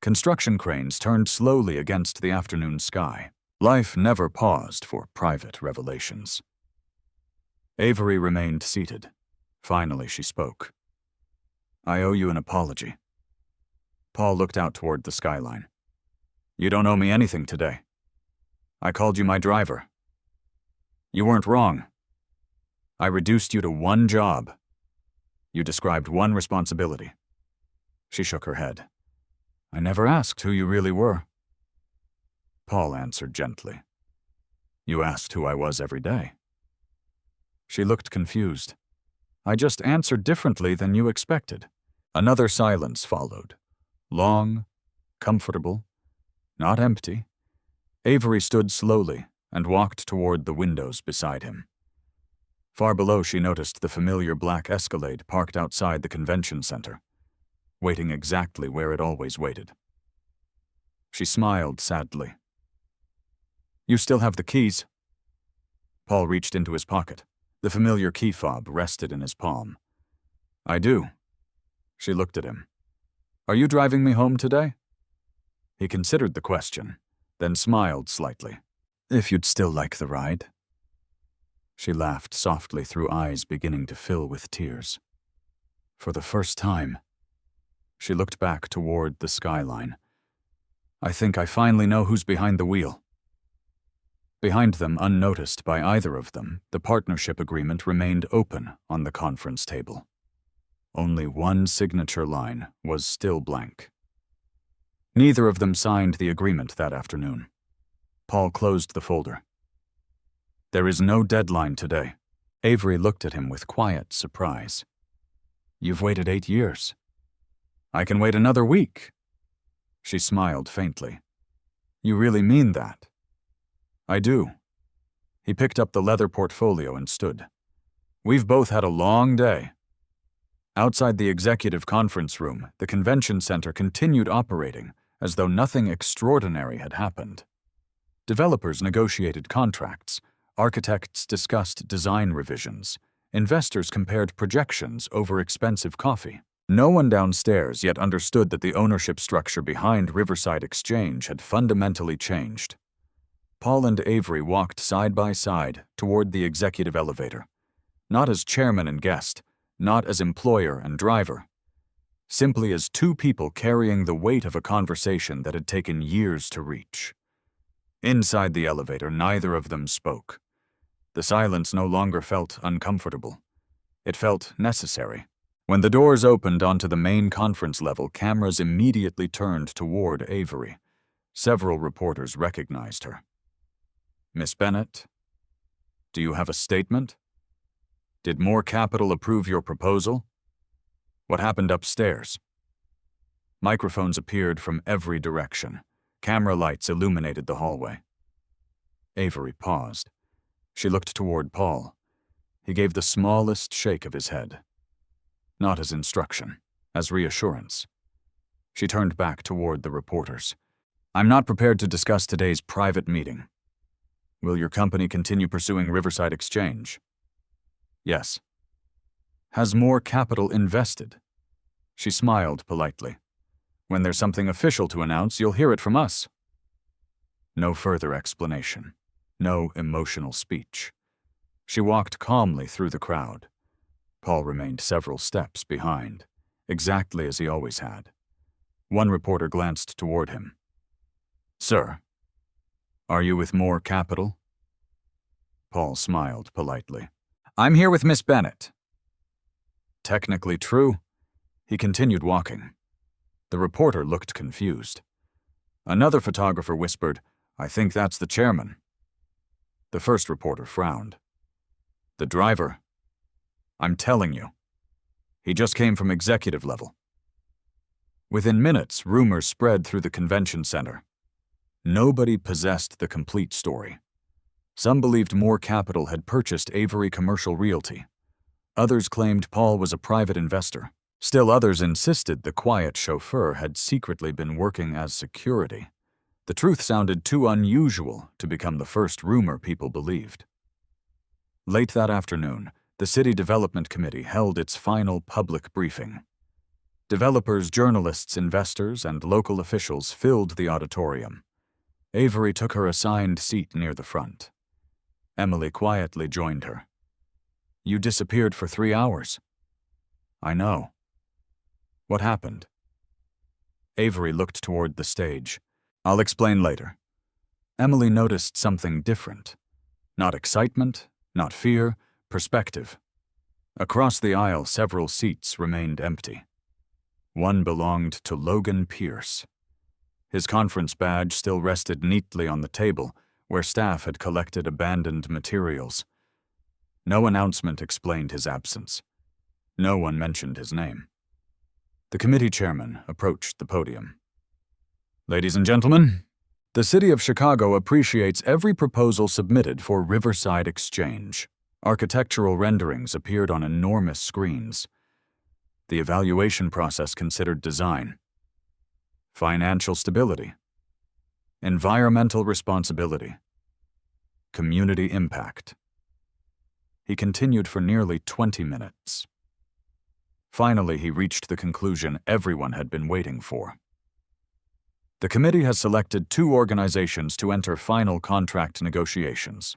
Construction cranes turned slowly against the afternoon sky. Life never paused for private revelations. Avery remained seated. Finally, she spoke. I owe you an apology. Paul looked out toward the skyline. You don't owe me anything today. I called you my driver. You weren't wrong. I reduced you to one job. You described one responsibility. She shook her head. I never asked who you really were. Paul answered gently. You asked who I was every day. She looked confused. I just answered differently than you expected. Another silence followed. Long, comfortable, not empty. Avery stood slowly and walked toward the windows beside him. Far below, she noticed the familiar black Escalade parked outside the convention center, waiting exactly where it always waited. She smiled sadly. You still have the keys. Paul reached into his pocket. The familiar key fob rested in his palm. I do. She looked at him. Are you driving me home today? He considered the question, then smiled slightly. If you'd still like the ride. She laughed softly through eyes beginning to fill with tears. For the first time, she looked back toward the skyline. I think I finally know who's behind the wheel. Behind them, unnoticed by either of them, the partnership agreement remained open on the conference table. Only one signature line was still blank. Neither of them signed the agreement that afternoon. Paul closed the folder. There is no deadline today. Avery looked at him with quiet surprise. You've waited 8 years. I can wait another week. She smiled faintly. You really mean that? I do. He picked up the leather portfolio and stood. We've both had a long day. Outside the executive conference room, the convention center continued operating as though nothing extraordinary had happened. Developers negotiated contracts, architects discussed design revisions, investors compared projections over expensive coffee. No one downstairs yet understood that the ownership structure behind Riverside Exchange had fundamentally changed. Paul and Avery walked side by side toward the executive elevator, not as chairman and guest, not as employer and driver, simply as two people carrying the weight of a conversation that had taken years to reach. Inside the elevator, neither of them spoke. The silence no longer felt uncomfortable. It felt necessary. When the doors opened onto the main conference level, cameras immediately turned toward Avery. Several reporters recognized her. Miss Bennett, do you have a statement? Did more capital approve your proposal? What happened upstairs? Microphones appeared from every direction. Camera lights illuminated the hallway. Avery paused. She looked toward Paul. He gave the smallest shake of his head. Not as instruction, as reassurance. She turned back toward the reporters. I'm not prepared to discuss today's private meeting. Will your company continue pursuing Riverside Exchange? Yes. Has more capital invested? She smiled politely. When there's something official to announce, you'll hear it from us. No further explanation. No emotional speech. She walked calmly through the crowd. Paul remained several steps behind, exactly as he always had. One reporter glanced toward him. Sir, are you with more capital? Paul smiled politely. I'm here with Miss Bennett. Technically true. He continued walking. The reporter looked confused. Another photographer whispered, I think that's the chairman. The first reporter frowned. The driver? I'm telling you. He just came from executive level. Within minutes, rumors spread through the convention center. Nobody possessed the complete story. Some believed more capital had purchased Avery Commercial Realty. Others claimed Paul was a private investor. Still others insisted the quiet chauffeur had secretly been working as security. The truth sounded too unusual to become the first rumor people believed. Late that afternoon, the City Development Committee held its final public briefing. Developers, journalists, investors, and local officials filled the auditorium. Avery took her assigned seat near the front. Emily quietly joined her. You disappeared for 3 hours. I know. What happened? Avery looked toward the stage. I'll explain later. Emily noticed something different. Not excitement, not fear, perspective. Across the aisle, several seats remained empty. One belonged to Logan Pierce. His conference badge still rested neatly on the table where staff had collected abandoned materials. No announcement explained his absence. No one mentioned his name. The committee chairman approached the podium. Ladies and gentlemen, the City of Chicago appreciates every proposal submitted for Riverside Exchange. Architectural renderings appeared on enormous screens. The evaluation process considered design, financial stability, environmental responsibility, community impact. He continued for nearly 20 minutes. Finally, he reached the conclusion everyone had been waiting for. The committee has selected 2 organizations to enter final contract negotiations.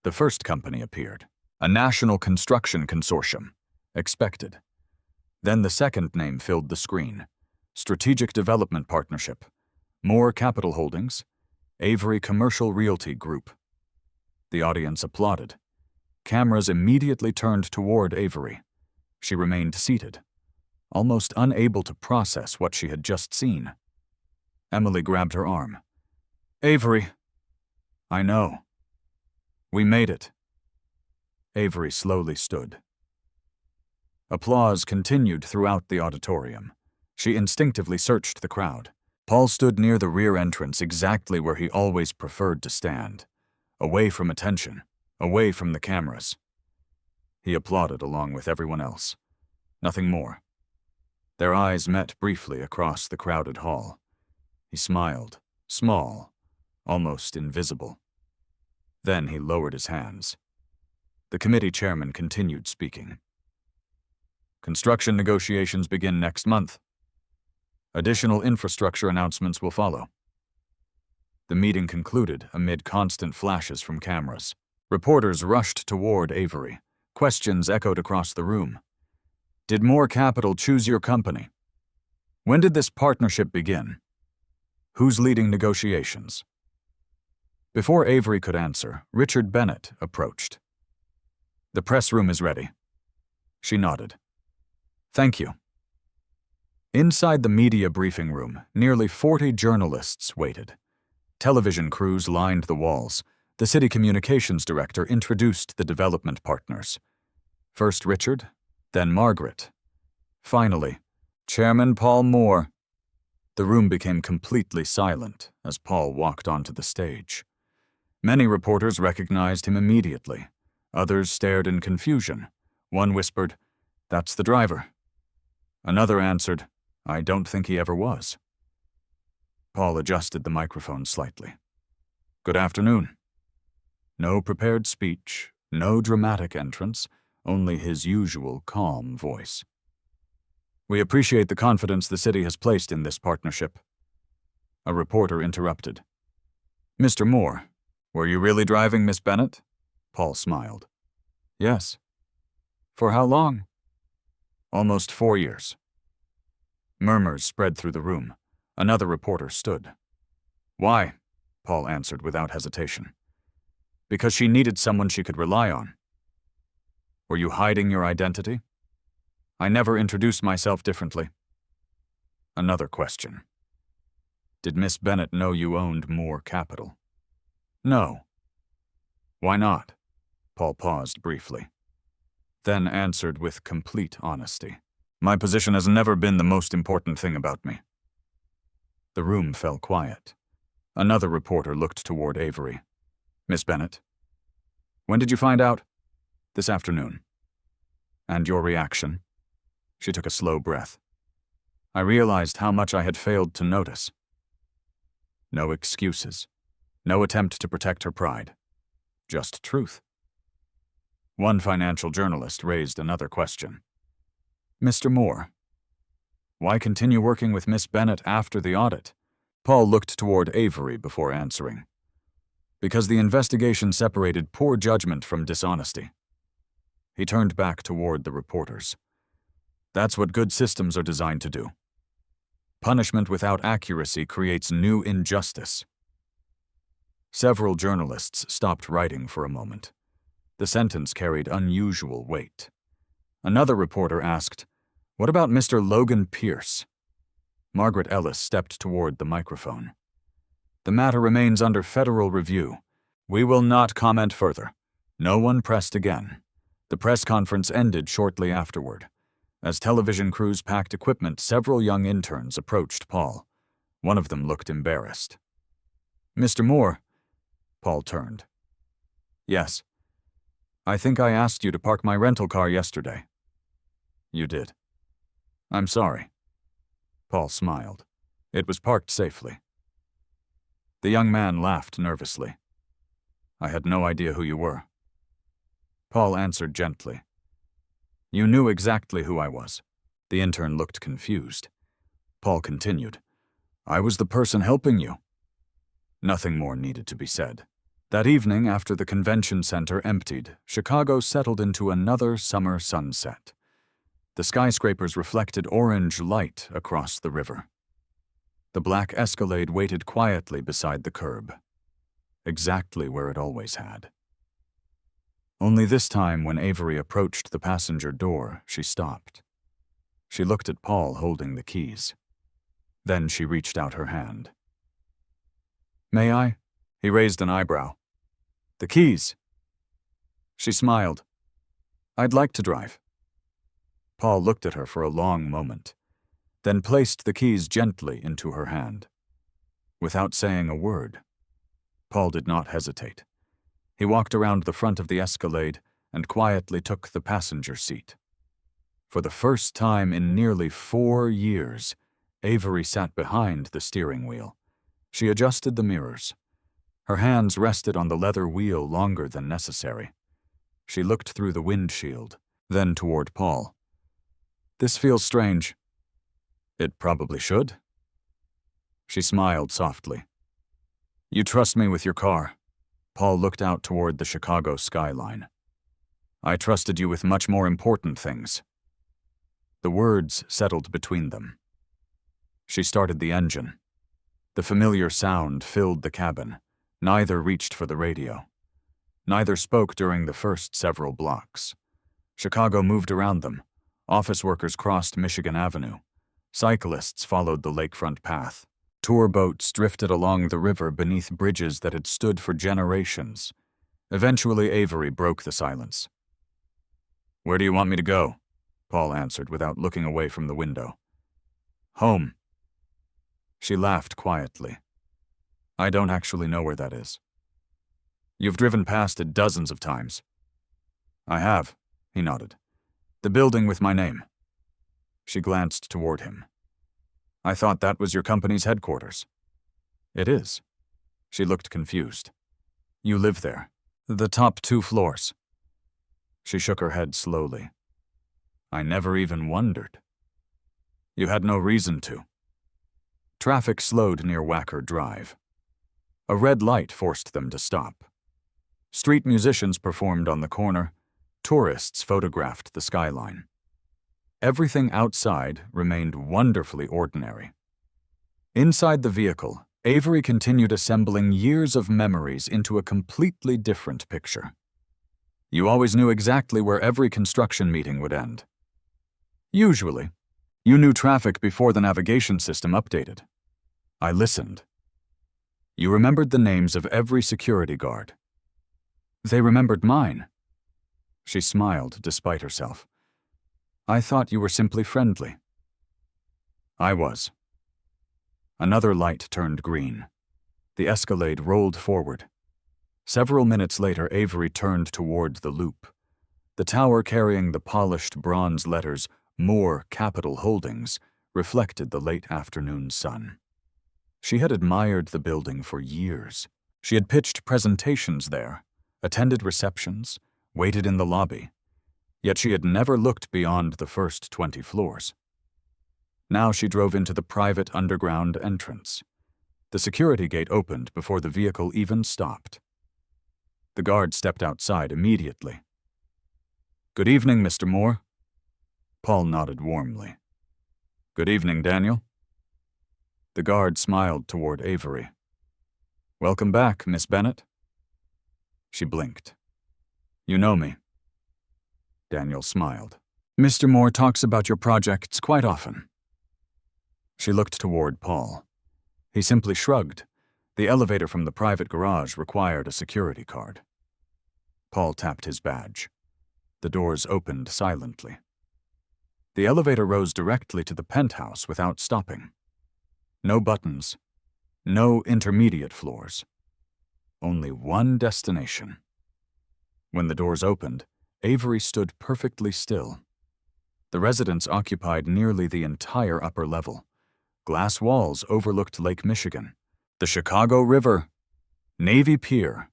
The first company appeared, a national construction consortium, expected. Then the second name filled the screen, Strategic Development Partnership, Moore Capital Holdings, Avery Commercial Realty Group. The audience applauded. Cameras immediately turned toward Avery. She remained seated, almost unable to process what she had just seen. Emily grabbed her arm. Avery. I know. We made it. Avery slowly stood. Applause continued throughout the auditorium. She instinctively searched the crowd. Paul stood near the rear entrance, exactly where he always preferred to stand, away from attention, away from the cameras. He applauded along with everyone else. Nothing more. Their eyes met briefly across the crowded hall. He smiled, small, almost invisible. Then he lowered his hands. The committee chairman continued speaking. Construction negotiations begin next month. Additional infrastructure announcements will follow. The meeting concluded amid constant flashes from cameras. Reporters rushed toward Avery. Questions echoed across the room. Did Moore Capital choose your company? When did this partnership begin? Who's leading negotiations? Before Avery could answer, Richard Bennett approached. The press room is ready. She nodded. Thank you. Inside the media briefing room, nearly 40 journalists waited. Television crews lined the walls. The city communications director introduced the development partners. First Richard, then Margaret. Finally, Chairman Paul Moore. The room became completely silent as Paul walked onto the stage. Many reporters recognized him immediately. Others stared in confusion. One whispered, "That's the driver." Another answered, "I don't think he ever was." Paul adjusted the microphone slightly. Good afternoon. No prepared speech, no dramatic entrance, only his usual calm voice. We appreciate the confidence the city has placed in this partnership. A reporter interrupted. Mr. Moore, were you really driving Miss Bennett? Paul smiled. Yes. For how long? Almost 4 years. Murmurs spread through the room. Another reporter stood. Why? Paul answered without hesitation. Because she needed someone she could rely on. Were you hiding your identity? I never introduced myself differently. Another question. Did Miss Bennett know you owned Moore Capital? No. Why not? Paul paused briefly. Then answered with complete honesty. My position has never been the most important thing about me. The room fell quiet. Another reporter looked toward Avery. Miss Bennett, when did you find out? This afternoon. And your reaction? She took a slow breath. I realized how much I had failed to notice. No excuses. No attempt to protect her pride. Just truth. One financial journalist raised another question. Mr. Moore, why continue working with Miss Bennett after the audit? Paul looked toward Avery before answering. Because the investigation separated poor judgment from dishonesty. He turned back toward the reporters. That's what good systems are designed to do. Punishment without accuracy creates new injustice. Several journalists stopped writing for a moment. The sentence carried unusual weight. Another reporter asked, "What about Mr. Logan Pierce?" Margaret Ellis stepped toward the microphone. "The matter remains under federal review. We will not comment further." No one pressed again. The press conference ended shortly afterward. As television crews packed equipment, several young interns approached Paul. One of them looked embarrassed. "Mr. Moore," Paul turned. "Yes. I think I asked you to park my rental car yesterday." "You did." "I'm sorry." Paul smiled. "It was parked safely." The young man laughed nervously. "I had no idea who you were." Paul answered gently. "You knew exactly who I was." The intern looked confused. Paul continued, "I was the person helping you." Nothing more needed to be said. That evening, after the convention center emptied, Chicago settled into another summer sunset. The skyscrapers reflected orange light across the river. The black Escalade waited quietly beside the curb, exactly where it always had. Only this time, when Avery approached the passenger door, she stopped. She looked at Paul holding the keys. Then she reached out her hand. "May I?" He raised an eyebrow. "The keys." She smiled. "I'd like to drive." Paul looked at her for a long moment, then placed the keys gently into her hand. Without saying a word, Paul did not hesitate. He walked around the front of the Escalade and quietly took the passenger seat. For the first time in nearly 4 years, Avery sat behind the steering wheel. She adjusted the mirrors. Her hands rested on the leather wheel longer than necessary. She looked through the windshield, then toward Paul. "This feels strange." "It probably should." She smiled softly. "You trust me with your car." Paul looked out toward the Chicago skyline. "I trusted you with much more important things." The words settled between them. She started the engine. The familiar sound filled the cabin. Neither reached for the radio. Neither spoke during the first several blocks. Chicago moved around them. Office workers crossed Michigan Avenue. Cyclists followed the lakefront path. Tour boats drifted along the river beneath bridges that had stood for generations. Eventually, Avery broke the silence. "Where do you want me to go?" Paul answered without looking away from the window. "Home." She laughed quietly. "I don't actually know where that is." "You've driven past it dozens of times." "I have," he nodded. "The building with my name." She glanced toward him. "I thought that was your company's headquarters." "It is." She looked confused. "You live there. The top 2 floors." She shook her head slowly. "I never even wondered." "You had no reason to." Traffic slowed near Wacker Drive. A red light forced them to stop. Street musicians performed on the corner. Tourists photographed the skyline. Everything outside remained wonderfully ordinary. Inside the vehicle, Avery continued assembling years of memories into a completely different picture. "You always knew exactly where every construction meeting would end." "Usually. You knew traffic before the navigation system updated." "I listened." "You remembered the names of every security guard." "They remembered mine." She smiled despite herself. "I thought you were simply friendly." "I was." Another light turned green. The Escalade rolled forward. Several minutes later, Avery turned toward the loop. The tower carrying the polished bronze letters, "Moore Capital Holdings," reflected the late afternoon sun. She had admired the building for years. She had pitched presentations there, attended receptions, waited in the lobby. Yet she had never looked beyond the first 20 floors. Now she drove into the private underground entrance. The security gate opened before the vehicle even stopped. The guard stepped outside immediately. "Good evening, Mr. Moore." Paul nodded warmly. Good evening, Daniel. The guard smiled toward Avery. Welcome back, Miss Bennett. She blinked. You know me. Daniel smiled. Mr. Moore talks about your projects quite often. She looked toward Paul. He simply shrugged. The elevator from the private garage required a security card. Paul tapped his badge. The doors opened silently. The elevator rose directly to the penthouse without stopping. No buttons. No intermediate floors. Only one destination. When the doors opened, Avery stood perfectly still. The residence occupied nearly the entire upper level. Glass walls overlooked Lake Michigan, the Chicago River, Navy Pier.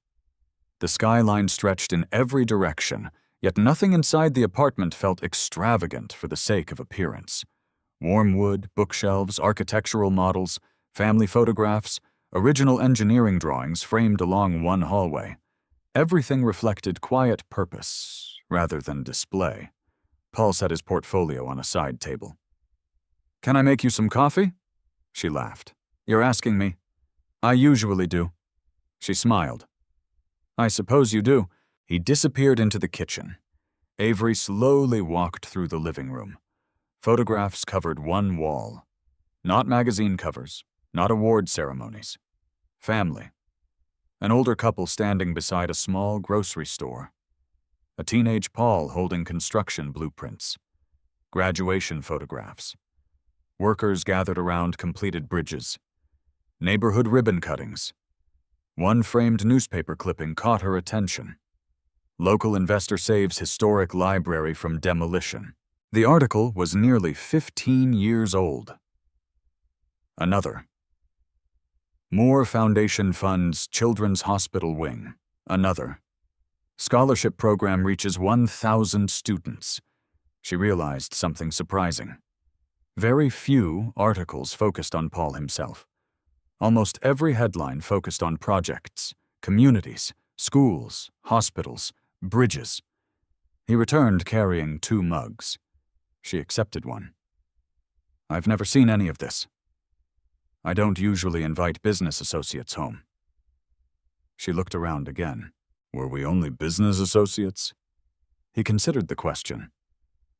The skyline stretched in every direction, yet nothing inside the apartment felt extravagant for the sake of appearance. Warm wood, bookshelves, architectural models, family photographs, original engineering drawings framed along one hallway. Everything reflected quiet purpose rather than display. Paul set his portfolio on a side table. Can I make you some coffee? She laughed. You're asking me. I usually do. She smiled. I suppose you do. He disappeared into the kitchen. Avery slowly walked through the living room. Photographs covered one wall. Not magazine covers, not award ceremonies. Family. An older couple standing beside a small grocery store. A teenage Paul holding construction blueprints. Graduation photographs. Workers gathered around completed bridges. Neighborhood ribbon cuttings. One framed newspaper clipping caught her attention. Local investor saves historic library from demolition. The article was nearly 15 years old. Another. Moore Foundation funds Children's Hospital Wing. Another. Scholarship program reaches 1,000 students. She realized something surprising. Very few articles focused on Paul himself. Almost every headline focused on projects, communities, schools, hospitals, bridges. He returned carrying 2 mugs. She accepted one. I've never seen any of this. I don't usually invite business associates home. She looked around again. Were we only business associates? He considered the question.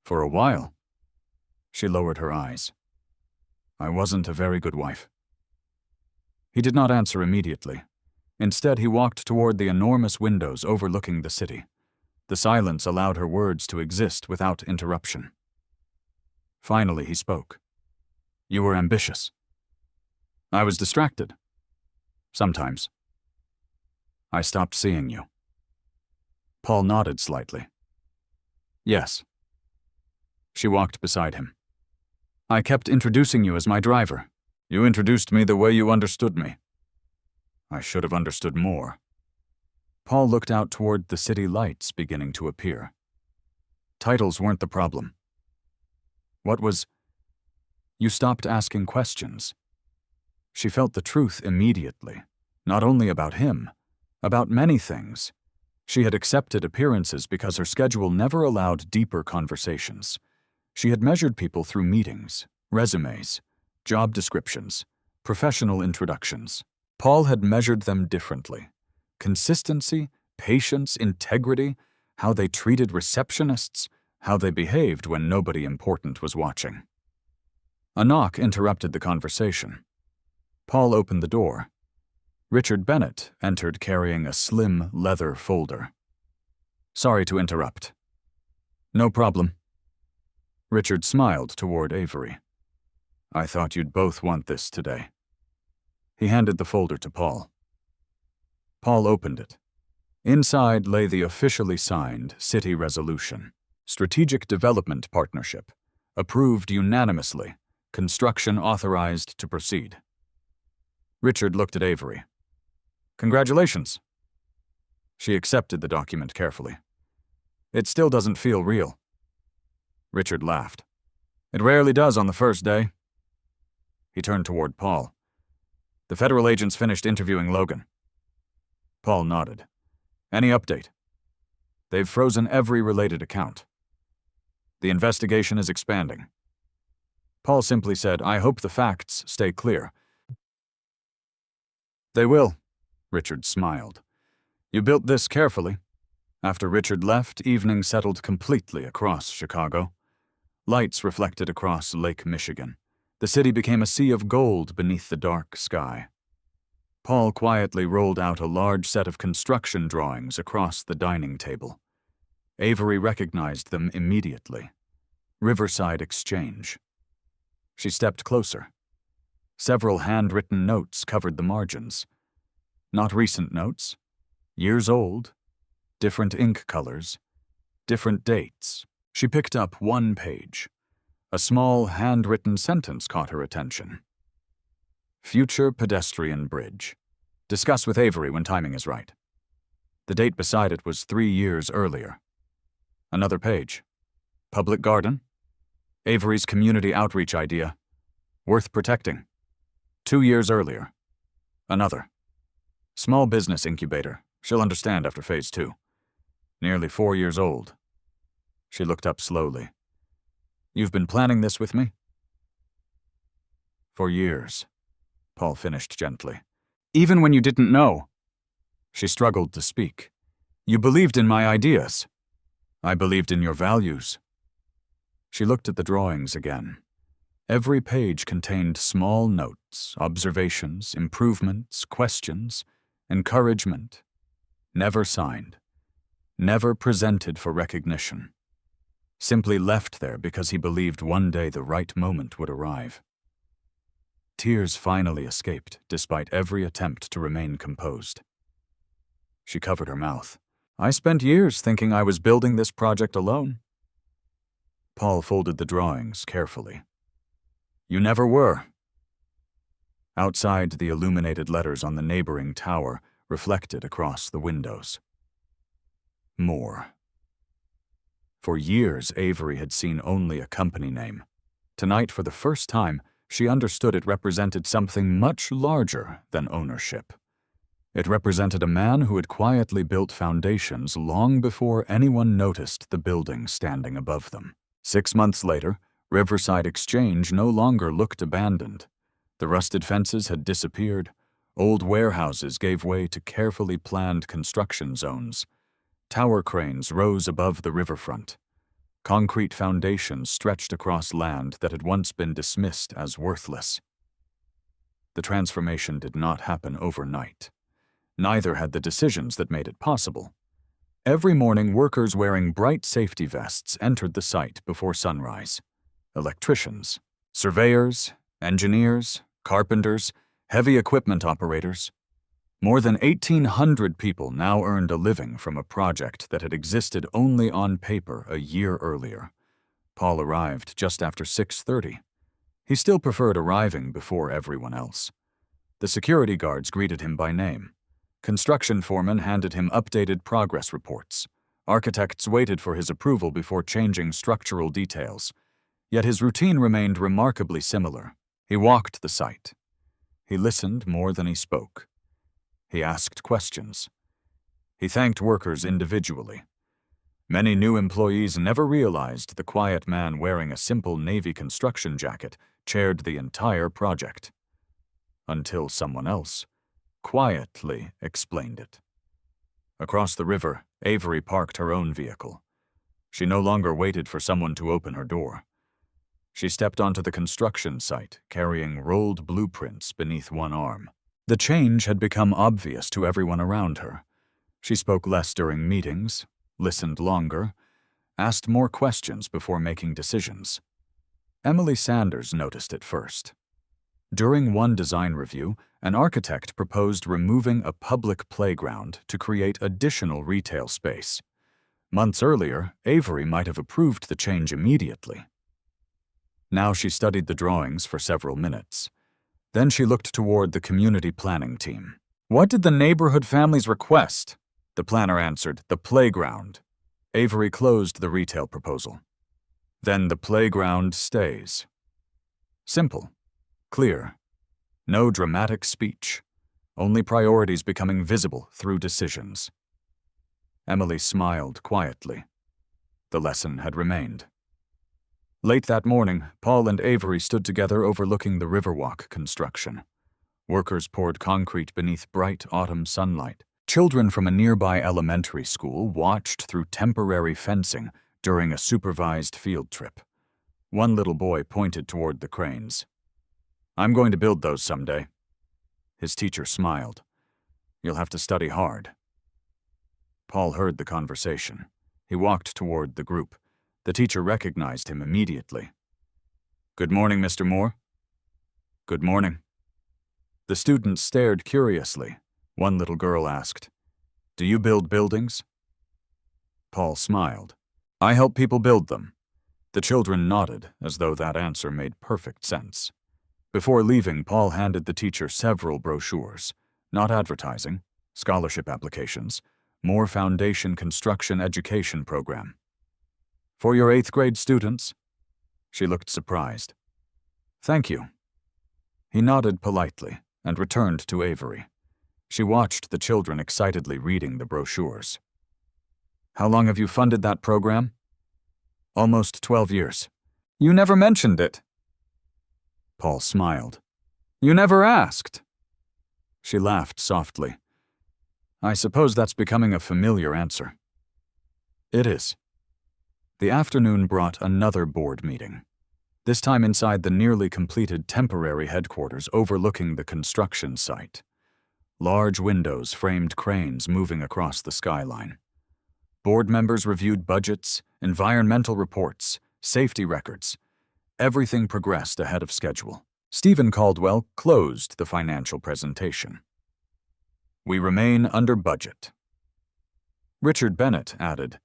For a while. She lowered her eyes. I wasn't a very good wife. He did not answer immediately. Instead, he walked toward the enormous windows overlooking the city. The silence allowed her words to exist without interruption. Finally, he spoke. You were ambitious. I was distracted. Sometimes. I stopped seeing you. Paul nodded slightly. Yes. She walked beside him. I kept introducing you as my driver. You introduced me the way you understood me. I should have understood more. Paul looked out toward the city lights beginning to appear. Titles weren't the problem. What was? You stopped asking questions. She felt the truth immediately, not only about him, about many things. She had accepted appearances because her schedule never allowed deeper conversations. She had measured people through meetings, resumes, job descriptions, professional introductions. Paul had measured them differently. Consistency, patience, integrity, how they treated receptionists, how they behaved when nobody important was watching. A knock interrupted the conversation. Paul opened the door. Richard Bennett entered carrying a slim leather folder. Sorry to interrupt. No problem. Richard smiled toward Avery. I thought you'd both want this today. He handed the folder to Paul. Paul opened it. Inside lay the officially signed city resolution. Strategic Development Partnership. Approved unanimously. Construction authorized to proceed. Richard looked at Avery. Congratulations. She accepted the document carefully. It still doesn't feel real. Richard laughed. It rarely does on the first day. He turned toward Paul. The federal agents finished interviewing Logan. Paul nodded. Any update? They've frozen every related account. The investigation is expanding. Paul simply said, I hope the facts stay clear. They will, Richard smiled. You built this carefully. After Richard left, evening settled completely across Chicago. Lights reflected across Lake Michigan. The city became a sea of gold beneath the dark sky. Paul quietly rolled out a large set of construction drawings across the dining table. Avery recognized them immediately. Riverside Exchange. She stepped closer. Several handwritten notes covered the margins. Not recent notes. Years old. Different ink colors. Different dates. She picked up one page. A small handwritten sentence caught her attention. Future pedestrian bridge. Discuss with Avery when timing is right. The date beside it was 3 years earlier. Another page. Public garden. Avery's community outreach idea. Worth protecting. 2 years earlier. Another. Small business incubator. She'll understand after phase 2. Nearly 4 years old. She looked up slowly. You've been planning this with me? For years, Paul finished gently. Even when you didn't know. She struggled to speak. You believed in my ideas. I believed in your values. She looked at the drawings again. Every page contained small notes, observations, improvements, questions, encouragement. Never signed. Never presented for recognition. Simply left there because he believed one day the right moment would arrive. Tears finally escaped, despite every attempt to remain composed. She covered her mouth. I spent years thinking I was building this project alone. Paul folded the drawings carefully. You never were. Outside, the illuminated letters on the neighboring tower reflected across the windows. More. For years, Avery had seen only a company name. Tonight, for the first time, she understood it represented something much larger than ownership. It represented a man who had quietly built foundations long before anyone noticed the building standing above them. 6 months later, Riverside Exchange no longer looked abandoned. The rusted fences had disappeared. Old warehouses gave way to carefully planned construction zones. Tower cranes rose above the riverfront. Concrete foundations stretched across land that had once been dismissed as worthless. The transformation did not happen overnight. Neither had the decisions that made it possible. Every morning, workers wearing bright safety vests entered the site before sunrise. Electricians, surveyors, engineers, carpenters, heavy equipment operators. More than 1,800 people now earned a living from a project that had existed only on paper a year earlier. Paul arrived just after 6:30. He still preferred arriving before everyone else. The security guards greeted him by name. Construction foremen handed him updated progress reports. Architects waited for his approval before changing structural details. Yet his routine remained remarkably similar. He walked the site. He listened more than he spoke. He asked questions. He thanked workers individually. Many new employees never realized the quiet man wearing a simple navy construction jacket chaired the entire project. Until someone else quietly explained it. Across the river, Avery parked her own vehicle. She no longer waited for someone to open her door. She stepped onto the construction site, carrying rolled blueprints beneath one arm. The change had become obvious to everyone around her. She spoke less during meetings, listened longer, asked more questions before making decisions. Emily Sanders noticed it first. During one design review, an architect proposed removing a public playground to create additional retail space. Months earlier, Avery might have approved the change immediately. Now she studied the drawings for several minutes. Then she looked toward the community planning team. What did the neighborhood families request? The planner answered, the playground. Avery closed the retail proposal. Then the playground stays. Simple. Clear. No dramatic speech. Only priorities becoming visible through decisions. Emily smiled quietly. The lesson had remained. Late that morning, Paul and Avery stood together overlooking the Riverwalk construction. Workers poured concrete beneath bright autumn sunlight. Children from a nearby elementary school watched through temporary fencing during a supervised field trip. One little boy pointed toward the cranes. "I'm going to build those someday." His teacher smiled. "You'll have to study hard." Paul heard the conversation. He walked toward the group. The teacher recognized him immediately. "Good morning, Mr. Moore." "Good morning." The students stared curiously. One little girl asked, "Do you build buildings?" Paul smiled. "I help people build them." The children nodded, as though that answer made perfect sense. Before leaving, Paul handed the teacher several brochures. Not advertising, scholarship applications, more foundation construction education program. "For your 8th grade students?" She looked surprised. "Thank you." He nodded politely and returned to Avery. She watched the children excitedly reading the brochures. "How long have you funded that program?" "Almost 12 years. You never mentioned it." Paul smiled. "You never asked." She laughed softly. "I suppose that's becoming a familiar answer." "It is." The afternoon brought another board meeting, this time inside the nearly completed temporary headquarters overlooking the construction site. Large windows framed cranes moving across the skyline. Board members reviewed budgets, environmental reports, safety records. Everything progressed ahead of schedule. Stephen Caldwell closed the financial presentation. "We remain under budget." Richard Bennett added,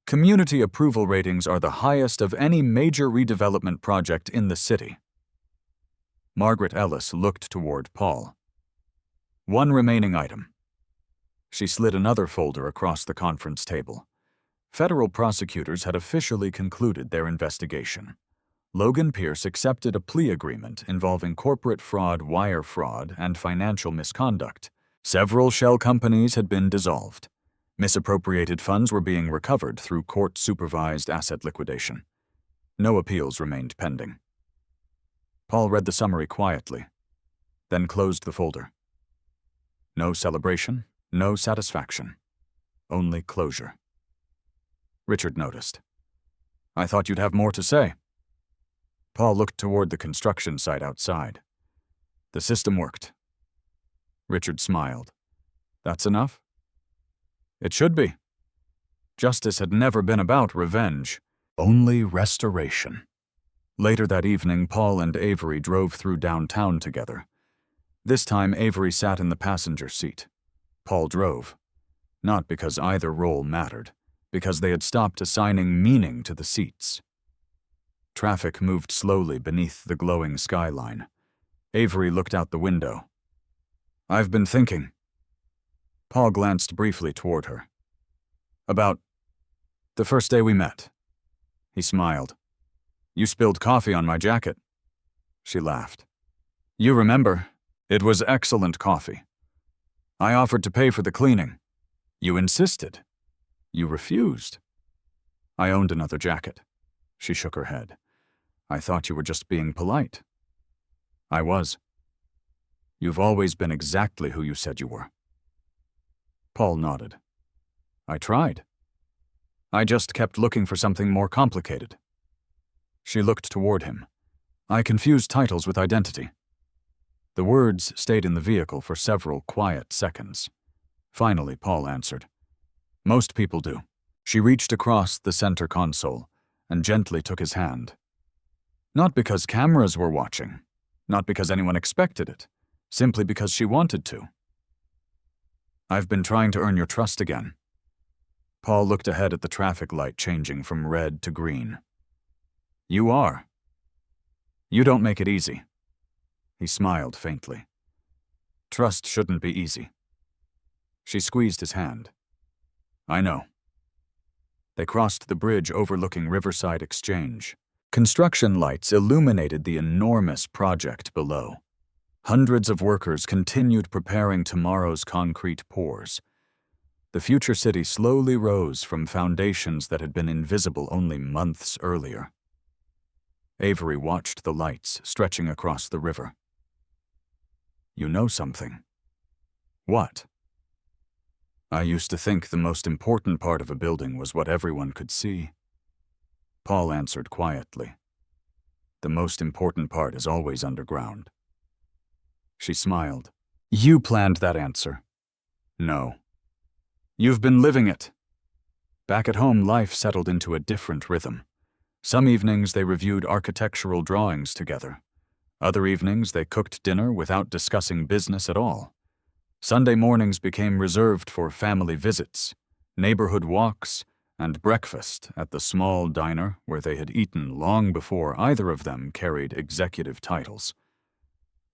"Community approval ratings are the highest of any major redevelopment project in the city." Margaret Ellis looked toward Paul. "One remaining item." She slid another folder across the conference table. Federal prosecutors had officially concluded their investigation. Logan Pierce accepted a plea agreement involving corporate fraud, wire fraud, and financial misconduct. Several shell companies had been dissolved. Misappropriated funds were being recovered through court-supervised asset liquidation. No appeals remained pending. Paul read the summary quietly, then closed the folder. No celebration, no satisfaction, only closure. Richard noticed. "I thought you'd have more to say." Paul looked toward the construction site outside. "The system worked." Richard smiled. "That's enough?" "It should be." Justice had never been about revenge, only restoration. Later that evening, Paul and Avery drove through downtown together. This time, Avery sat in the passenger seat. Paul drove. Not because either role mattered, because they had stopped assigning meaning to the seats. Traffic moved slowly beneath the glowing skyline. Avery looked out the window. "I've been thinking." Paul glanced briefly toward her. "About the first day we met." He smiled. "You spilled coffee on my jacket." She laughed. "You remember, it was excellent coffee. I offered to pay for the cleaning. You insisted. You refused." "I owned another jacket." She shook her head. "I thought you were just being polite." "I was." "You've always been exactly who you said you were." Paul nodded. "I tried. I just kept looking for something more complicated." She looked toward him. "I confuse titles with identity." The words stayed in the vehicle for several quiet seconds. Finally, Paul answered, "Most people do." She reached across the center console and gently took his hand. Not because cameras were watching, not because anyone expected it, simply because she wanted to. "I've been trying to earn your trust again." Paul looked ahead at the traffic light changing from red to green. "You are. You don't make it easy." He smiled faintly. "Trust shouldn't be easy." She squeezed his hand. "I know." They crossed the bridge overlooking Riverside Exchange. Construction lights illuminated the enormous project below. Hundreds of workers continued preparing tomorrow's concrete pours. The future city slowly rose from foundations that had been invisible only months earlier. Avery watched the lights stretching across the river. "You know something." "What?" "I used to think the most important part of a building was what everyone could see." Paul answered quietly. "The most important part is always underground." She smiled. "You planned that answer." "No. You've been living it." Back at home, life settled into a different rhythm. Some evenings they reviewed architectural drawings together. Other evenings they cooked dinner without discussing business at all. Sunday mornings became reserved for family visits, neighborhood walks, and breakfast at the small diner where they had eaten long before either of them carried executive titles.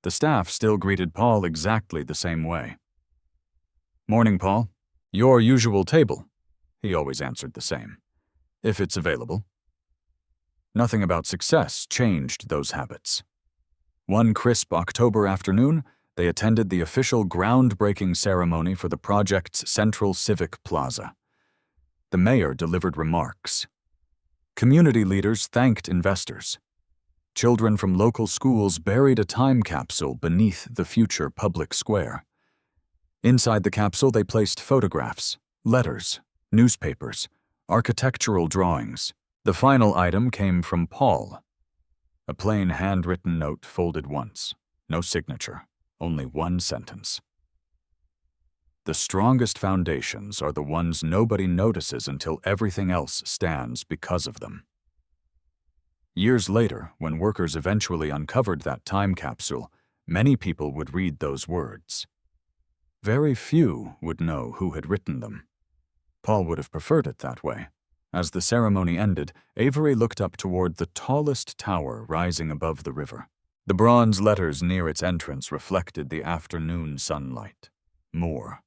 The staff still greeted Paul exactly the same way. "Morning, Paul. Your usual table." He always answered the same. "If it's available." Nothing about success changed those habits. One crisp October afternoon, they attended the official groundbreaking ceremony for the project's central civic plaza. The mayor delivered remarks. Community leaders thanked investors. Children from local schools buried a time capsule beneath the future public square. Inside the capsule, they placed photographs, letters, newspapers, architectural drawings. The final item came from Paul. A plain handwritten note folded once. No signature, only one sentence. "The strongest foundations are the ones nobody notices until everything else stands because of them." Years later, when workers eventually uncovered that time capsule, many people would read those words. Very few would know who had written them. Paul would have preferred it that way. As the ceremony ended, Avery looked up toward the tallest tower rising above the river. The bronze letters near its entrance reflected the afternoon sunlight. More.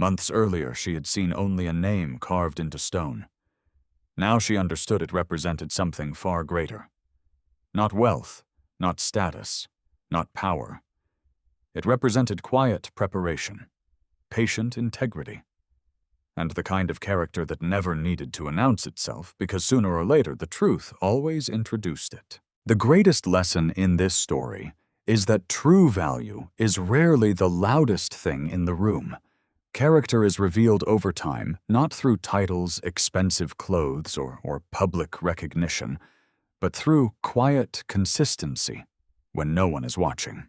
Months earlier, she had seen only a name carved into stone. Now she understood it represented something far greater. Not wealth, not status, not power. It represented quiet preparation, patient integrity, and the kind of character that never needed to announce itself because sooner or later the truth always introduced it. The greatest lesson in this story is that true value is rarely the loudest thing in the room. Character is revealed over time, not through titles, expensive clothes, or public recognition, but through quiet consistency when no one is watching.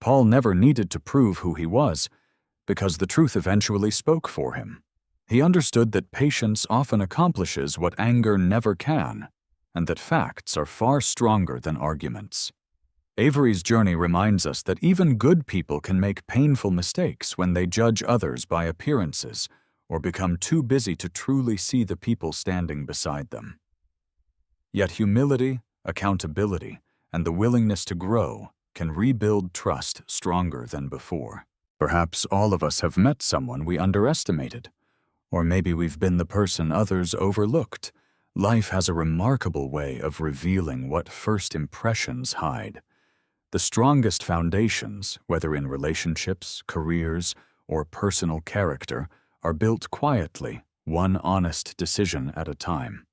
Paul never needed to prove who he was, because the truth eventually spoke for him. He understood that patience often accomplishes what anger never can, and that facts are far stronger than arguments. Avery's journey reminds us that even good people can make painful mistakes when they judge others by appearances or become too busy to truly see the people standing beside them. Yet humility, accountability, and the willingness to grow can rebuild trust stronger than before. Perhaps all of us have met someone we underestimated, or maybe we've been the person others overlooked. Life has a remarkable way of revealing what first impressions hide. The strongest foundations, whether in relationships, careers, or personal character, are built quietly, one honest decision at a time.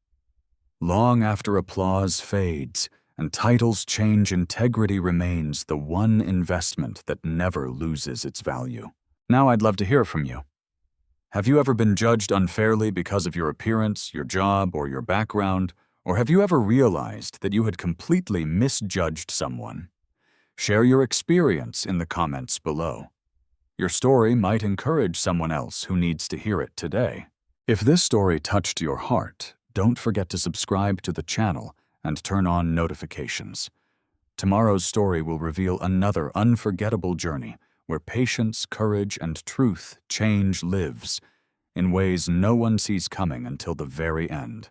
Long after applause fades and titles change, integrity remains the one investment that never loses its value. Now I'd love to hear from you. Have you ever been judged unfairly because of your appearance, your job, or your background? Or have you ever realized that you had completely misjudged someone? Share your experience in the comments below. Your story might encourage someone else who needs to hear it today. If this story touched your heart, don't forget to subscribe to the channel and turn on notifications. Tomorrow's story will reveal another unforgettable journey where patience, courage, and truth change lives in ways no one sees coming until the very end.